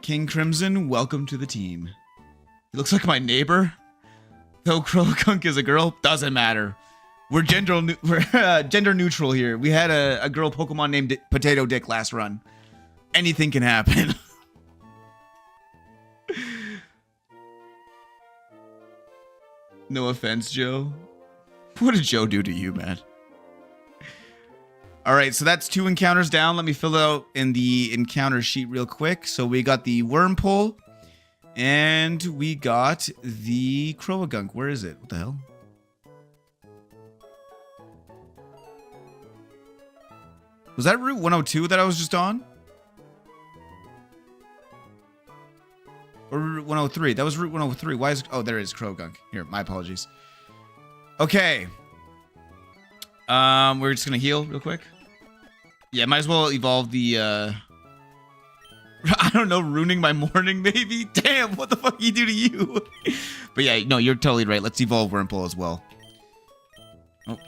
King Crimson, welcome to the team. He looks like my neighbor. Though Krolokunk is a girl, doesn't matter. We're gender neutral here. We had a girl Pokemon named Potato Dick last run. Anything can happen. No offense, Joe. What did Joe do to you, man? All right, so that's 2 encounters down. Let me fill it out in the encounter sheet real quick. So we got the worm pole, and we got the Croagunk. Where is it? What the hell? Was that Route 102 that I was just on? Or Route 103? That was Route 103. Why is... Oh, there it is. Croagunk. Here, my apologies. Okay. We're just gonna heal real quick. Yeah, might as well evolve the, I don't know, ruining my morning, maybe? Damn, what the fuck you do to you? But yeah, no, you're totally right. Let's evolve Wurmple as well. Oh.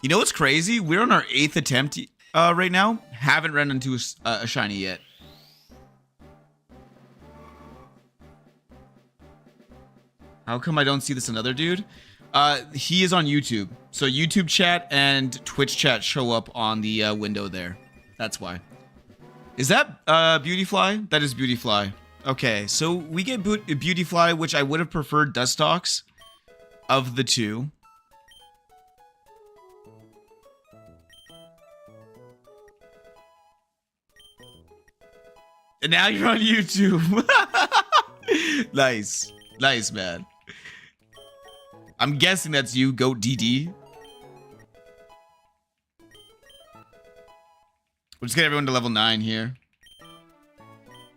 You know what's crazy? We're on our 8th attempt right now. Haven't run into a shiny yet. How come I don't see this another dude? He is on YouTube. So YouTube chat and Twitch chat show up on the window there. That's why. Is that Beautyfly? That is Beautyfly. Okay, so we get Beautyfly, which I would have preferred Dustox of the 2. And now you're on YouTube. Nice. Nice, man. I'm guessing that's you, Goat DD. We'll just get everyone to level 9 here.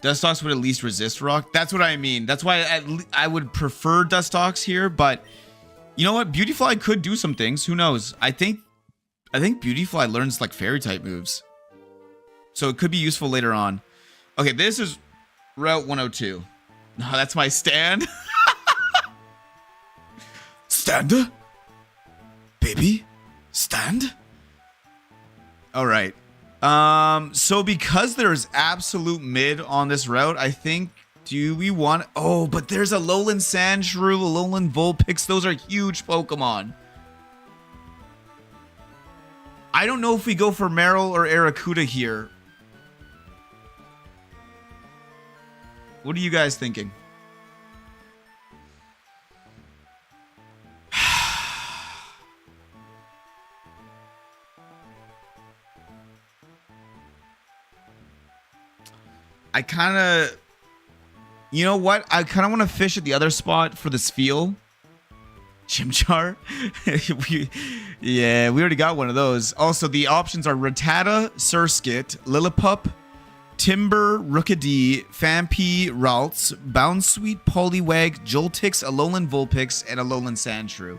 Dustox would at least resist rock. That's what I mean. That's why I would prefer Dustox here, but you know what? Beautyfly could do some things. Who knows? I think Beautyfly learns like fairy type moves. So it could be useful later on. Okay, this is Route 102. No, that's my stand. Stand? Baby? Stand? All right. So because there's absolute mid on this route, I think, do we want... Oh, but there's a Alolan Sandshrew, Alolan Vulpix. Those are huge Pokemon. I don't know if we go for Marill or Arrokuda here. What are you guys thinking? I kind of... You know what? I kind of want to fish at the other spot for this feel. Chimchar? Yeah, we already got one of those. Also, the options are Rattata, Surskit, Lillipup, Timber, Rookidee, Phanpy, Ralts, Bounsweet, Poliwag, Joltix, Alolan Vulpix, and Alolan Sandshrew.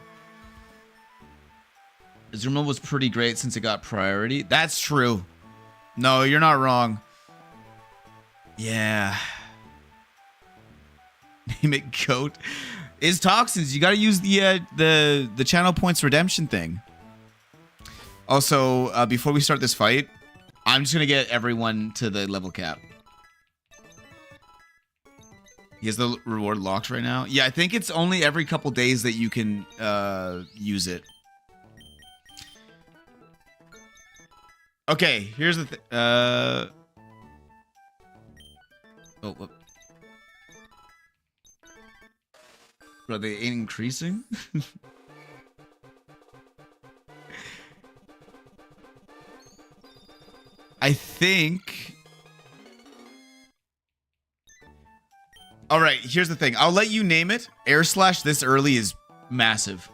Azumarill was pretty great since it got priority. That's true. No, you're not wrong. Yeah. Name it Goat. Is Toxins. You gotta use the channel points redemption thing. Also, before we start this fight, I'm just gonna get everyone to the level cap. He has the reward locked right now. Yeah, I think it's only every couple days that you can use it. Okay, here's the thing. Oh, what? Bro, they ain't increasing? I think... Alright, here's the thing. I'll let you name it. Air Slash this early is massive.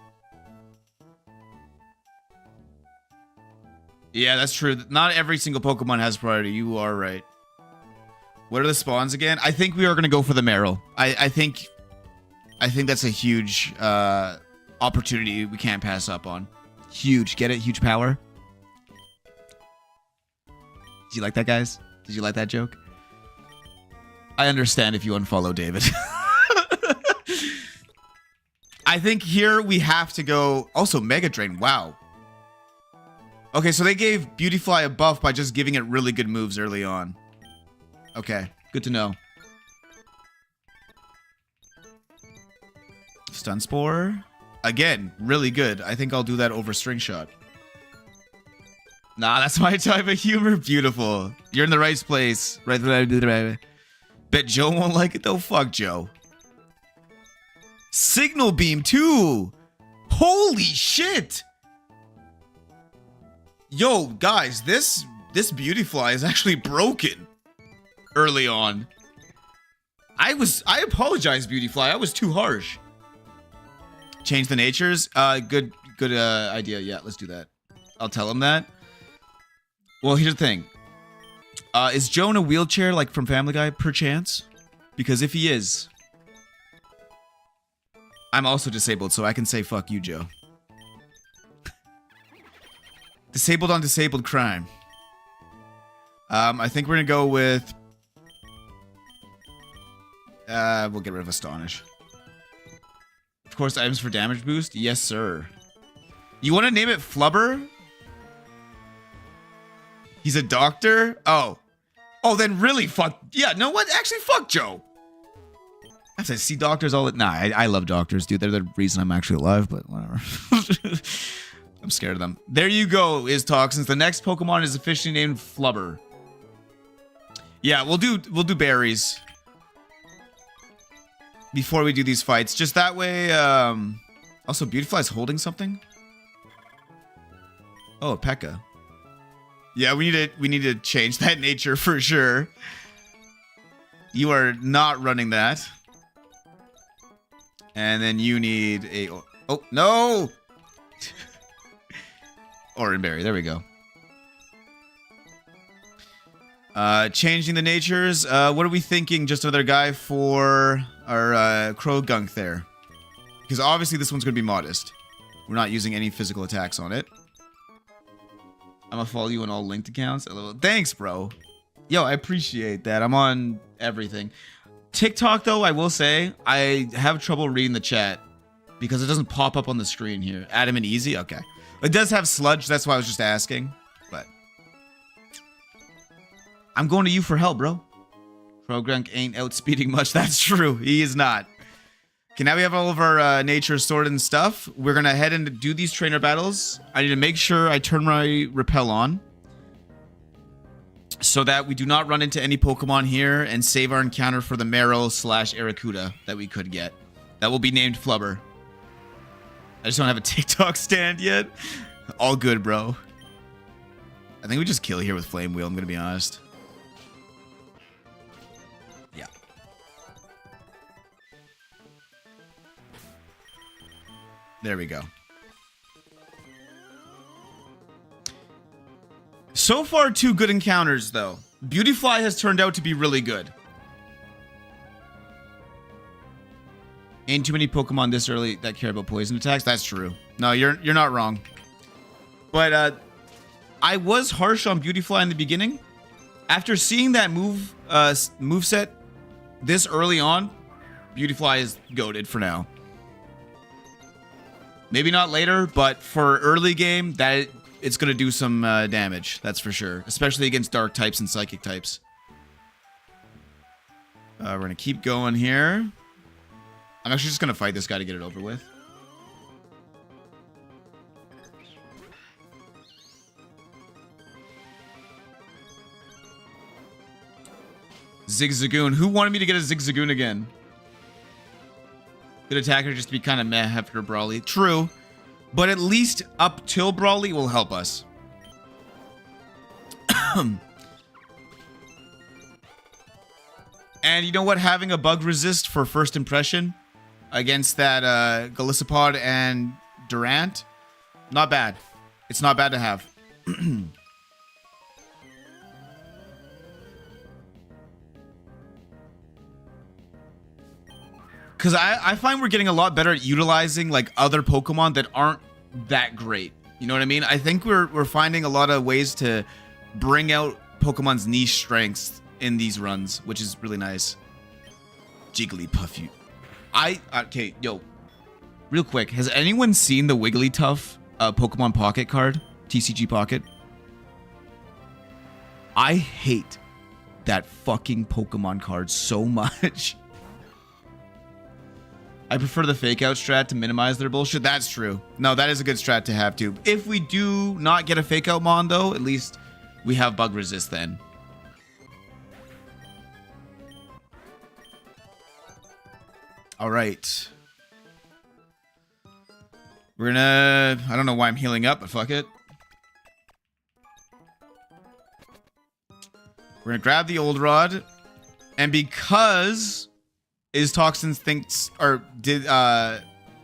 Yeah, that's true. Not every single Pokemon has priority. You are right. What are the spawns again? I think we are going to go for the Marill. I think that's a huge opportunity we can't pass up on. Huge. Get it? Huge power. Did you like that, guys? Did you like that joke? I understand if you unfollow David. I think here we have to go... Also, Mega Drain. Wow. Okay, so they gave Beautyfly a buff by just giving it really good moves early on. Okay, good to know. Stun Spore. Again, really good. I think I'll do that over String Shot. Nah, that's my type of humor. Beautiful. You're in the right place. Right. Bet Joe won't like it though. Fuck Joe. Signal Beam too. Holy shit. Yo, guys, this Beautyfly is actually broken early on. I apologize, Beautyfly. I was too harsh. Change the natures. Good idea. Yeah, let's do that. I'll tell him that. Well, here's the thing. Is Joe in a wheelchair like from Family Guy, perchance? Because if he is, I'm also disabled, so I can say fuck you, Joe. Disabled on disabled crime. I think we're gonna go with... we'll get rid of Astonish. Of course, items for damage boost? Yes, sir. You want to name it Flubber? He's a doctor? Oh. Oh, then really fuck... Yeah, no what? Actually, fuck Joe. I say see doctors all the... Nah, I love doctors, dude. They're the reason I'm actually alive, but whatever. I'm scared of them. There you go, is Toxins. The next Pokemon is officially named Flubber. Yeah, we'll do berries before we do these fights. Just that way, also, Beautyfly's holding something? Oh, a P.E.K.K.A. Yeah, we need to change that nature for sure. You are not running that. And then you need a... Oh, no! Oranberry, there we go. Changing the natures. What are we thinking? Just another guy for our Krogunk there. Because obviously this one's going to be modest. We're not using any physical attacks on it. I'm going to follow you on all linked accounts. Thanks, bro. Yo, I appreciate that. I'm on everything. TikTok, though, I will say, I have trouble reading the chat. Because it doesn't pop up on the screen here. Adam and Easy? Okay. It does have Sludge, that's why I was just asking. But I'm going to you for help, bro. Krogunk ain't outspeeding much. That's true. He is not. Okay, now we have all of our nature sorted and stuff. We're going to head and do these trainer battles. I need to make sure I turn my repel on. So that we do not run into any Pokemon here and save our encounter for the Meryl/Arrokuda that we could get. That will be named Flubber. I just don't have a TikTok stand yet. All good, bro. I think we just kill here with Flame Wheel, I'm going to be honest. Yeah. There we go. So far, 2 good encounters, though. Beautyfly has turned out to be really good. Ain't too many Pokemon this early that care about poison attacks. That's true. No, you're not wrong. But I was harsh on Beautyfly in the beginning. After seeing that moveset this early on, Beautyfly is goated for now. Maybe not later, but for early game, that it's going to do some damage. That's for sure. Especially against dark types and psychic types. We're going to keep going here. I'm actually just going to fight this guy to get it over with. Zigzagoon. Who wanted me to get a Zigzagoon again? Good attacker just to be kind of meh after Brawly. True. But at least up till Brawly will help us. And you know what? Having a bug resist for first impression against that Golisopod and Durant, not bad. It's not bad to have. Because I find we're getting a lot better at utilizing like other Pokemon that aren't that great. You know what I mean? I think we're finding a lot of ways to bring out Pokemon's niche strengths in these runs, which is really nice. Jigglypuff, you... Okay, yo. Real quick, has anyone seen the Wigglytuff Pokemon Pocket card? TCG Pocket? I hate that fucking Pokemon card so much. I prefer the fake out strat to minimize their bullshit. That's true. No, that is a good strat to have too. If we do not get a fake out mon though, at least we have bug resist then. All right. We're gonna... I don't know why I'm healing up, but fuck it. We're gonna grab the old rod, and because Is Toxins thinks or did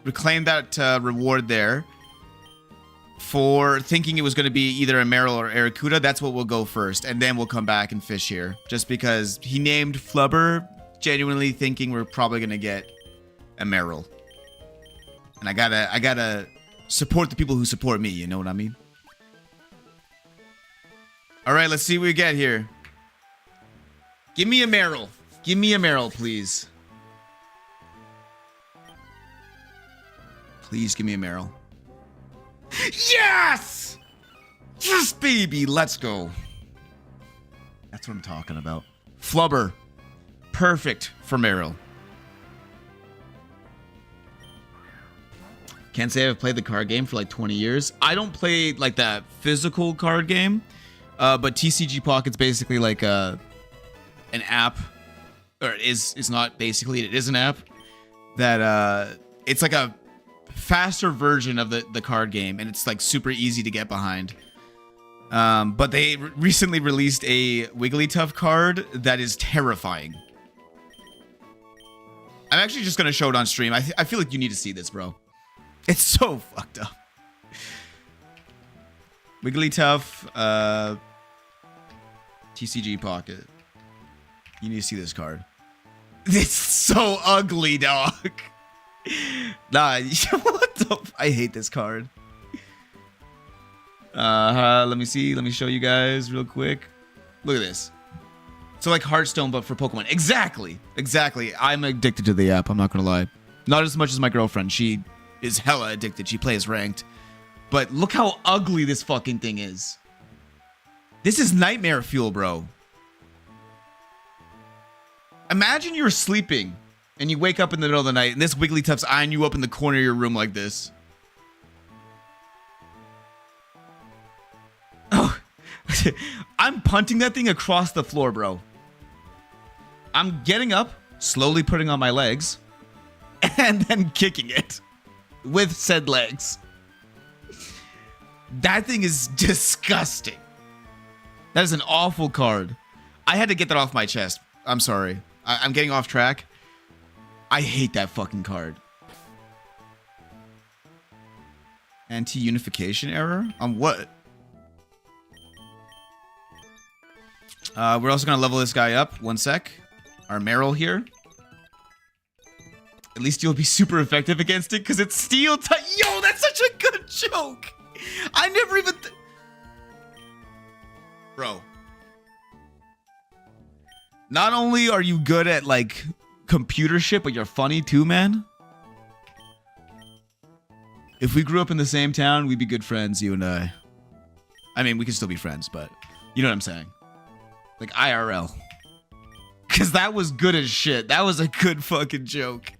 reclaim that reward there for thinking it was gonna be either a Meryl or Aracuda, that's what we'll go first, and then we'll come back and fish here. Just because he named Flubber, genuinely thinking we're probably gonna get a Meryl. And I gotta support the people who support me, you know what I mean? Alright, let's see what we get here. Give me a Meryl. Give me a Meryl, please. Please give me a Meryl. Yes! Yes, baby, let's go. That's what I'm talking about. Flubber. Perfect for Meryl. Can't say I've played the card game for like 20 years. I don't play like that physical card game, but TCG Pocket's basically like an app, or it is not basically, it is an app that it's like a faster version of the card game, and it's like super easy to get behind. But they recently released a Wigglytuff card that is terrifying. I'm actually just gonna show it on stream. I feel like you need to see this, bro. It's so fucked up. Wigglytuff, TCG Pocket. You need to see this card. It's so ugly, dog. Nah, what the? I hate this card. Let me see. Let me show you guys real quick. Look at this. So like Hearthstone, but for Pokemon. Exactly. Exactly. I'm addicted to the app. I'm not gonna lie. Not as much as my girlfriend. She is hella addicted. She plays ranked. But look how ugly this fucking thing is. This is nightmare fuel, bro. Imagine you're sleeping and you wake up in the middle of the night and this Wigglytuff's eyeing you up in the corner of your room like this. Oh, I'm punting that thing across the floor, bro. I'm getting up, slowly putting on my legs, and then kicking it with said legs. That thing is disgusting. That is an awful card. I had to get that off my chest. I'm sorry. I'm getting off track. I hate that fucking card. Anti-unification error? On what? We're also gonna level this guy up. One sec. Our Meryl here. At least you'll be super effective against it because it's steel type. Yo, that's such a good joke. I never even. Bro. Not only are you good at like computer shit, but you're funny too, man. If we grew up in the same town, we'd be good friends, you and I. I mean, we can still be friends, but you know what I'm saying. Like IRL. Because that was good as shit. That was a good fucking joke.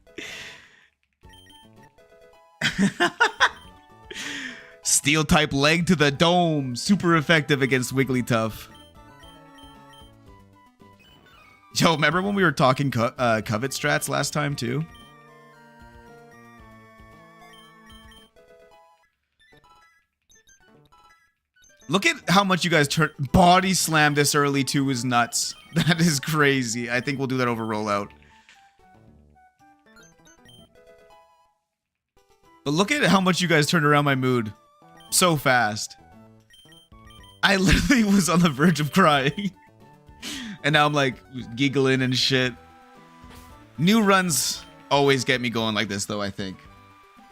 Steel type leg to the dome. Super effective against Wigglytuff. Yo, remember when we were talking covet strats last time too? Look at how much you guys body slam this early too is nuts. That is crazy. I think we'll do that over rollout. But look at how much you guys turned around my mood so fast. I literally was on the verge of crying. And now I'm like giggling and shit. New runs always get me going like this though, I think.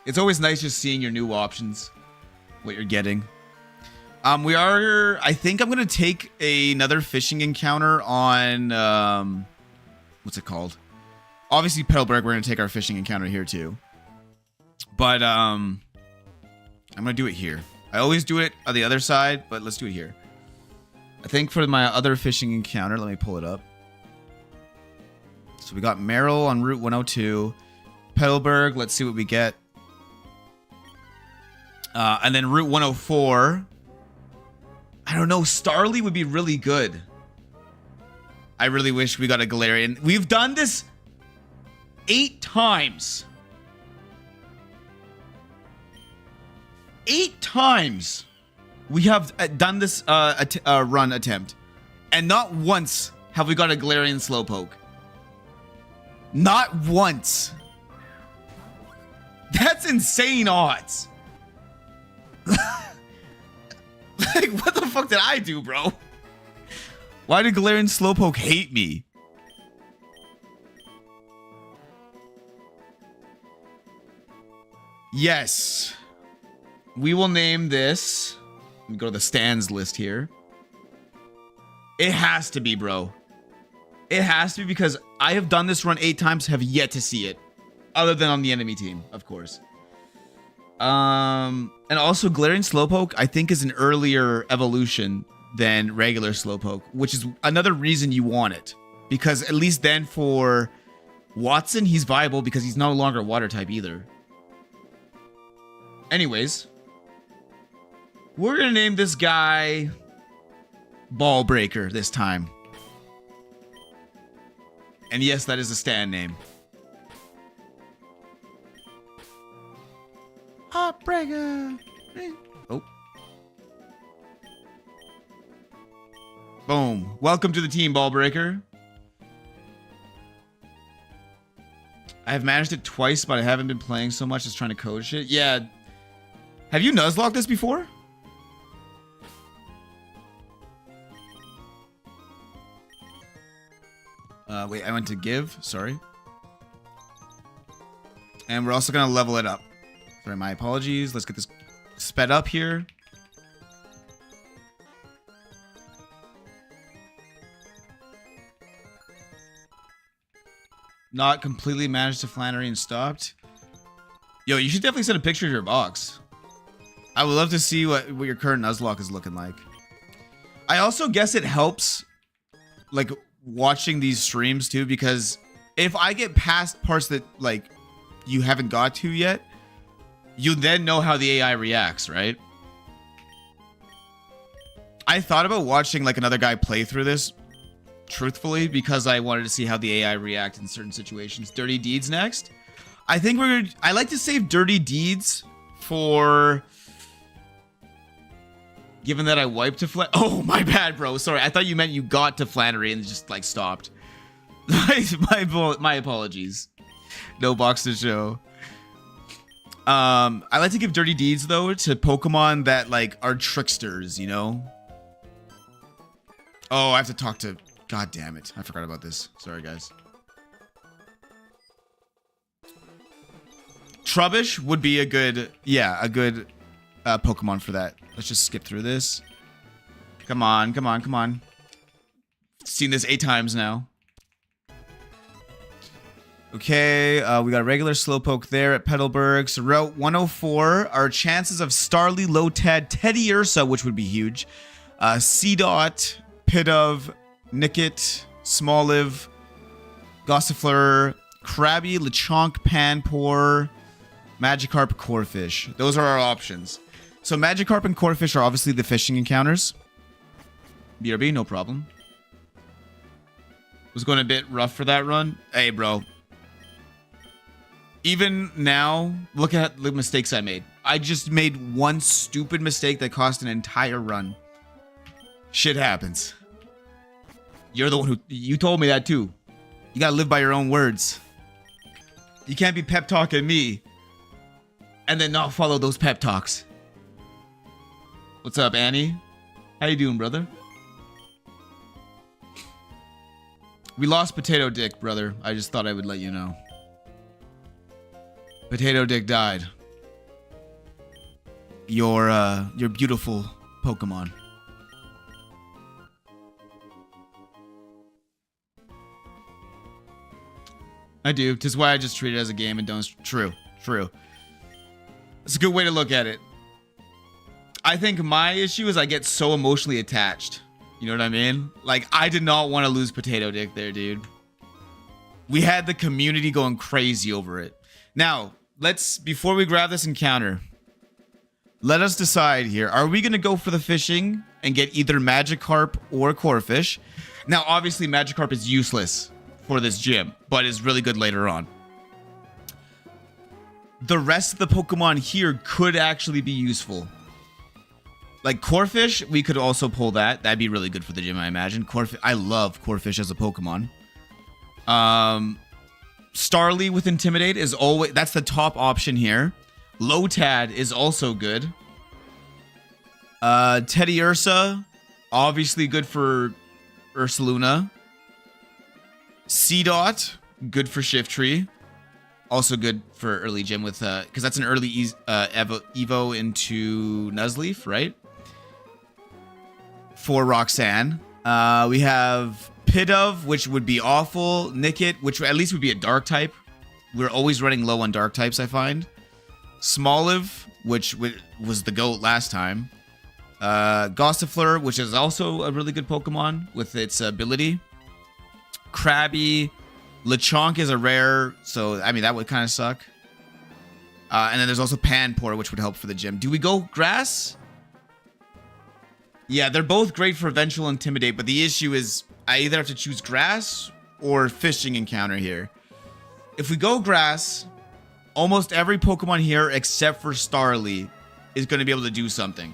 It's always nice just seeing your new options. What you're getting. I think I'm going to take another fishing encounter on, what's it called? Obviously, Petalburg, we're going to take our fishing encounter here too. But, I'm going to do it here. I always do it on the other side, but let's do it here. I think for my other fishing encounter, let me pull it up. So we got Meryl on Route 102. Petalburg, let's see what we get. And then Route 104. I don't know, Starly would be really good. I really wish we got a Galarian. We've done this 8 times. 8 times we have done this run attempt. And not once have we got a Galarian Slowpoke. Not once. That's insane odds. Like, what the fuck did I do, bro? Why did Galarian Slowpoke hate me? Yes. We will name this. Let me go to the stands list here. It has to be, bro. It has to be because I have done this run 8 times, have yet to see it. Other than on the enemy team, of course. And also Galarian Slowpoke, I think, is an earlier evolution than regular Slowpoke, which is another reason you want it. Because at least then for Watson, he's viable because he's no longer water type either. Anyways, we're gonna name this guy Ball Breaker this time. And yes, that is a stand name. Heartbreaker. Oh. Boom. Welcome to the team, Ball Breaker. I have managed it twice, but I haven't been playing so much as trying to code shit. Yeah. Have you Nuzlocked this before? Wait, I went to give. Sorry. And we're also going to level it up. Sorry, my apologies. Let's get this sped up here. Not completely managed to Flannery and stopped. Yo, you should definitely send a picture of your box. I would love to see what your current Nuzlocke is looking like. I also guess it helps, like, watching these streams too, because if I get past parts that, like, you haven't got to yet, you then know how the AI reacts, right? I thought about watching, like, another guy play through this, truthfully, because I wanted to see how the AI react in certain situations. Dirty Deeds next. I think I like to save Dirty Deeds for... Given that I wiped to Oh, my bad, bro. Sorry, I thought you meant you got to Flannery and just, like, stopped. My apologies. No box to show. I like to give Dirty Deeds, though, to Pokemon that, like, are tricksters, you know? Oh, I have to talk to... God damn it. I forgot about this. Sorry, guys. Trubbish would be a good... Yeah, a good Pokemon for that. Let's just skip through this. Come on, come on, come on. Seen this 8 times now. Okay, we got a regular Slowpoke there at Petalburg. So Route 104, our chances of Starly, Lotad, Teddy Ursa, which would be huge. C-Dot, Pidove, Nickit, Smoliv, Gossifleur, Krabby, Lechonk, Panpour, Magikarp, Corphish. Those are our options. So Magikarp and Corphish are obviously the fishing encounters. BRB, no problem. Was going a bit rough for that run. Hey, bro. Even now, look at the mistakes I made. I just made one stupid mistake that cost an entire run. Shit happens. You're the one who... You told me that too. You gotta live by your own words. You can't be pep talking me and then not follow those pep talks. What's up, Annie? How you doing, brother? We lost Potato Dick, brother. I just thought I would let you know. Potato Dick died. Your beautiful Pokemon. I do. 'Tis why I just treat it as a game and don't... True. True. It's a good way to look at it. I think my issue is I get so emotionally attached. You know what I mean? Like, I did not want to lose Potato Dick there, dude. We had the community going crazy over it. Now, before we grab this encounter, let us decide here. Are we going to go for the fishing and get either Magikarp or Corphish? Now, obviously, Magikarp is useless for this gym, but is really good later on. The rest of the Pokemon here could actually be useful. Like Corphish, we could also pull that. That'd be really good for the gym, I imagine. Corphish, I love Corphish as a Pokemon. Starly with Intimidate is always, that's the top option here. Lotad is also good. Teddy Ursa, obviously good for Ursaluna. Seedot, good for Shiftry. Also good for early gym with, because that's an early Evo into Nuzleaf, right? For Roxanne. We have Pidove, which would be awful. Nickit, which at least would be a dark type. We're always running low on dark types, I find. Smoliv, which was the GOAT last time. Gossifleur, which is also a really good Pokemon with its ability. Krabby. Lechonk is a rare, so, I mean, that would kind of suck. And then there's also Panpour, which would help for the gym. Do we go Grass? Yeah, they're both great for eventual Intimidate, but the issue is I either have to choose Grass or Fishing Encounter here. If we go Grass, almost every Pokemon here, except for Starly, is going to be able to do something.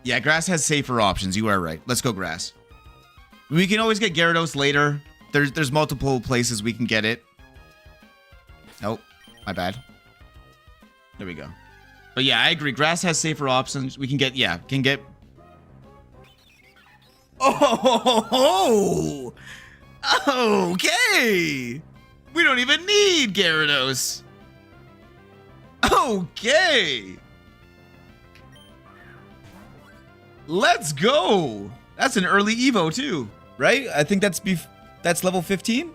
Yeah, Grass has safer options. You are right. Let's go Grass. We can always get Gyarados later. There's multiple places we can get it. Oh, my bad. There we go. But yeah, I agree. Grass has safer options. We can get, yeah, can get. Oh, okay. We don't even need Gyarados. Okay. Let's go. That's an early Evo too, right? I think that's level 15.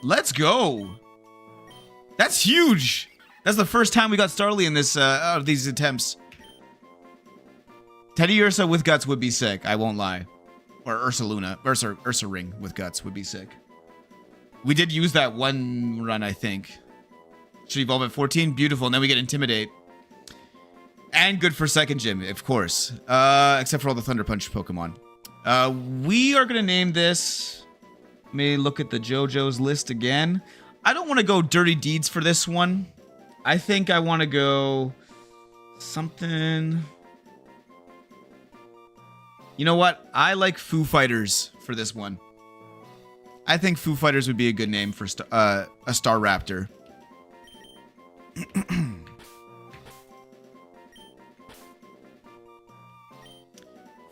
Let's go. That's huge. That's the first time we got Starly in this out of these attempts. Teddy Ursa with Guts would be sick, I won't lie. Or Ursa Ring with Guts would be sick. We did use that one run, I think. Should evolve at 14. Beautiful. And then we get Intimidate. And good for second gym, of course. Except for all the Thunder Punch Pokemon. We are going to name this. Let me look at the JoJo's list again. I don't want to go Dirty Deeds for this one. I think I want to go something. You know what? I like Foo Fighters for this one. I think Foo Fighters would be a good name for a Staraptor.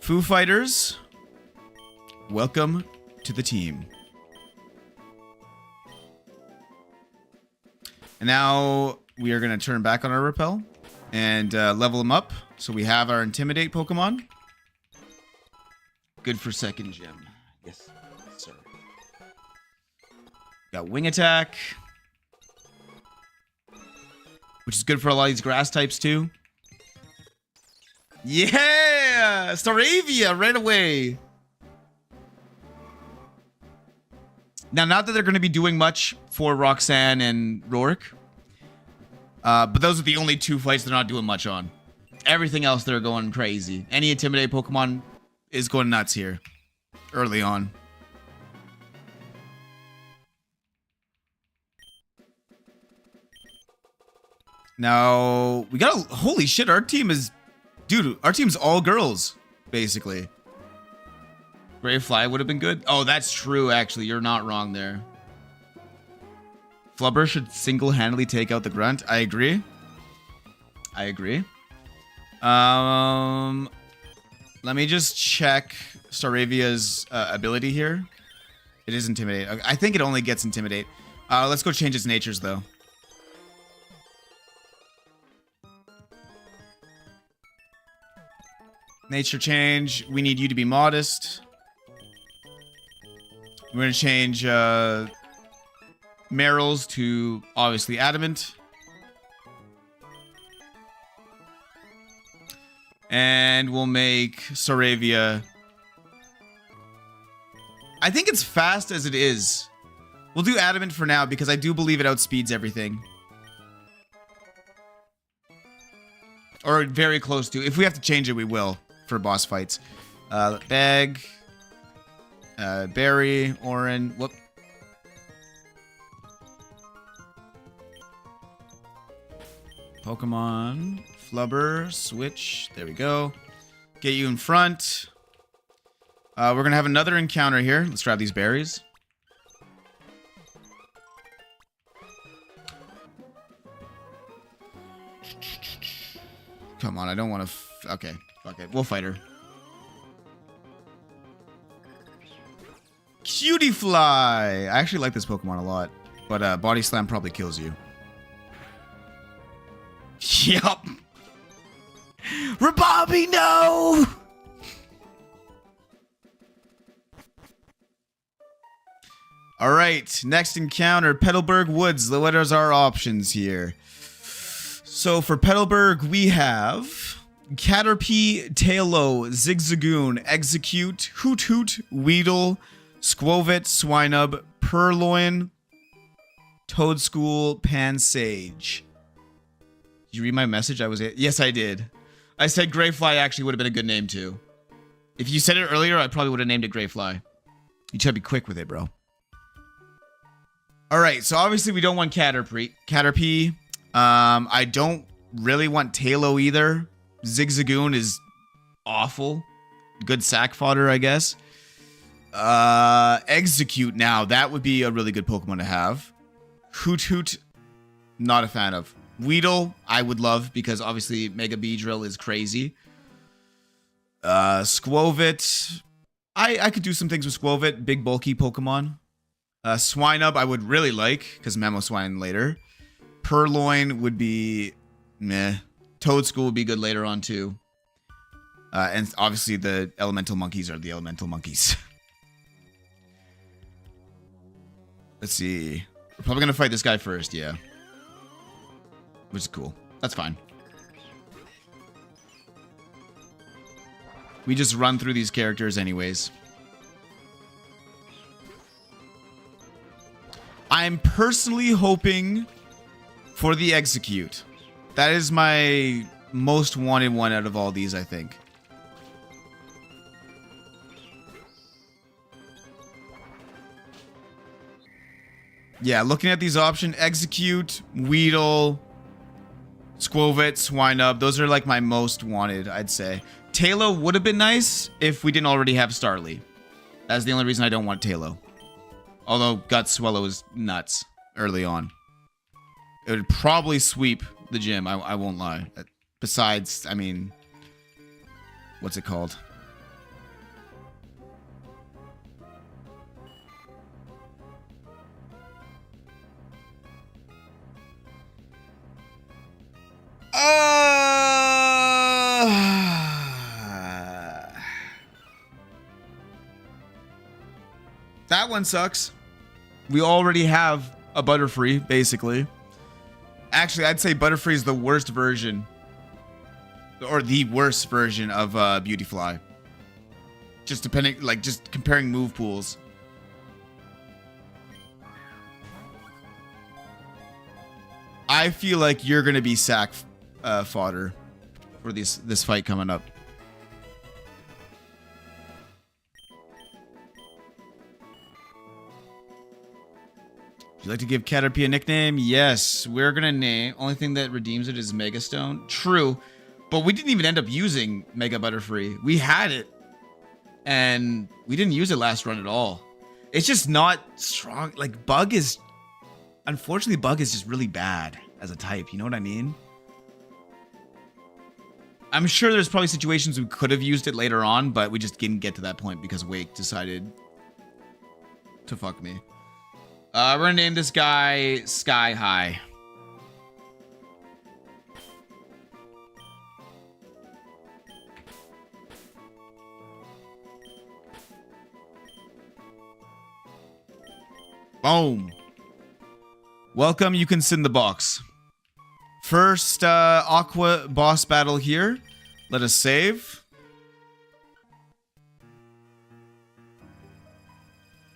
Foo Fighters, welcome to the team. And now we are going to turn back on our Repel and level them up. So we have our Intimidate Pokemon. Good for second gym. Yes, sir. Got Wing Attack, which is good for a lot of these grass types too. Yeah! Staravia right away. Now, not that they're going to be doing much for Roxanne and Rourke. But those are the only two fights they're not doing much on. Everything else, they're going crazy. Any Intimidate Pokemon is going nuts here. Early on. Now, we got a... Holy shit, our team is... Dude, our team's all girls, basically. Brave Fly would have been good. Oh, that's true, actually. You're not wrong there. Flubber should single-handedly take out the Grunt. I agree. I agree. Let me just check Staravia's ability here. It is Intimidate. I think it only gets Intimidate. Let's go change its natures, though. Nature change. We need you to be modest. We're going to change Meryl's to, obviously, Adamant. And we'll make Staravia... I think it's fast as it is. We'll do Adamant for now because I do believe it outspeeds everything. Or very close to. If we have to change it, we will. For boss fights. Bag. Berry. Orin. Whoop. Pokemon. Flubber. Switch. There we go. Get you in front. We're going to have another encounter here. Let's grab these berries. Come on, I don't want to... Okay, fuck it. We'll fight her. Cutie Fly! I actually like this Pokemon a lot. But Body Slam probably kills you. Yup! Rabobby, no! Alright, next encounter, Petalburg Woods. What are our options here? So for Petalburg, we have Caterpie, Tailo, Zigzagoon, Execute, Hoot Hoot, Weedle, Squovit, Swinub, Purloin, Toadschool, Pansage. Did you read my message? Yes, I did. I said Greyfly actually would have been a good name too. If you said it earlier, I probably would have named it Greyfly. You try to be quick with it, bro. Alright, so obviously we don't want Caterpie. I don't really want Tailo either. Zigzagoon is awful. Good sack fodder, I guess. Execute now. That would be a really good Pokemon to have. Hoot Hoot, not a fan of. Weedle, I would love because obviously Mega Beedrill is crazy. Squovit, I could do some things with Squovit. Big bulky Pokemon. Swinub I would really like because Mamoswine later. Purloin would be meh. Toadschool would be good later on too. And obviously the elemental monkeys are the elemental monkeys. Let's see. We're probably gonna fight this guy first, yeah. Which is cool. That's fine. We just run through these characters anyways. I'm personally hoping for the Execute. That is my most wanted one out of all these, I think. Yeah, looking at these options, Execute, Weedle, Squovit, Swinub, those are like my most wanted, I'd say. Tailo would have been nice if we didn't already have Starly. That's the only reason I don't want Tailo. Although Gut Swallow is nuts early on. It would probably sweep the gym, I won't lie. Besides, I mean, what's it called? That one sucks. We already have a Butterfree, basically. Actually, I'd say Butterfree is the worst version. Or the worst version of Beautyfly. Just depending, like, just comparing move pools. I feel like you're gonna be sack fodder for this fight coming up. Would you like to give Caterpie a nickname? Yes, we're gonna name. Only thing that redeems it is Mega Stone. True, but we didn't even end up using Mega Butterfree. We had it, and we didn't use it last run at all. It's just not strong. Like Bug is, unfortunately, Bug is just really bad as a type. You know what I mean? I'm sure there's probably situations we could have used it later on, but we just didn't get to that point because Wake decided to fuck me. We're gonna name this guy Sky High. Boom. Welcome, you can sit in the box. First Aqua boss battle here. Let us save.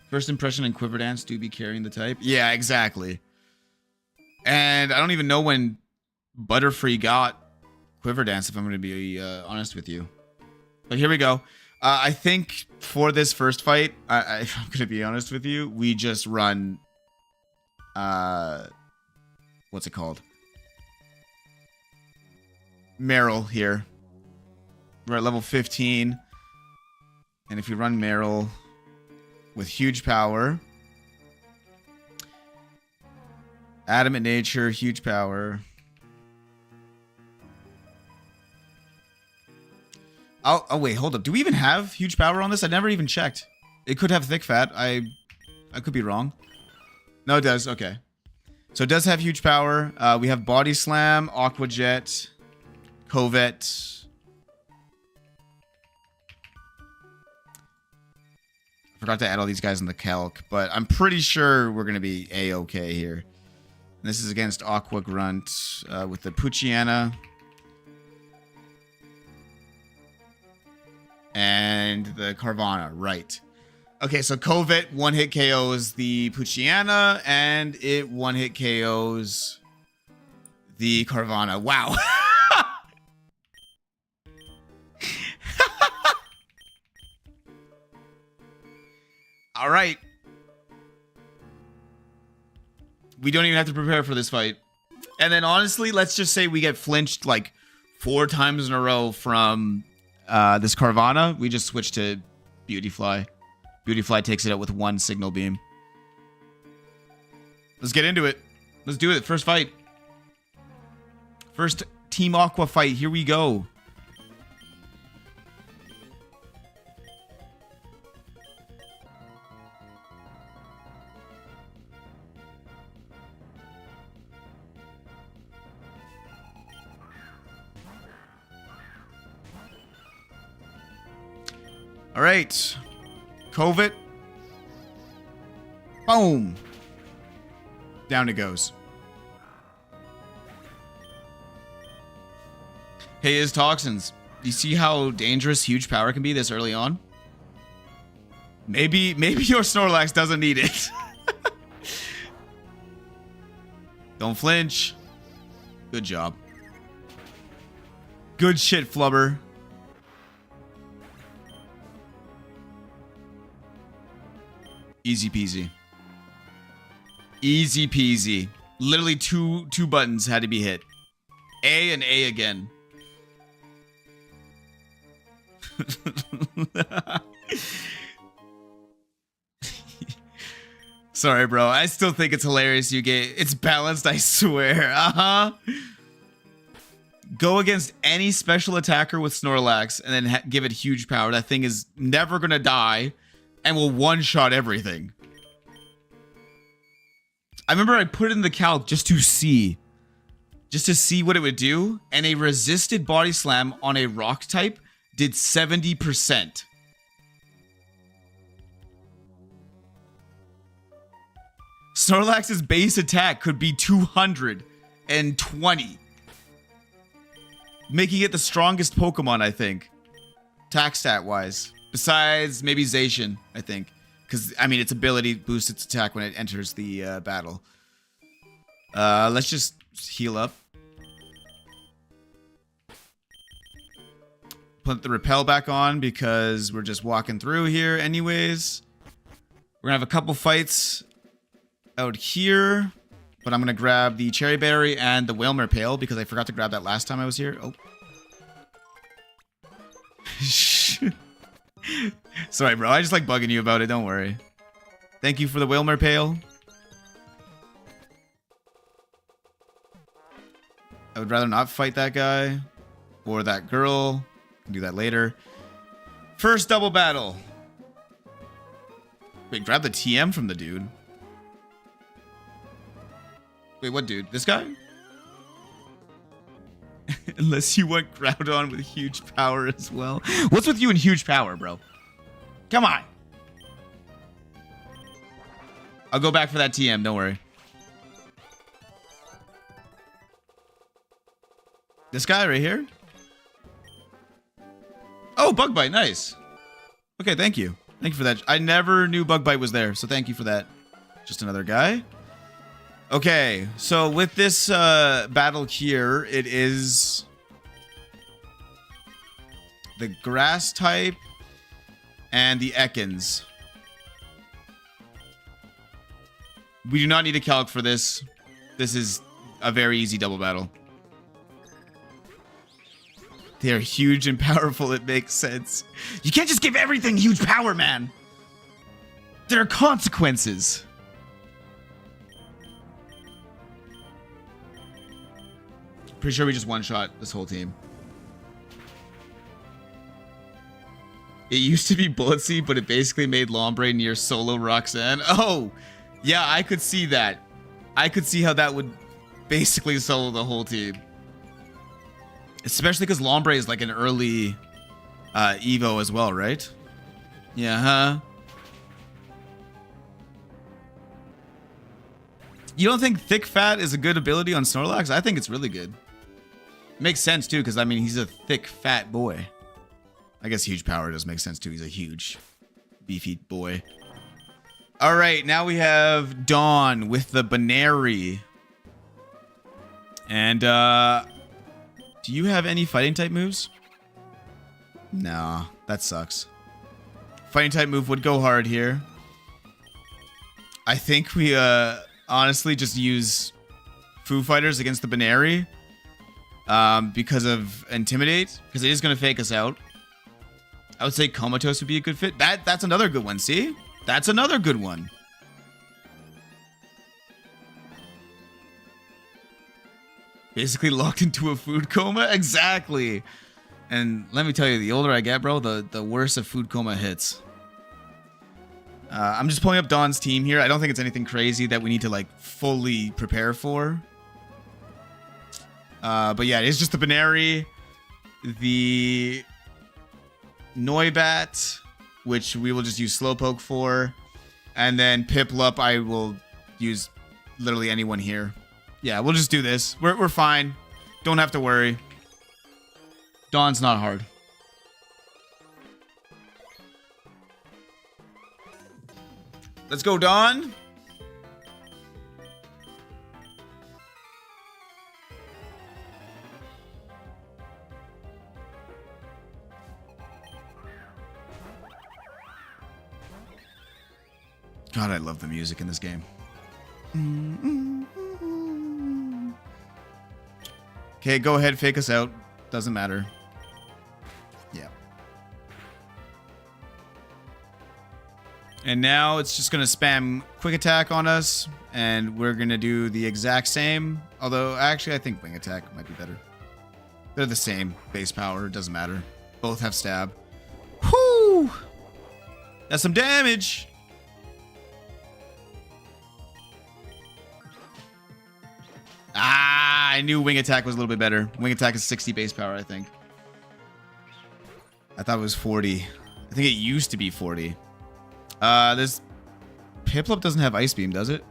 First impression and Quiver Dance do be carrying the type. Yeah, exactly. And I don't even know when Butterfree got Quiver Dance, if I'm going to be honest with you. But here we go. I think for this first fight, I'm going to be honest with you, we just run... what's it called? Meryl here. We're at level 15. And if you run Meryl with huge power, adamant nature, huge power. Oh wait, hold up. Do we even have huge power on this? I never even checked. It could have thick fat. I could be wrong. No, it does. Okay. So it does have huge power. We have Body Slam, Aqua Jet, Covet. Forgot to add all these guys in the calc, but I'm pretty sure we're going to be A-okay here. And this is against Aqua Grunt with the Puchiana. And the Carvana, right. Okay, so Covet one-hit KOs the Puchiana, and it one-hit KOs the Carvana. Wow. All right. We don't even have to prepare for this fight. And then honestly, let's just say we get flinched like 4 times in a row from this Carvana. We just switch to Beautyfly. Beautyfly takes it out with 1 signal beam. Let's get into it. Let's do it. First fight. First Team Aqua fight. Here we go. All right. Covet. Boom. Down it goes. Hey, is Toxins. You see how dangerous huge power can be this early on? Maybe your Snorlax doesn't need it. Don't flinch. Good job. Good shit, Flubber. Easy peasy. Easy peasy. Literally two buttons had to be hit. A and A again. Sorry, bro. I still think it's hilarious you get... It's balanced, I swear. Uh-huh. Go against any special attacker with Snorlax and then give it huge power. That thing is never gonna die. And will one-shot everything. I remember I put it in the calc just to see what it would do, and a resisted Body Slam on a rock type did 70%. Snorlax's base attack could be 220, making it the strongest Pokemon, I think, attack stat-wise. Besides, maybe Zacian, I think. Because, I mean, its ability boosts its attack when it enters the battle. Let's just heal up. Put the repel back on because we're just walking through here anyways. We're going to have a couple fights out here. But I'm going to grab the Cherry Berry and the Whalmer Pail because I forgot to grab that last time I was here. Oh. Sorry, bro. I just like bugging you about it. Don't worry. Thank you for the Whalmer Pail. I would rather not fight that guy or that girl. Can do that later. First double battle. Wait, grab the TM from the dude. Wait, what dude? This guy? Unless you want Groudon with huge power as well. What's with you and huge power, bro? Come on. I'll go back for that TM, don't worry. This guy right here? Oh, Bug Bite, nice. Okay, thank you. Thank you for that. I never knew Bug Bite was there, so thank you for that. Just another guy. Okay, so with this battle here, it is the grass type and the Ekans. We do not need a calc for this. This is a very easy double battle. They're huge and powerful. It makes sense. You can't just give everything huge power, man. There are consequences. Pretty sure we just one-shot this whole team. It used to be Bulletsy, but it basically made Lombre near solo Roxanne. Oh, yeah, I could see that. I could see how that would basically solo the whole team. Especially because Lombre is like an early Evo as well, right? Yeah, huh? You don't think Thick Fat is a good ability on Snorlax? I think it's really good. Makes sense too, because I mean, he's a thick, fat boy. I guess huge power does make sense too. He's a huge, beefy boy. All right, now we have Dawn with the Banary. And do you have any fighting type moves? Nah, that sucks. Fighting type move would go hard here. I think we honestly just use Foo Fighters against the Banary because of Intimidate, because it is going to fake us out. I would say Comatose would be a good fit. That's another good one, see? That's another good one. Basically locked into a food coma? Exactly. And let me tell you, the older I get, bro, the worse a food coma hits. I'm just pulling up Dawn's team here. I don't think it's anything crazy that we need to, like, fully prepare for. But yeah, it's just the Banary, the Noibat, which we will just use Slowpoke for, and then Piplup, I will use literally anyone here. Yeah, we'll just do this. We're fine. Don't have to worry. Dawn's not hard. Let's go, Dawn. God, I love the music in this game. Okay, go ahead, fake us out. Doesn't matter. Yeah. And now it's just going to spam quick attack on us, and we're going to do the exact same. Although, actually, I think wing attack might be better. They're the same base power. It doesn't matter. Both have stab. Whoo! That's some damage. Ah, I knew wing attack was a little bit better. Wing attack is 60 base power, I think. I thought it was 40. I think it used to be 40. This Piplup doesn't have Ice Beam, does it?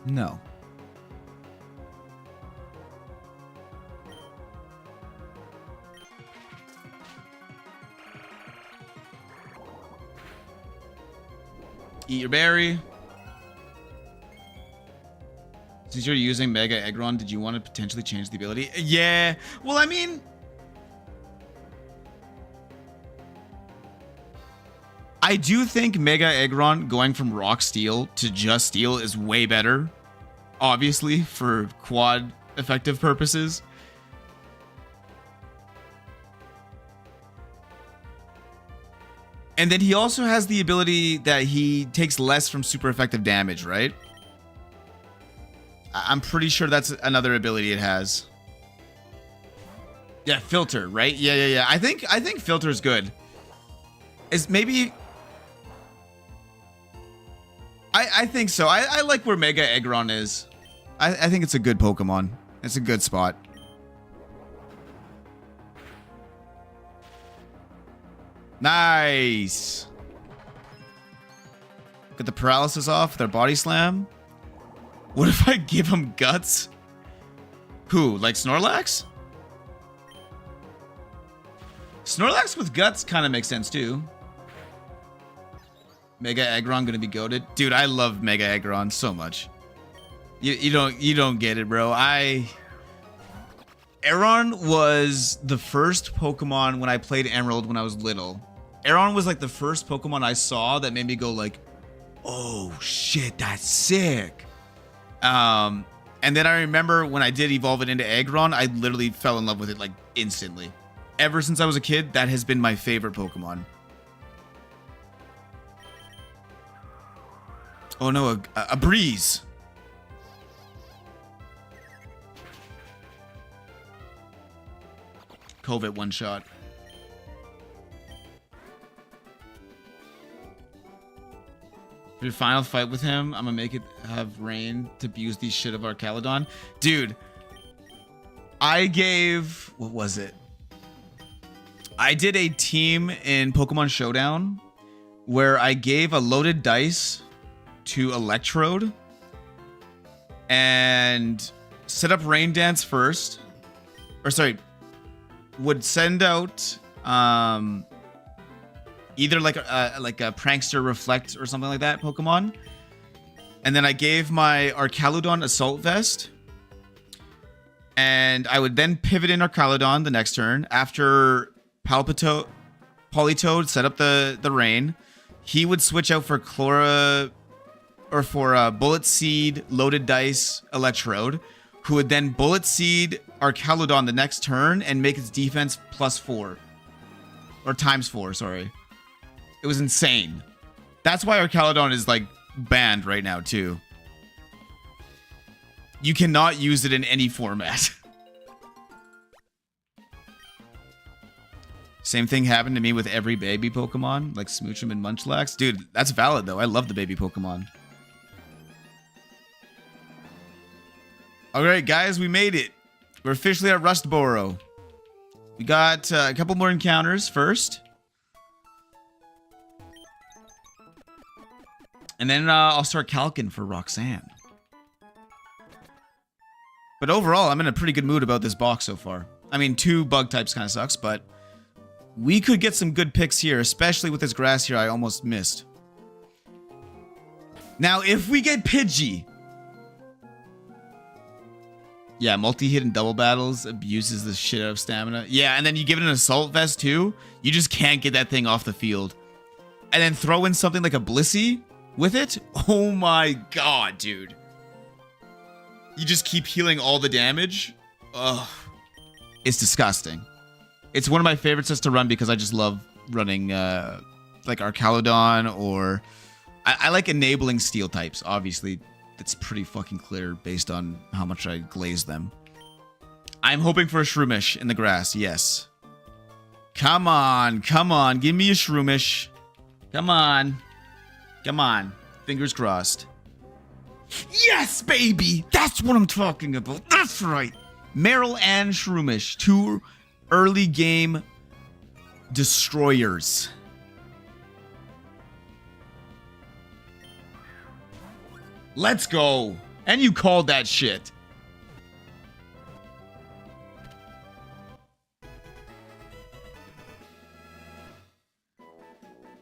No. Eat your berry. Since you're using Mega Aggron, did you want to potentially change the ability? Yeah. Well, I mean, I do think Mega Aggron going from Rock Steel to just Steel is way better. Obviously, for quad effective purposes. And then he also has the ability that he takes less from super effective damage, right? I'm pretty sure that's another ability it has. Yeah, Filter, right? Yeah. I think Filter's good. Is maybe I think so. I like where Mega Aggron is. I think it's a good Pokemon. It's a good spot. Nice. Get the paralysis off, their body slam. What if I give him guts? Who? Like Snorlax? Snorlax with guts kind of makes sense too. Mega Aggron gonna be goated. Dude, I love Mega Aggron so much. You don't get it, bro. Aron was the first Pokemon when I played Emerald when I was little. Aron was like the first Pokemon I saw that made me go like, oh shit, that's sick. And then I remember when I did evolve it into Aggron, I literally fell in love with it like instantly. Ever since I was a kid, that has been my favorite Pokemon. Oh no, a breeze. COVID one shot. For your final fight with him, I'm gonna make it have rain to abuse the shit of our Caledon. Dude, I gave, what was it? I did a team in Pokemon Showdown where I gave a loaded dice to Electrode and set up Rain Dance first. Or sorry, would send out either like a Prankster Reflect or something like that Pokemon. And then I gave my Archaludon Assault Vest. And I would then pivot in Archaludon the next turn. After Politoed set up the rain, he would switch out for Bullet Seed, Loaded Dice, Electrode, who would then Bullet Seed Archaludon the next turn and make its defense +4. Or ×4, sorry. It was insane. That's why Archaludon is like banned right now too. You cannot use it in any format. Same thing happened to me with every baby Pokemon, like Smoochum and Munchlax. Dude, that's valid though. I love the baby Pokemon. Alright guys, we made it. We're officially at Rustboro. We got a couple more encounters first. And then I'll start calcing for Roxanne. But overall, I'm in a pretty good mood about this box so far. I mean, 2 bug types kind of sucks, but we could get some good picks here, especially with this grass here I almost missed. Now, if we get Pidgey... Yeah, multi-hit and double battles abuses the shit out of stamina. Yeah, and then you give it an Assault Vest too. You just can't get that thing off the field. And then throw in something like a Blissey with it. Oh my god, dude. You just keep healing all the damage. Ugh. It's disgusting. It's one of my favorites just to run because I just love running like Archaludon or... I like enabling steel types, obviously. It's pretty fucking clear based on how much I glaze them. I'm hoping for a Shroomish in the grass, yes. Come on, come on, give me a Shroomish. Come on. Come on. Fingers crossed. Yes, baby! That's what I'm talking about. That's right. Meryl and Shroomish, 2 early game destroyers. Let's go. And you called that shit.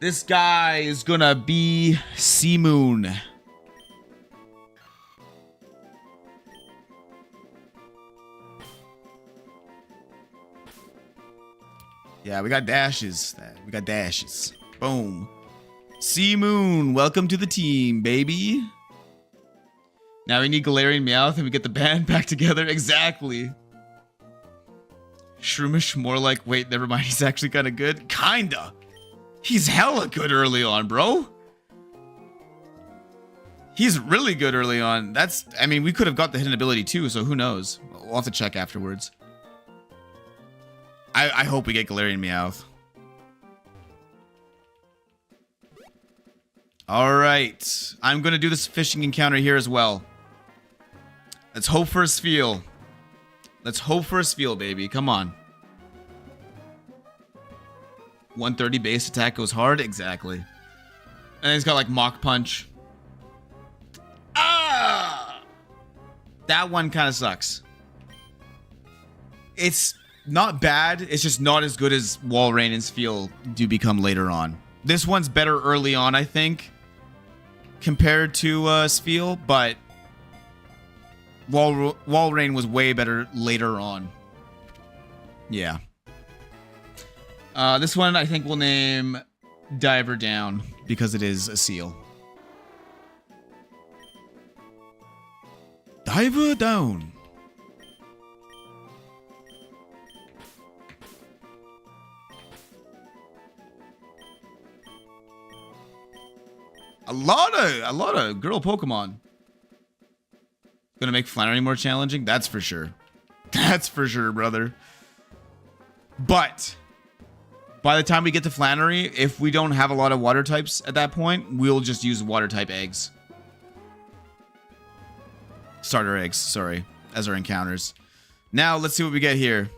This guy is gonna be Seamoon. Yeah, we got dashes. We got dashes. Boom. Seamoon, welcome to the team, baby. Now we need Galarian Meowth and we get the band back together. Exactly. Shroomish, more like, wait, never mind. He's actually kind of good. Kinda. He's hella good early on, bro. He's really good early on. That's, I mean, we could have got the hidden ability too, so who knows? We'll have to check afterwards. I hope we get Galarian Meowth. Alright. I'm going to do this fishing encounter here as well. Let's hope for a Spheal. Let's hope for a Spheal, baby. Come on. 130 base attack goes hard? Exactly. And then he's got like Mach Punch. Ah! That one kind of sucks. It's not bad. It's just not as good as Walrein and Spheal do become later on. This one's better early on, I think, compared to Spheal, but Walrein was way better later on. Yeah. This one I think we'll name Diver Down because it is a seal. Diver down. A lot of girl Pokemon. Gonna make Flannery more challenging? That's for sure. That's for sure, brother. But by the time we get to Flannery, if we don't have a lot of water types at that point, we'll just use water type eggs. Starter eggs, sorry, as our encounters. Now, let's see what we get here.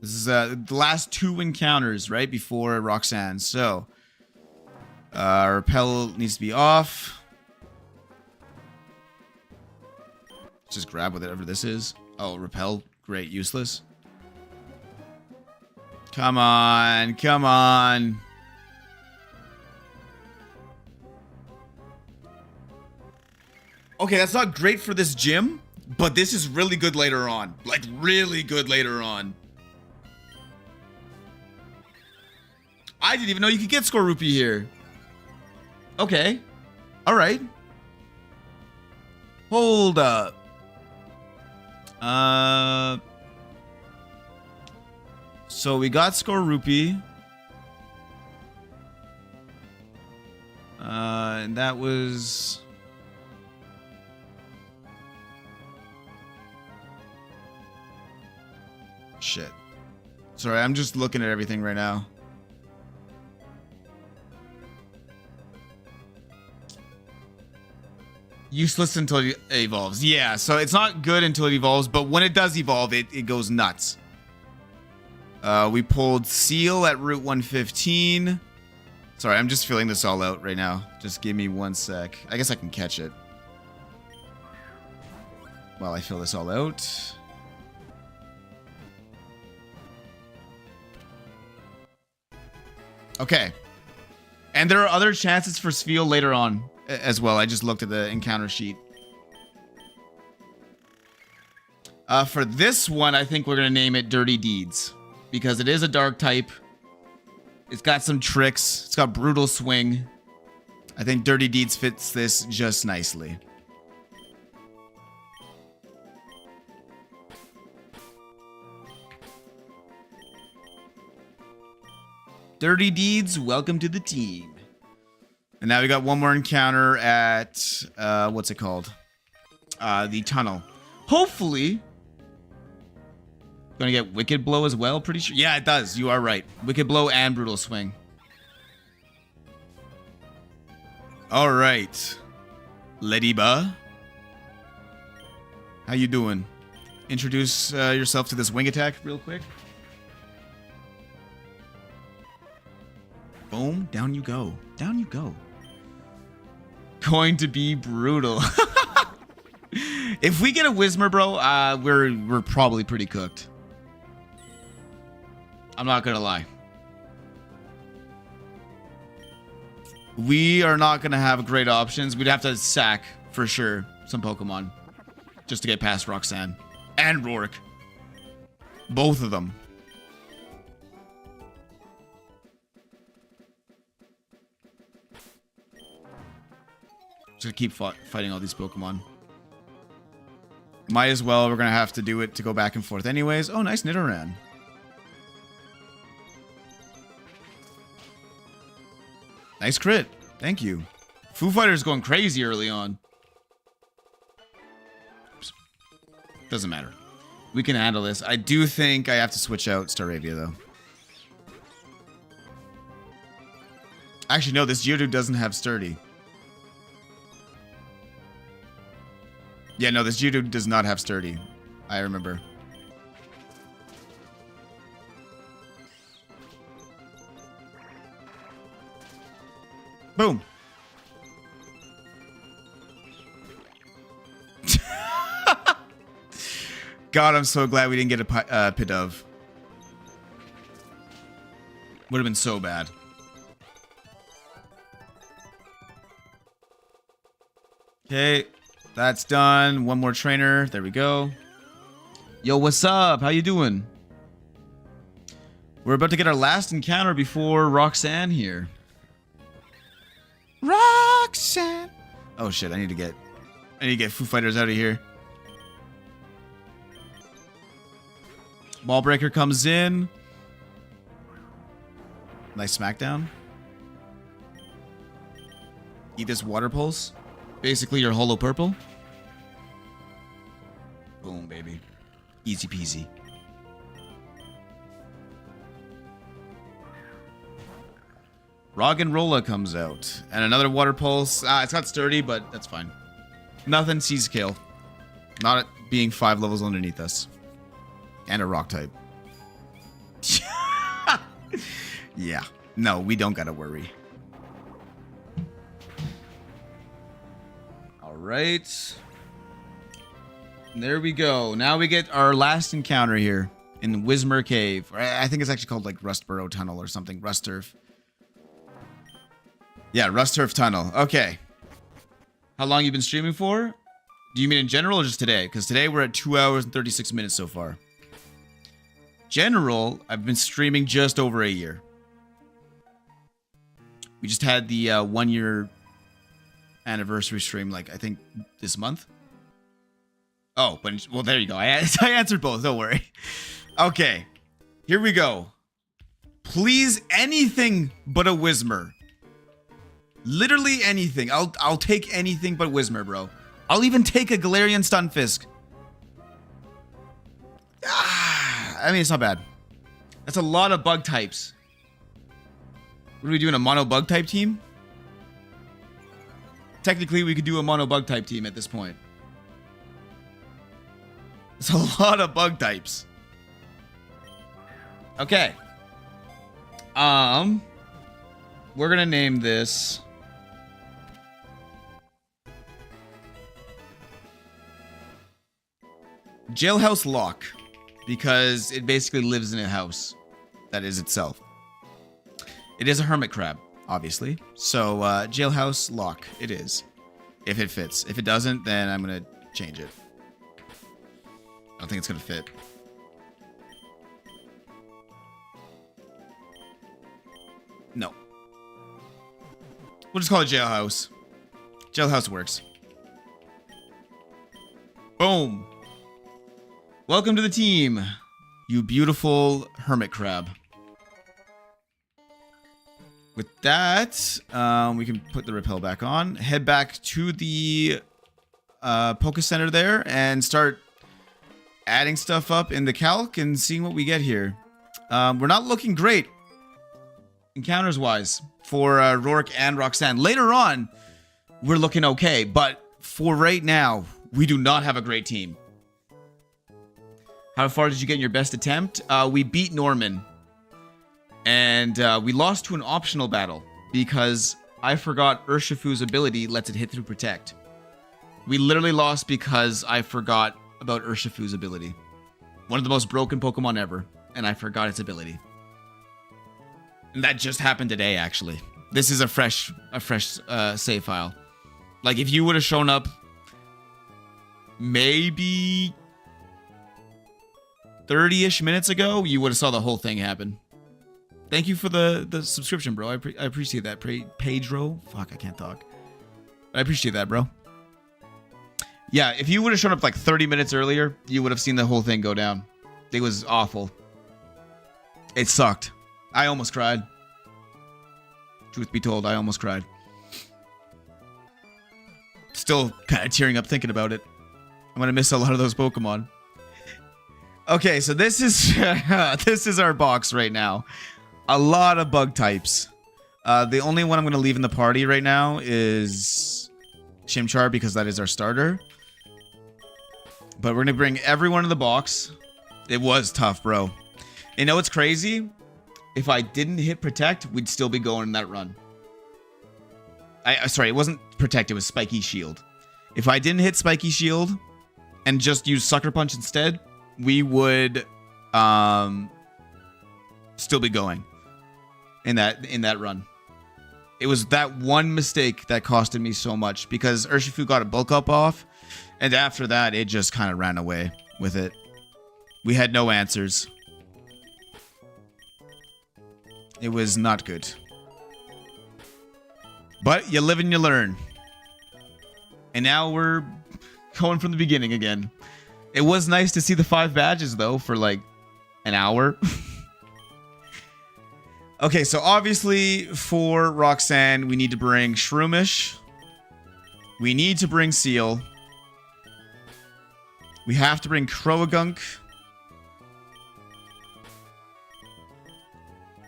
This is the last 2 encounters, right, before Roxanne. So, Repel needs to be off. Just grab whatever this is. Oh, Repel, great, useless. Come on, come on. Okay, that's not great for this gym, but this is really good later on. Like, really good later on. I didn't even know you could get Scorupi here. Okay. Alright. Hold up. So we got Scorupi. And that was... Shit. Sorry, I'm just looking at everything right now. Useless until it evolves. Yeah, so it's not good until it evolves, but when it does evolve, it goes nuts. We pulled Seal at Route 115. Sorry, I'm just filling this all out right now. Just give me 1 sec. I guess I can catch it while I fill this all out. Okay. And there are other chances for Spheal later on as well. I just looked at the encounter sheet. For this one, I think we're going to name it Dirty Deeds. Because it is a dark type. It's got some tricks. It's got Brutal Swing. I think Dirty Deeds fits this just nicely. Dirty Deeds, welcome to the team. And now we got one more encounter at, what's it called? The tunnel. Hopefully, gonna get Wicked Blow as well, pretty sure. Yeah, it does. You are right. Wicked Blow and Brutal Swing. All right. Ladyba. How you doing? Introduce yourself to this wing attack real quick. Boom, down you go. Down you go. Going to be brutal. If we get a Whismer, bro, we're probably pretty cooked. I'm not gonna lie. We are not gonna have great options. We'd have to sack, for sure, some Pokemon. Just to get past Roxanne. And Rourke. Both of them. Just gonna keep fighting all these Pokemon. Might as well. We're gonna have to do it to go back and forth anyways. Oh, nice Nidoran. Nice crit. Thank you. Foo Fighter's going crazy early on. Oops. Doesn't matter. We can handle this. I do think I have to switch out Staravia, though. Actually, no. This Geodude doesn't have Sturdy. Yeah, no, this Geodude does not have Sturdy. I remember. Boom. God, I'm so glad we didn't get a Pidove. Would have been so bad. Okay, that's done. One more trainer. There we go. Yo, what's up? How you doing? We're about to get our last encounter before Roxanne here. Roxanne. Oh shit, I need to get I need to get Foo Fighters out of here. Ball Breaker comes in. Nice smackdown. Eat this Water Pulse. Basically your Holo Purple. Boom, baby. Easy peasy. Roggenrola comes out. And another Water Pulse. It's got Sturdy, but that's fine. Nothing sees kill. Not it being 5 levels underneath us. And a rock type. Yeah. No, we don't gotta worry. Alright. There we go. Now we get our last encounter here in Wismer Cave. I think it's actually called like Rustboro Tunnel or something. Rust Turf. Yeah, Rust Turf Tunnel. Okay. How long you been streaming for? Do you mean in general or just today? Because today we're at 2 hours and 36 minutes so far. General, I've been streaming just over a year. We just had the 1 year anniversary stream, like, I think this month. Oh, but, well, there you go. I answered both. Don't worry. Okay. Here we go. Please, anything but a Wismer. Literally anything. I'll take anything but Wismer, bro. I'll even take a Galarian Stunfisk. I mean, it's not bad. That's a lot of bug types. What are we doing, a mono bug type team? Technically, we could do a mono bug type team at this point. It's a lot of bug types. Okay. We're gonna name this Jailhouse Lock, because it basically lives in a house that is itself. It is a hermit crab, obviously. So, Jailhouse Lock, it is. If it fits. If it doesn't, then I'm going to change it. I don't think it's going to fit. No. We'll just call it Jailhouse. Jailhouse works. Boom. Welcome to the team, you beautiful hermit crab. With that, we can put the repel back on. Head back to the Poké Center there and start adding stuff up in the calc and seeing what we get here. We're not looking great, encounters-wise, for Rourke and Roxanne. Later on, we're looking okay, but for right now, we do not have a great team. How far did you get in your best attempt? We beat Norman. And we lost to an optional battle because I forgot Urshifu's ability lets it hit through Protect. We literally lost because I forgot about Urshifu's ability. One of the most broken Pokemon ever, and I forgot its ability. And that just happened today, actually. This is a fresh save file. Like, if you would have shown up maybe 30-ish minutes ago, you would have saw the whole thing happen. Thank you for the subscription, bro. I appreciate that. Pedro? Fuck, I can't talk. I appreciate that, bro. Yeah, if you would have shown up like 30 minutes earlier, you would have seen the whole thing go down. It was awful. It sucked. I almost cried. Truth be told, I almost cried. Still kind of tearing up thinking about it. I'm going to miss a lot of those Pokemon. Okay, so this is this is our box right now. A lot of bug types. The only one I'm going to leave in the party right now is Chimchar because that is our starter. But we're going to bring everyone in the box. It was tough, bro. You know what's crazy? If I didn't hit Protect, we'd still be going in that run. Sorry, it wasn't Protect, it was Spiky Shield. If I didn't hit Spiky Shield and just use Sucker Punch instead, we would still be going in that run. It was that one mistake that costed me so much because Urshifu got a bulk up off, and after that, it just kind of ran away with it. We had no answers. It was not good. But you live and you learn. And now we're going from the beginning again. It was nice to see the 5 badges, though, for like an hour. Okay, so obviously for Roxanne, we need to bring Shroomish. We need to bring Seal. We have to bring Croagunk.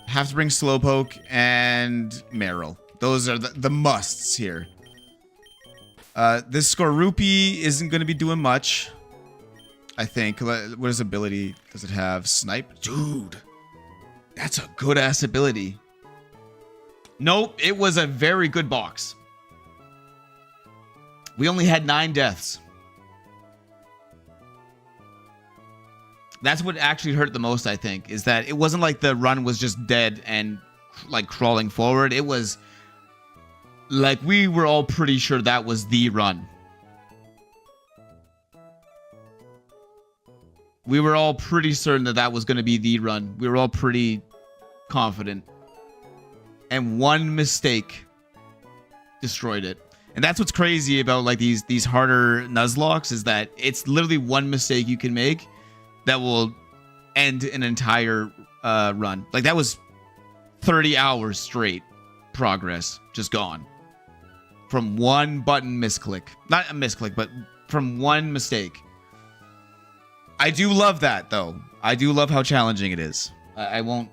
Have to bring Slowpoke and Meryl. Those are the musts here. This Skorupi isn't going to be doing much, I think. What is ability does it have? Snipe? Dude, that's a good-ass ability. Nope, it was a very good box. We only had 9 deaths. That's what actually hurt the most, I think, is that it wasn't like the run was just dead and like crawling forward. It was like we were all pretty sure that was the run. We were all pretty certain that that was going to be the run. We were all pretty confident. And one mistake destroyed it. And that's what's crazy about like these harder Nuzlocks is that it's literally one mistake you can make that will end an entire run. Like that was 30 hours straight progress just gone from one button misclick. Not a misclick, but from one mistake. I do love that though. I do love how challenging it is. I won't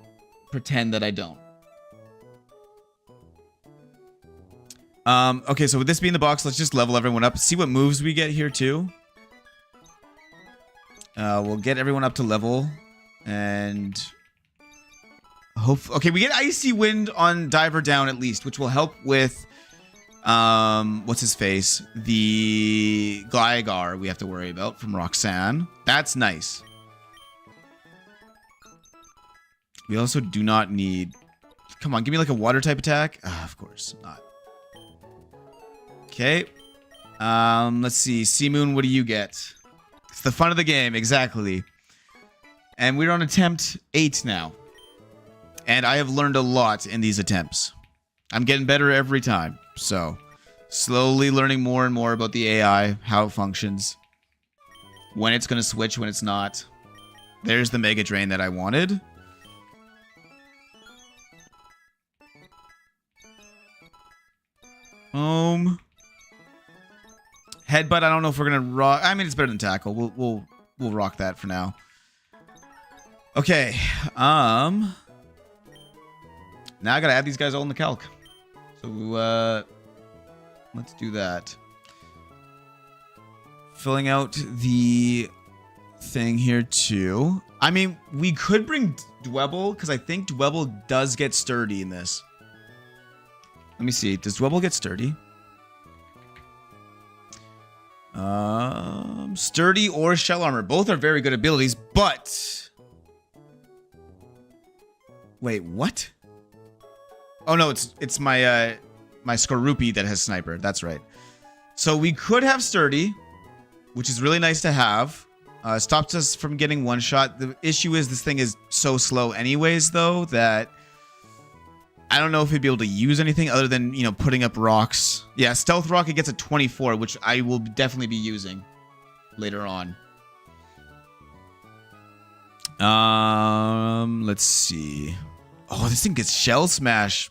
pretend that I don't. Okay, so with this being the box, let's just level everyone up. See what moves we get here too. We'll get everyone up to level, and okay, we get Icy Wind on Diver Down at least, which will help with what's his face, the Gligar we have to worry about from Roxanne. That's nice. We also do not need. Come on, give me like a water type attack. Of course not. Okay. Let's see. Seamoon, what do you get? It's the fun of the game, exactly. And we're on attempt 8 now. And I have learned a lot in these attempts. I'm getting better every time. So, slowly learning more and more about the AI, how it functions, when it's going to switch, when it's not. There's the Mega Drain that I wanted. Headbutt, I don't know if we're gonna rock. I mean, it's better than tackle. We'll rock that for now. Okay. Now I gotta add these guys all in the calc. So let's do that. Filling out the thing here too. I mean, we could bring Dwebble because I think Dwebble does get sturdy in this. Let me see. Does Dwebble get sturdy? Sturdy or shell armor. Both are very good abilities, but... Wait, what? Oh no, it's my my Skorupi that has sniper. That's right. So we could have sturdy, which is really nice to have. Stops us from getting one shot. The issue is this thing is so slow anyways, though, that I don't know if he'd be able to use anything other than, you know, putting up rocks. Yeah, Stealth Rocket gets a 24, which I will definitely be using later on. Let's see. Oh, this thing gets Shell Smash.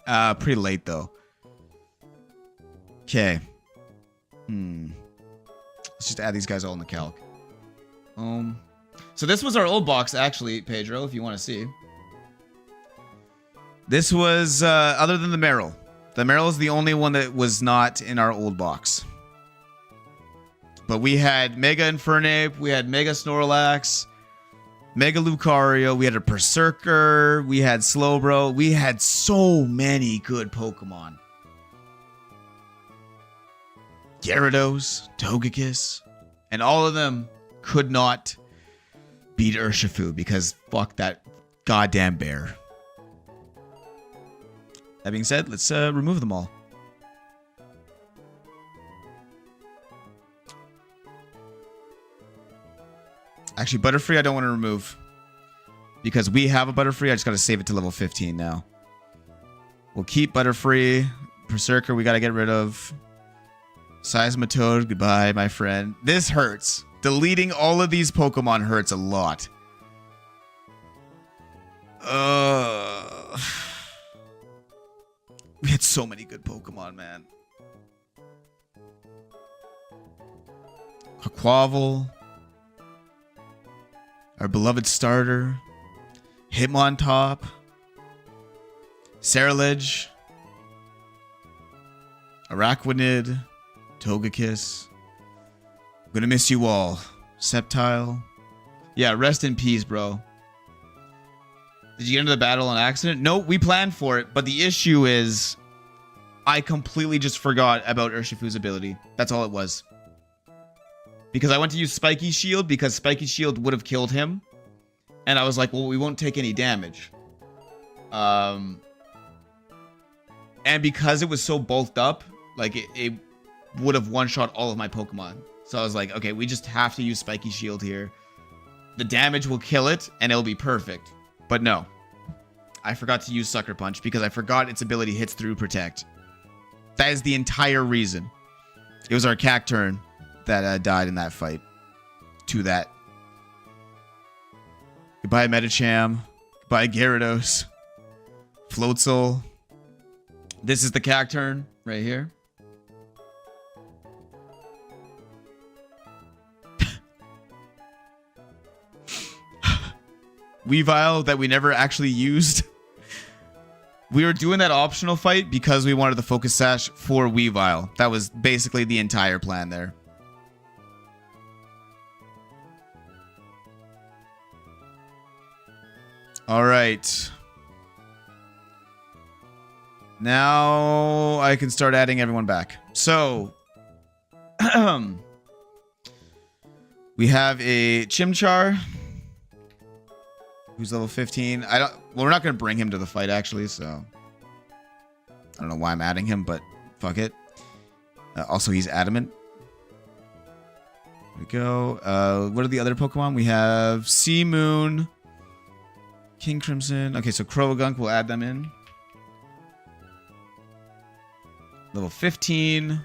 Pretty late, though. Okay. Let's just add these guys all in the calc. So this was our old box, actually, Pedro, if you want to see. This was, other than the Meryl. The Meryl is the only one that was not in our old box. But we had Mega Infernape, we had Mega Snorlax, Mega Lucario, we had a Berserker, we had Slowbro, we had so many good Pokemon. Gyarados, Togekiss, and all of them could not beat Urshifu because fuck that goddamn bear. That being said, let's remove them all. Actually, Butterfree I don't want to remove. Because we have a Butterfree, I just got to save it to level 15 now. We'll keep Butterfree. Berserker we got to get rid of. Seismitoad, goodbye, my friend. This hurts. Deleting all of these Pokemon hurts a lot. We had so many good Pokemon, man. Quavel. Our beloved starter. Hitmontop. Ceruledge. Araquanid. Togekiss. I'm gonna miss you all. Sceptile. Yeah, rest in peace, bro. Did you get into the battle on accident? No, we planned for it, but the issue is I completely just forgot about Urshifu's ability. That's all it was. Because I went to use Spiky Shield because Spiky Shield would have killed him. And I was like, well, we won't take any damage. And because it was so bulked up, like it would have one-shot all of my Pokemon. So I was like, okay, we just have to use Spiky Shield here. The damage will kill it, and it'll be perfect. But no. I forgot to use Sucker Punch because I forgot its ability hits through Protect. That is the entire reason. It was our Cacturn that died in that fight. To that. Goodbye, Medicham. Goodbye, Gyarados. Floatzel. This is the Cacturn right here. Weavile that we never actually used. We were doing that optional fight because we wanted the Focus Sash for Weavile. That was basically the entire plan there. All right. Now I can start adding everyone back. So, we have a Chimchar. Who's level 15? Well, we're not going to bring him to the fight, actually, so I don't know why I'm adding him, but fuck it. Also, he's adamant. There we go. What are the other Pokemon? We have Sea Moon, King Crimson. Okay, so Croagunk, we'll add them in. Level 15.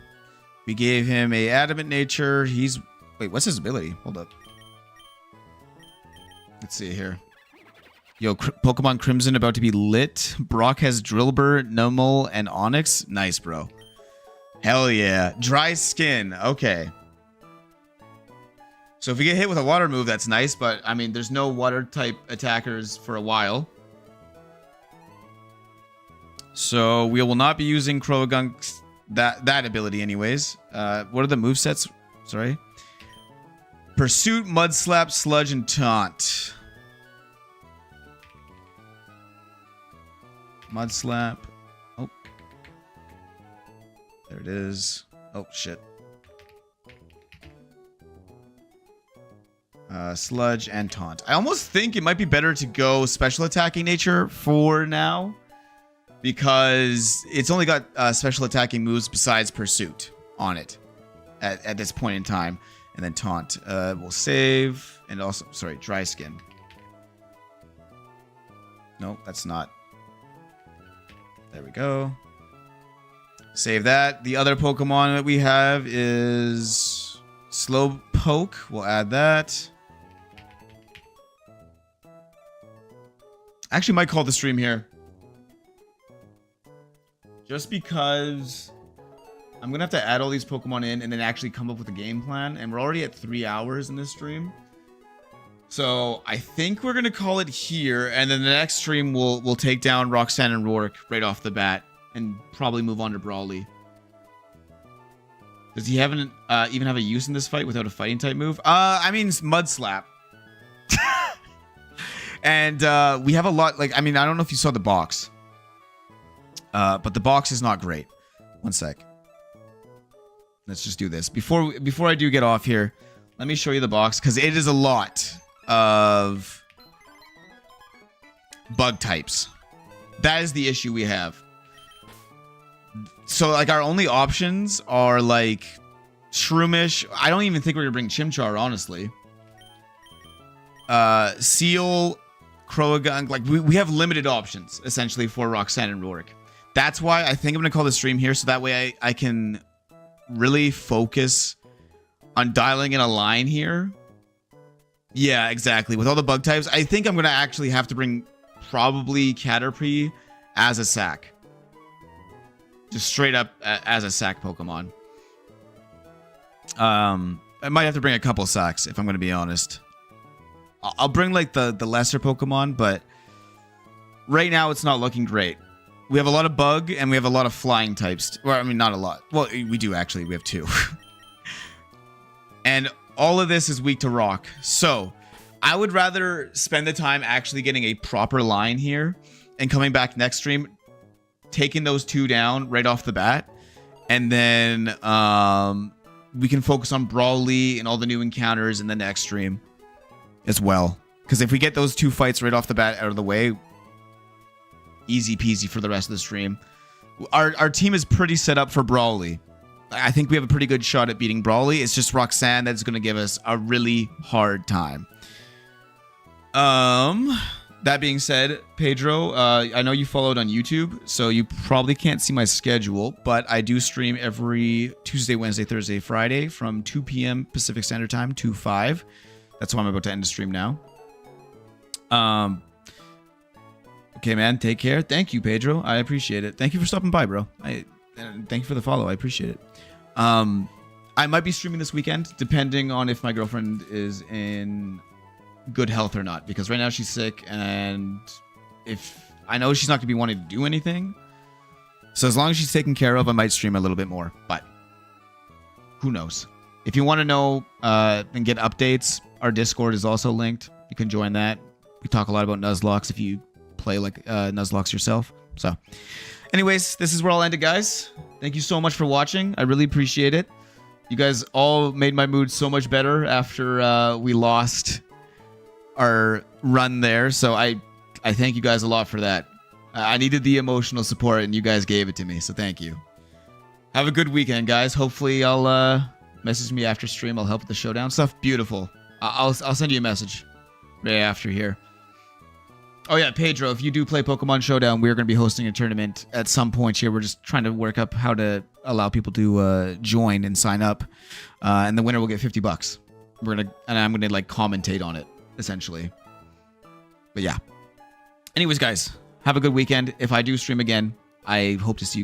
We gave him a adamant nature. Wait, what's his ability? Hold up. Let's see here. Yo, Pokemon Crimson about to be lit. Brock has Drillbur, Numel, and Onix. Nice, bro. Hell yeah. Dry Skin. Okay. So if we get hit with a water move, that's nice, but, I mean, there's no water-type attackers for a while. So we will not be using Croagunk's that ability anyways. What are the movesets? Sorry. Pursuit, Mud Slap, Sludge, and Taunt. Mud Slap. Oh. There it is. Oh, shit. Sludge and Taunt. I almost think it might be better to go Special Attacking Nature for now. Because it's only got Special Attacking moves besides Pursuit on it. At this point in time. And then Taunt. We'll save. And also, sorry, Dry Skin. Nope, that's not. There we go. Save that. The other Pokemon that we have is Slowpoke. We'll add that. Actually, might call the stream here. Just because I'm going to have to add all these Pokemon in and then actually come up with a game plan. And we're already at 3 hours in this stream. So I think we're going to call it here. And then the next stream we'll take down Roxanne and Rourke right off the bat. And probably move on to Brawly. Does he even have a use in this fight without a fighting type move? I mean, Mud Slap. And we have a lot, like, I mean, I don't know if you saw the box. But the box is not great. One sec. Let's just do this. Before I do get off here, let me show you the box, because it is a lot of bug types. That is the issue we have. So, like, our only options are, like, Shroomish. I don't even think we're going to bring Chimchar, honestly. Seal, Croagunk. Like, we have limited options, essentially, for Roxanne and Rourke. That's why I think I'm going to call the stream here, so that way I can really focus on dialing in a line here. Yeah, exactly. With all the bug types, I think I'm going to actually have to bring probably Caterpie as a sack. Just straight up as a sack Pokemon. I might have to bring a couple sacks if I'm going to be honest. I'll bring like the lesser Pokemon, but right now it's not looking great. We have a lot of bug and we have a lot of flying types. Well, I mean, not a lot. Well, we do actually. We have 2. And all of this is weak to rock. So I would rather spend the time actually getting a proper line here and coming back next stream, taking those 2 down right off the bat. And then we can focus on Brawly and all the new encounters in the next stream as well. Because if we get those 2 fights right off the bat out of the way, easy peasy for the rest of the stream. Our team is pretty set up for Brawly. I think we have a pretty good shot at beating Brawly. It's just Roxanne that's going to give us a really hard time. That being said, Pedro, I know you followed on YouTube, so you probably can't see my schedule, but I do stream every Tuesday, Wednesday, Thursday, Friday from 2 p.m. Pacific Standard Time to 5. That's why I'm about to end the stream now. Okay, man, take care. Thank you, Pedro. I appreciate it. Thank you for stopping by, bro. Thank you for the follow. I appreciate it. I might be streaming this weekend, depending on if my girlfriend is in good health or not, because right now she's sick, and if I know she's not gonna be wanting to do anything, so as long as she's taken care of, I might stream a little bit more, but who knows. If you want to know and get updates, our Discord is also linked. You can join that. We talk a lot about Nuzlocks if you play like Nuzlocke yourself. So anyways, this is where I'll end it, guys. Thank you so much for watching. I really appreciate it. You guys all made my mood so much better after we lost our run there, so I thank you guys a lot for that. I needed the emotional support and you guys gave it to me, so thank you. Have a good weekend, guys. Hopefully I'll message me after stream. I'll help with the showdown stuff. Beautiful. I'll send you a message right after here. Oh yeah, Pedro, if you do play Pokemon Showdown, we're going to be hosting a tournament at some point here. We're just trying to work up how to allow people to join and sign up. And the winner will get $50. I'm gonna like commentate on it, essentially. But yeah. Anyways, guys, have a good weekend. If I do stream again, I hope to see you.